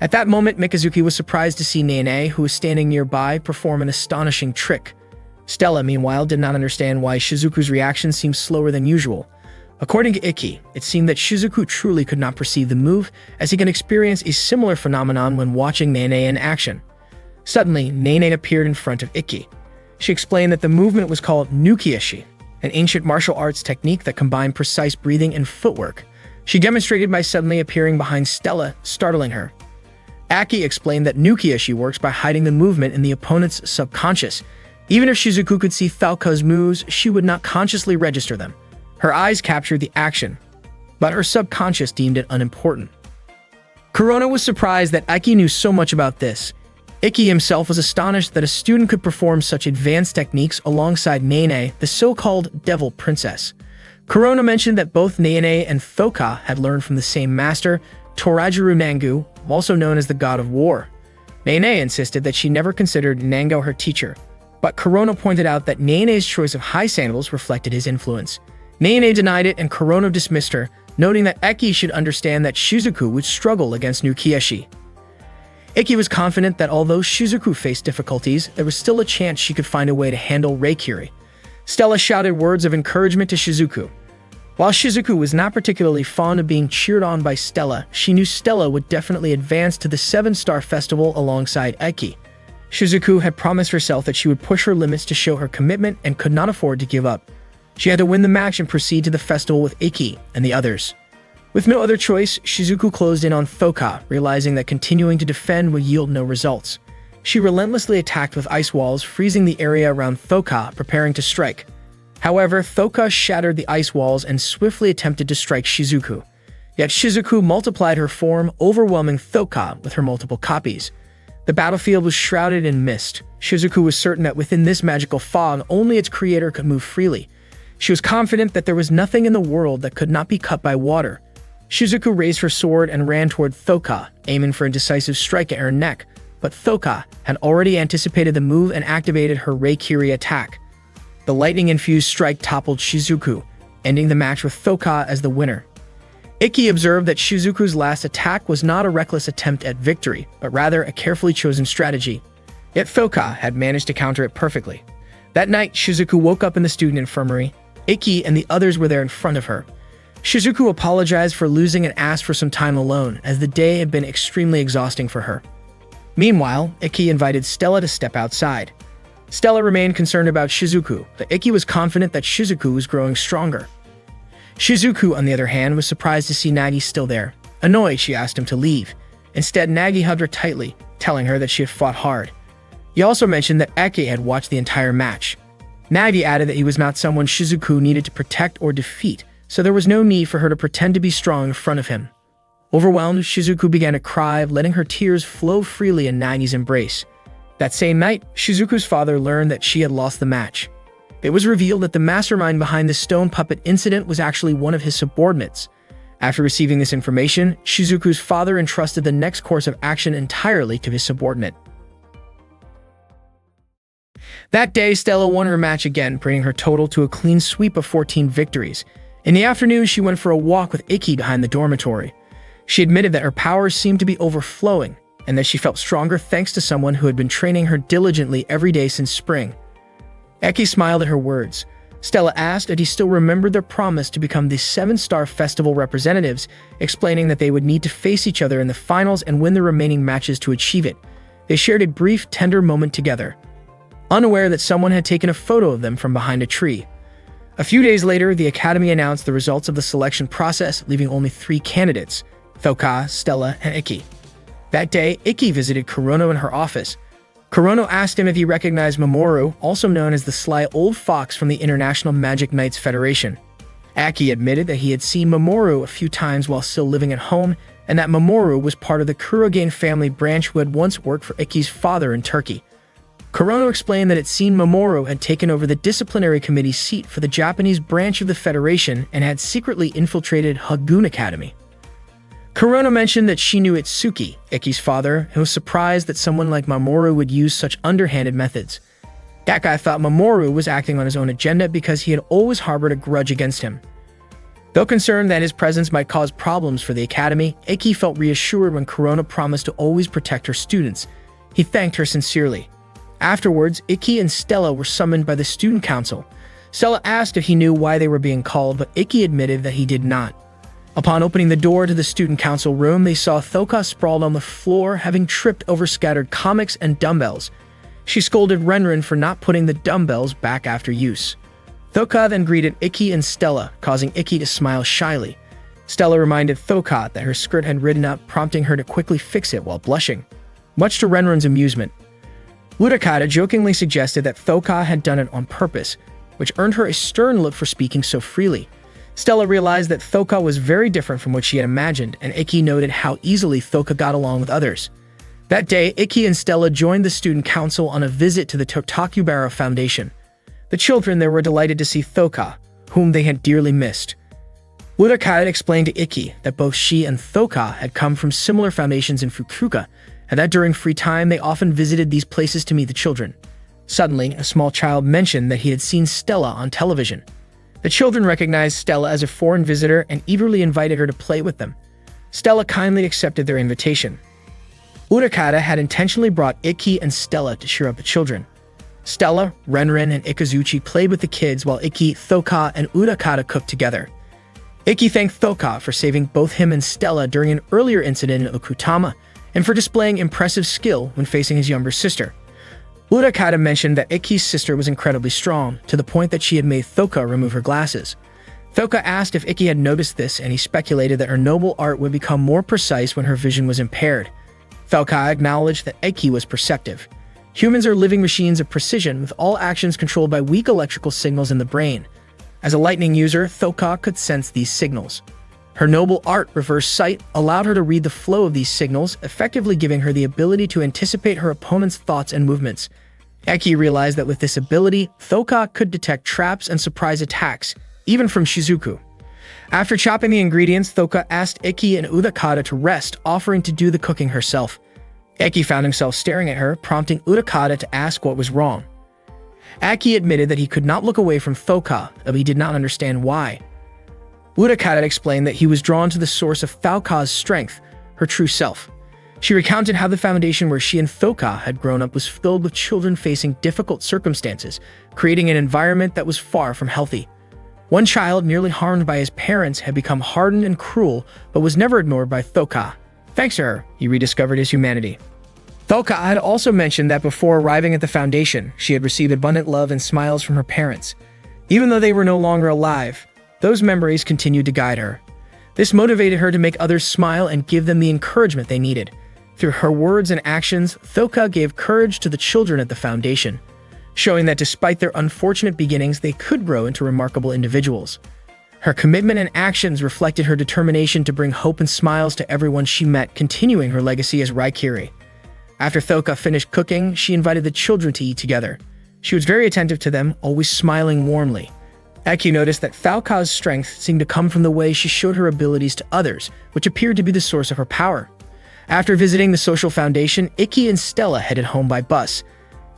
At that moment, Mikazuki was surprised to see Nene, who was standing nearby, perform an astonishing trick. Stella, meanwhile, did not understand why Shizuku's reaction seemed slower than usual. According to Ikki, it seemed that Shizuku truly could not perceive the move, as he can experience a similar phenomenon when watching Nene in action. Suddenly, Nene appeared in front of Ikki. She explained that the movement was called Nukiashi, an ancient martial arts technique that combined precise breathing and footwork. She demonstrated by suddenly appearing behind Stella, startling her. Aki explained that Nukiyoshi works by hiding the movement in the opponent's subconscious. Even if Shizuku could see Falco's moves, she would not consciously register them. Her eyes captured the action, but her subconscious deemed it unimportant. Kurono was surprised that Aki knew so much about this. Iki himself was astonished that a student could perform such advanced techniques alongside Nene, the so-called Devil Princess. Kurono mentioned that both Nene and Thoka had learned from the same master, Torajuru Nangu, also known as the God of War. Nene insisted that she never considered Nango her teacher, but Kurono pointed out that Nene's choice of high sandals reflected his influence. Nene denied it and Kurono dismissed her, noting that Eki should understand that Shizuku would struggle against Nukiyoshi. Iki was confident that although Shizuku faced difficulties, there was still a chance she could find a way to handle Reikiri. Stella shouted words of encouragement to Shizuku. While Shizuku was not particularly fond of being cheered on by Stella, she knew Stella would definitely advance to the 7-Star Festival alongside Eki. Shizuku had promised herself that she would push her limits to show her commitment and could not afford to give up. She had to win the match and proceed to the festival with Iki and the others. With no other choice, Shizuku closed in on Thoka, realizing that continuing to defend would yield no results. She relentlessly attacked with ice walls, freezing the area around Thoka, preparing to strike. However, Thoka shattered the ice walls and swiftly attempted to strike Shizuku. Yet Shizuku multiplied her form, overwhelming Thoka with her multiple copies. The battlefield was shrouded in mist. Shizuku was certain that within this magical fog, only its creator could move freely. She was confident that there was nothing in the world that could not be cut by water. Shizuku raised her sword and ran toward Thoka, aiming for a decisive strike at her neck, but Thoka had already anticipated the move and activated her Reikiri attack. The lightning-infused strike toppled Shizuku, ending the match with Thoka as the winner. Iki observed that Shizuku's last attack was not a reckless attempt at victory, but rather a carefully chosen strategy. Yet Thoka had managed to counter it perfectly. That night, Shizuku woke up in the student infirmary. Iki and the others were there in front of her. Shizuku apologized for losing and asked for some time alone, as the day had been extremely exhausting for her. Meanwhile, Iki invited Stella to step outside. Stella remained concerned about Shizuku, but Iki was confident that Shizuku was growing stronger. Shizuku, on the other hand, was surprised to see Nagi still there. Annoyed, she asked him to leave. Instead, Nagi hugged her tightly, telling her that she had fought hard. He also mentioned that Eki had watched the entire match. Nagi added that he was not someone Shizuku needed to protect or defeat, so there was no need for her to pretend to be strong in front of him. Overwhelmed, Shizuku began to cry, letting her tears flow freely in Nagi's embrace. That same night, Shizuku's father learned that she had lost the match. It was revealed that the mastermind behind the stone puppet incident was actually one of his subordinates. After receiving this information, Shizuku's father entrusted the next course of action entirely to his subordinate. That day, Stella won her match again, bringing her total to a clean sweep of 14 victories. In the afternoon, she went for a walk with Iki behind the dormitory. She admitted that her powers seemed to be overflowing, and that she felt stronger thanks to someone who had been training her diligently every day since spring. Eki smiled at her words. Stella asked if he still remembered their promise to become the 7-Star Festival representatives, explaining that they would need to face each other in the finals and win the remaining matches to achieve it. They shared a brief, tender moment together, unaware that someone had taken a photo of them from behind a tree. A few days later, the Academy announced the results of the selection process, leaving only 3 candidates: Thoka, Stella, and Iki. That day, Iki visited Kurono in her office. Kurono asked him if he recognized Mamoru, also known as the Sly Old Fox from the International Magic Knights Federation. Aki admitted that he had seen Mamoru a few times while still living at home, and that Mamoru was part of the Kurogen family branch who had once worked for Iki's father in Turkey. Kurono explained that it seemed Mamoru had taken over the disciplinary committee seat for the Japanese branch of the Federation and had secretly infiltrated Hagun Academy. Kurono mentioned that she knew Itsuki, Iki's father, and was surprised that someone like Mamoru would use such underhanded methods. That guy thought Mamoru was acting on his own agenda because he had always harbored a grudge against him. Though concerned that his presence might cause problems for the Academy, Iki felt reassured when Kurono promised to always protect her students. He thanked her sincerely. Afterwards, Iki and Stella were summoned by the student council. Stella asked if he knew why they were being called, but Iki admitted that he did not. Upon opening the door to the student council room, they saw Thoka sprawled on the floor, having tripped over scattered comics and dumbbells. She scolded Renren for not putting the dumbbells back after use. Thoka then greeted Ikki and Stella, causing Ikki to smile shyly. Stella reminded Thoka that her skirt had ridden up, prompting her to quickly fix it while blushing. Much to Renren's amusement, Utakata jokingly suggested that Thoka had done it on purpose, which earned her a stern look for speaking so freely. Stella realized that Thoka was very different from what she had imagined, and Ikki noted how easily Thoka got along with others. That day, Ikki and Stella joined the student council on a visit to the Toktakubara Foundation. The children there were delighted to see Thoka, whom they had dearly missed. Utakata explained to Ikki that both she and Thoka had come from similar foundations in Fukuoka, and that during free time they often visited these places to meet the children. Suddenly, a small child mentioned that he had seen Stella on television. The children recognized Stella as a foreign visitor and eagerly invited her to play with them. Stella kindly accepted their invitation. Utakata had intentionally brought Ikki and Stella to cheer up the children. Stella, Renren, and Ikazuchi played with the kids while Ikki, Thoka, and Utakata cooked together. Ikki thanked Thoka for saving both him and Stella during an earlier incident in Okutama, and for displaying impressive skill when facing his younger sister. Utakata mentioned that Ikki's sister was incredibly strong, to the point that she had made Thoka remove her glasses. Thoka asked if Ikki had noticed this, and he speculated that her noble art would become more precise when her vision was impaired. Thoka acknowledged that Ikki was perceptive. Humans are living machines of precision, with all actions controlled by weak electrical signals in the brain. As a lightning user, Thoka could sense these signals. Her noble art, reverse sight, allowed her to read the flow of these signals, effectively giving her the ability to anticipate her opponent's thoughts and movements. Ikki realized that with this ability, Thoka could detect traps and surprise attacks, even from Shizuku. After chopping the ingredients, Thoka asked Ikki and Utakata to rest, offering to do the cooking herself. Ikki found himself staring at her, prompting Utakata to ask what was wrong. Ikki admitted that he could not look away from Thoka, but he did not understand why. Utakata explained that he was drawn to the source of Thoka's strength, her true self. She recounted how the foundation where she and Thoka had grown up was filled with children facing difficult circumstances, creating an environment that was far from healthy. One child, nearly harmed by his parents, had become hardened and cruel, but was never ignored by Thoka. Thanks to her, he rediscovered his humanity. Thoka had also mentioned that before arriving at the foundation, she had received abundant love and smiles from her parents. Even though they were no longer alive, those memories continued to guide her. This motivated her to make others smile and give them the encouragement they needed. Through her words and actions, Thoka gave courage to the children at the foundation, showing that despite their unfortunate beginnings, they could grow into remarkable individuals. Her commitment and actions reflected her determination to bring hope and smiles to everyone she met, continuing her legacy as Raikiri. After Thoka finished cooking, she invited the children to eat together. She was very attentive to them, always smiling warmly. Ikki noticed that Thoka's strength seemed to come from the way she showed her abilities to others, which appeared to be the source of her power. After visiting the social foundation, Ikki and Stella headed home by bus.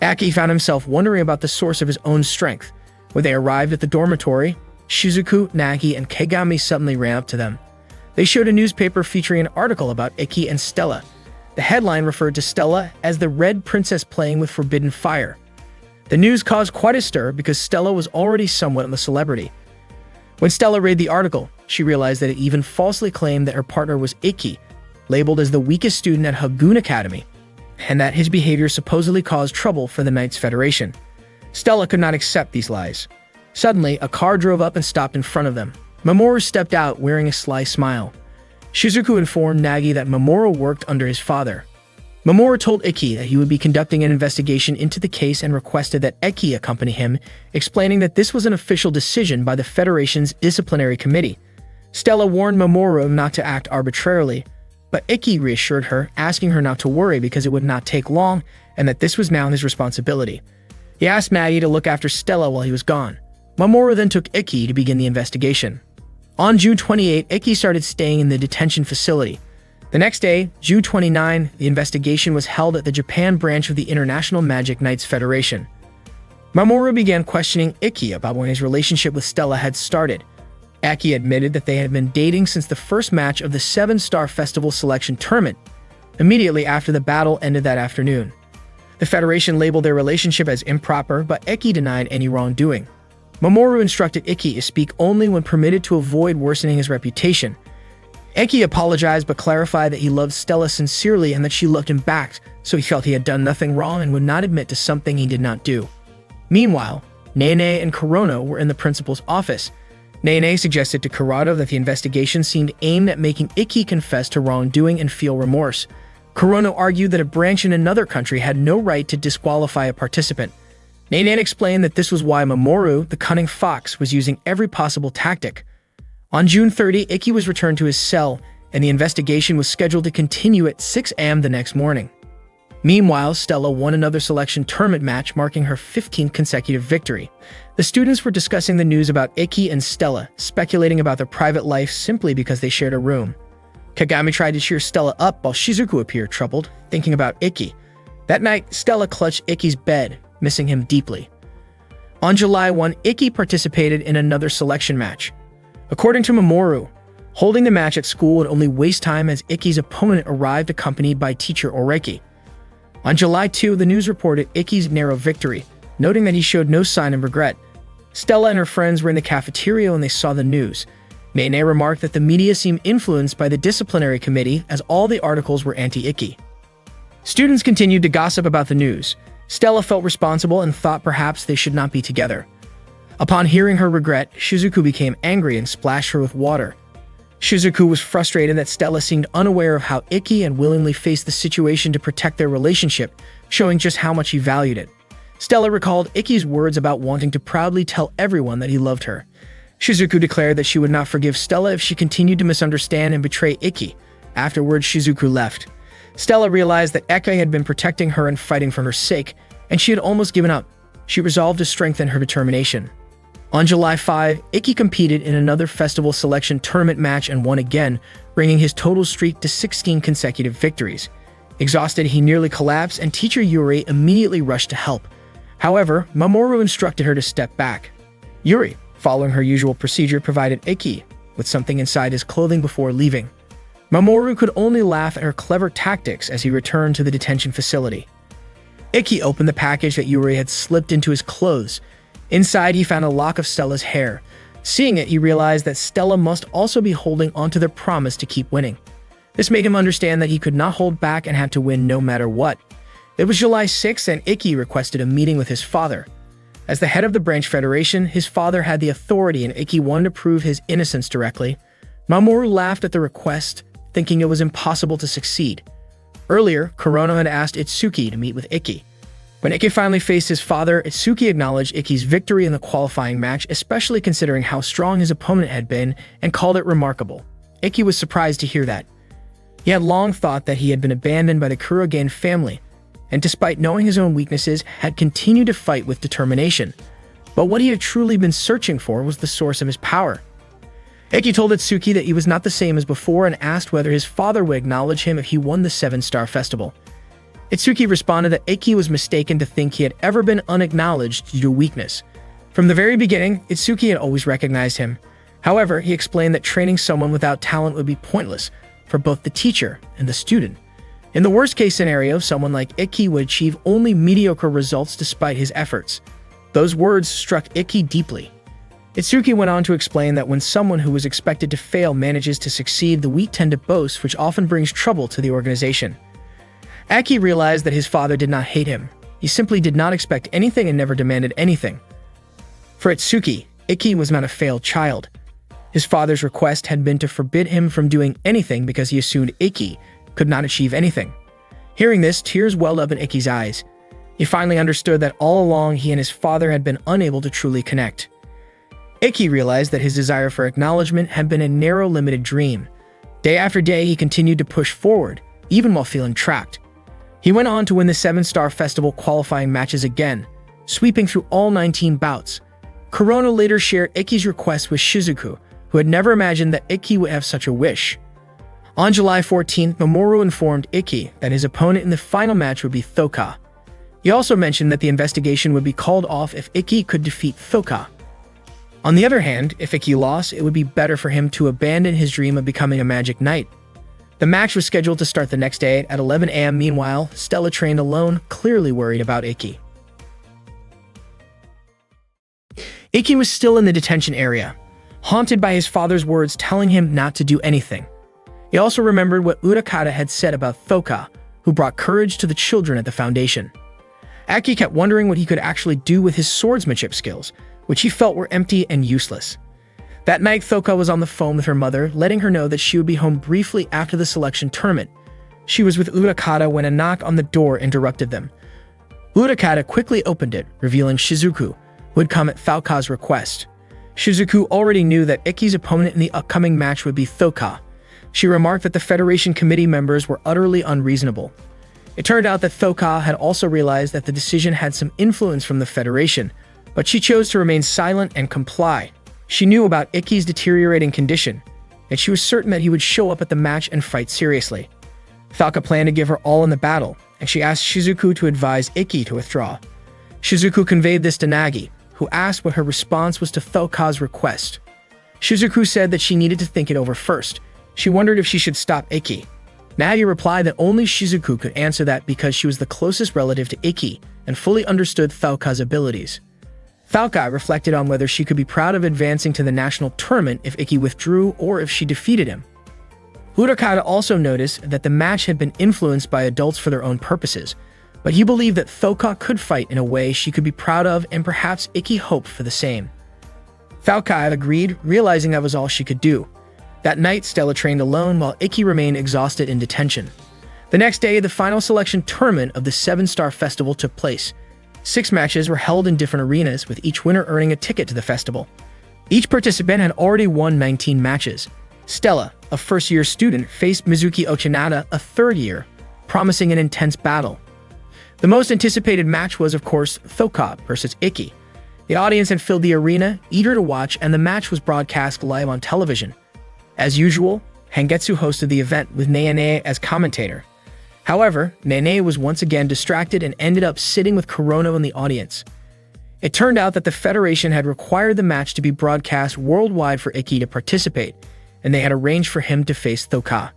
Ikki found himself wondering about the source of his own strength. When they arrived at the dormitory, Shizuku, Nagi, and Kagami suddenly ran up to them. They showed a newspaper featuring an article about Ikki and Stella. The headline referred to Stella as the Red Princess playing with forbidden fire. The news caused quite a stir because Stella was already somewhat of a celebrity. When Stella read the article, she realized that it even falsely claimed that her partner was Ikki, labeled as the weakest student at Hagun Academy, and that his behavior supposedly caused trouble for the Knights Federation. Stella could not accept these lies. Suddenly, a car drove up and stopped in front of them. Mamoru stepped out wearing a sly smile. Shizuku informed Nagi that Mamoru worked under his father. Mamoru told Ikki that he would be conducting an investigation into the case and requested that Ikki accompany him, explaining that this was an official decision by the Federation's disciplinary committee. Stella warned Mamoru not to act arbitrarily, but Ikki reassured her, asking her not to worry because it would not take long and that this was now his responsibility. He asked Nagi to look after Stella while he was gone. Mamoru then took Ikki to begin the investigation. On June 28, Ikki started staying in the detention facility. The next day, June 29, the investigation was held at the Japan branch of the International Magic Knights Federation. Mamoru began questioning Ikki about when his relationship with Stella had started. Ikki admitted that they had been dating since the first match of the 7-Star Festival Selection Tournament, immediately after the battle ended that afternoon. The Federation labeled their relationship as improper, but Ikki denied any wrongdoing. Mamoru instructed Ikki to speak only when permitted to avoid worsening his reputation. Ikki apologized but clarified that he loved Stella sincerely and that she loved him back, so he felt he had done nothing wrong and would not admit to something he did not do. Meanwhile, Nene and Kurono were in the principal's office. Nene suggested to Kurono that the investigation seemed aimed at making Ikki confess to wrongdoing and feel remorse. Kurono argued that a branch in another country had no right to disqualify a participant. Nene explained that this was why Mamoru, the cunning fox, was using every possible tactic. On June 30, Ikki was returned to his cell, and the investigation was scheduled to continue at 6 a.m. the next morning. Meanwhile, Stella won another selection tournament match, marking her 15th consecutive victory. The students were discussing the news about Ikki and Stella, speculating about their private life simply because they shared a room. Kagami tried to cheer Stella up while Shizuku appeared troubled, thinking about Ikki. That night, Stella clutched Ikki's bed, missing him deeply. On July 1, Ikki participated in another selection match. According to Mamoru, holding the match at school would only waste time as Ikki's opponent arrived accompanied by teacher Oreki. On July 2, the news reported Ikki's narrow victory, noting that he showed no sign of regret. Stella and her friends were in the cafeteria when they saw the news. Nene remarked that the media seemed influenced by the disciplinary committee as all the articles were anti-Ikki. Students continued to gossip about the news. Stella felt responsible and thought perhaps they should not be together. Upon hearing her regret, Shizuku became angry and splashed her with water. Shizuku was frustrated that Stella seemed unaware of how Ikki had willingly faced the situation to protect their relationship, showing just how much he valued it. Stella recalled Ikki's words about wanting to proudly tell everyone that he loved her. Shizuku declared that she would not forgive Stella if she continued to misunderstand and betray Ikki. Afterwards, Shizuku left. Stella realized that Ikki had been protecting her and fighting for her sake, and she had almost given up. She resolved to strengthen her determination. On July 5, Ikki competed in another festival selection tournament match and won again, bringing his total streak to 16 consecutive victories. Exhausted, he nearly collapsed, and teacher Yuri immediately rushed to help. However, Mamoru instructed her to step back. Yuri, following her usual procedure, provided Ikki with something inside his clothing before leaving. Mamoru could only laugh at her clever tactics as he returned to the detention facility. Ikki opened the package that Yuri had slipped into his clothes. Inside, he found a lock of Stella's hair. Seeing it, he realized that Stella must also be holding onto their promise to keep winning. This made him understand that he could not hold back and had to win no matter what. It was July 6th, and Ikki requested a meeting with his father. As the head of the branch federation, his father had the authority, and Ikki wanted to prove his innocence directly. Mamoru laughed at the request, thinking it was impossible to succeed. Earlier, Kurono had asked Itsuki to meet with Ikki. When Ikki finally faced his father, Itsuki acknowledged Ikki's victory in the qualifying match, especially considering how strong his opponent had been, and called it remarkable. Ikki was surprised to hear that. He had long thought that he had been abandoned by the Kurogen family, and despite knowing his own weaknesses, had continued to fight with determination. But what he had truly been searching for was the source of his power. Ikki told Itsuki that he was not the same as before and asked whether his father would acknowledge him if he won the 7-Star Festival. Itsuki responded that Ikki was mistaken to think he had ever been unacknowledged due to weakness. From the very beginning, Itsuki had always recognized him. However, he explained that training someone without talent would be pointless for both the teacher and the student. In the worst-case scenario, someone like Ikki would achieve only mediocre results despite his efforts. Those words struck Ikki deeply. Itsuki went on to explain that when someone who was expected to fail manages to succeed, the weak tend to boast, which often brings trouble to the organization. Ikki realized that his father did not hate him. He simply did not expect anything and never demanded anything. For Itsuki, Ikki was not a failed child. His father's request had been to forbid him from doing anything because he assumed Ikki could not achieve anything. Hearing this, tears welled up in Ikki's eyes. He finally understood that all along he and his father had been unable to truly connect. Ikki realized that his desire for acknowledgement had been a narrow, limited dream. Day after day, he continued to push forward, even while feeling trapped. He went on to win the 7-Star Festival qualifying matches again, sweeping through all 19 bouts. Kurono later shared Ikki's request with Shizuku, who had never imagined that Ikki would have such a wish. On July 14th, Mamoru informed Ikki that his opponent in the final match would be Thoka. He also mentioned that the investigation would be called off if Ikki could defeat Thoka. On the other hand, if Ikki lost, it would be better for him to abandon his dream of becoming a magic knight. The match was scheduled to start the next day at 11 a.m. Meanwhile, Stella trained alone, clearly worried about Ikki. Ikki was still in the detention area, haunted by his father's words telling him not to do anything. He also remembered what Urakata had said about Thoka, who brought courage to the children at the foundation. Aki kept wondering what he could actually do with his swordsmanship skills, which he felt were empty and useless. That night, Thoka was on the phone with her mother, letting her know that she would be home briefly after the selection tournament. She was with Urakata when a knock on the door interrupted them. Urakata quickly opened it, revealing Shizuku, who had come at Thoka's request. Shizuku already knew that Iki's opponent in the upcoming match would be Thoka. She remarked that the Federation committee members were utterly unreasonable. It turned out that Thoka had also realized that the decision had some influence from the Federation, but she chose to remain silent and comply. She knew about Iki's deteriorating condition, and she was certain that he would show up at the match and fight seriously. Thoka planned to give her all in the battle, and she asked Shizuku to advise Iki to withdraw. Shizuku conveyed this to Nagi, who asked what her response was to Thoka's request. Shizuku said that she needed to think it over first. She wondered if she should stop Iki. Nagi replied that only Shizuku could answer that because she was the closest relative to Iki and fully understood Thoka's abilities. Thoka reflected on whether she could be proud of advancing to the national tournament if Iki withdrew or if she defeated him. Urakata also noticed that the match had been influenced by adults for their own purposes, but he believed that Thoka could fight in a way she could be proud of, and perhaps Iki hoped for the same. Thoka agreed, realizing that was all she could do. That night, Stella trained alone while Iki remained exhausted in detention. The next day, the final selection tournament of the 7-Star Festival took place. 6 matches were held in different arenas, with each winner earning a ticket to the festival. Each participant had already won 19 matches. Stella, a first-year student, faced Mizuki Ochinada, a third-year, promising an intense battle. The most anticipated match was, of course, Thoka versus Iki. The audience had filled the arena, eager to watch, and the match was broadcast live on television. As usual, Hangetsu hosted the event with Nene as commentator. However, Nene was once again distracted and ended up sitting with Kurono in the audience. It turned out that the Federation had required the match to be broadcast worldwide for Iki to participate, and they had arranged for him to face Thoka.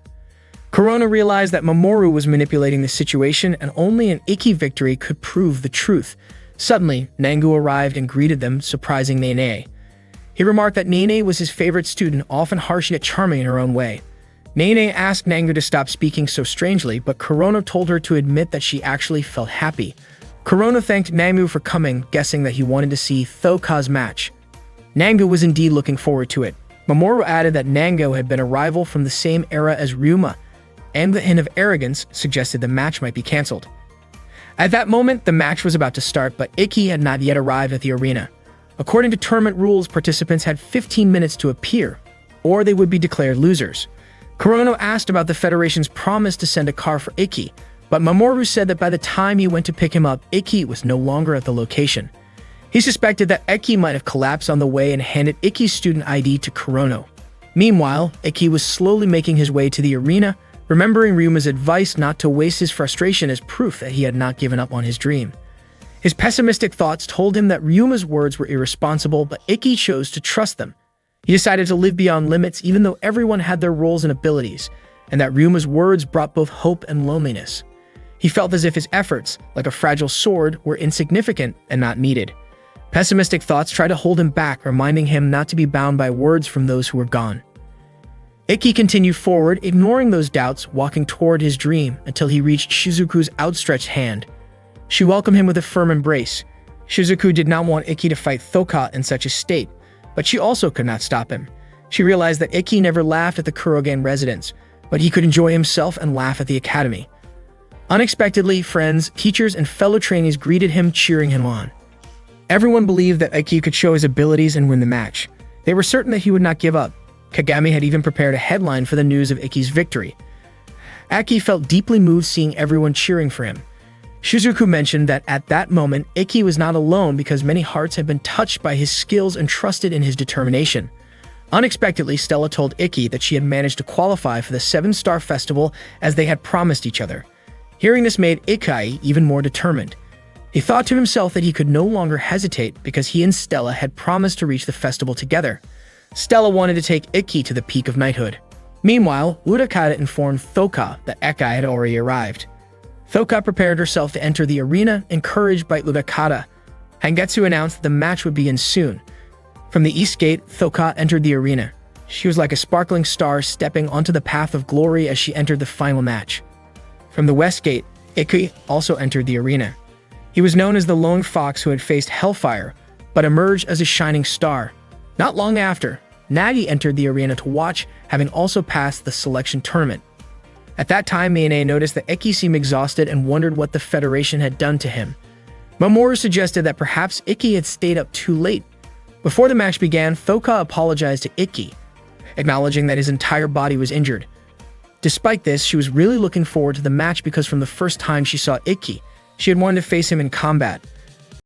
Kurono realized that Mamoru was manipulating the situation, and only an Iki victory could prove the truth. Suddenly, Nangu arrived and greeted them, surprising Nene. He remarked that Nene was his favorite student, often harsh yet charming in her own way. Nene asked Nangu to stop speaking so strangely, but Kurono told her to admit that she actually felt happy. Kurono thanked Nangu for coming, guessing that he wanted to see Thoka's match. Nangu was indeed looking forward to it. Mamoru added that Nangu had been a rival from the same era as Ryuma, and the hint of arrogance suggested the match might be cancelled. At that moment, the match was about to start, but Iki had not yet arrived at the arena. According to tournament rules, participants had 15 minutes to appear, or they would be declared losers. Kurono asked about the Federation's promise to send a car for Iki, but Mamoru said that by the time he went to pick him up, Iki was no longer at the location. He suspected that Iki might have collapsed on the way and handed Iki's student ID to Kurono. Meanwhile, Iki was slowly making his way to the arena, remembering Ryuma's advice not to waste his frustration as proof that he had not given up on his dream. His pessimistic thoughts told him that Ryuma's words were irresponsible, but Iki chose to trust them. He decided to live beyond limits even though everyone had their roles and abilities, and that Ryuma's words brought both hope and loneliness. He felt as if his efforts, like a fragile sword, were insignificant and not needed. Pessimistic thoughts tried to hold him back, reminding him not to be bound by words from those who were gone. Iki continued forward, ignoring those doubts, walking toward his dream until he reached Shizuku's outstretched hand. She welcomed him with a firm embrace. Shizuku did not want Iki to fight Thoka in such a state, but she also could not stop him. She realized that Iki never laughed at the Kurogen residence, but he could enjoy himself and laugh at the academy. Unexpectedly, friends, teachers, and fellow trainees greeted him, cheering him on. Everyone believed that Iki could show his abilities and win the match. They were certain that he would not give up. Kagami had even prepared a headline for the news of Iki's victory. Aki felt deeply moved seeing everyone cheering for him. Shizuku mentioned that at that moment, Iki was not alone because many hearts had been touched by his skills and trusted in his determination. Unexpectedly, Stella told Iki that she had managed to qualify for the 7-Star Festival as they had promised each other. Hearing this made Iki even more determined. He thought to himself that he could no longer hesitate because he and Stella had promised to reach the festival together. Stella wanted to take Iki to the peak of knighthood. Meanwhile, Urakata informed Thoka that Iki had already arrived. Thoka prepared herself to enter the arena, encouraged by Urakata. Hangetsu announced that the match would begin soon. From the east gate, Thoka entered the arena. She was like a sparkling star stepping onto the path of glory as she entered the final match. From the west gate, Iki also entered the arena. He was known as the lone fox who had faced hellfire, but emerged as a shining star. Not long after, Nagi entered the arena to watch, having also passed the selection tournament. At that time, Miyane noticed that Ikki seemed exhausted and wondered what the Federation had done to him. Mamoru suggested that perhaps Ikki had stayed up too late. Before the match began, Thoka apologized to Ikki, acknowledging that his entire body was injured. Despite this, she was really looking forward to the match because from the first time she saw Ikki, she had wanted to face him in combat.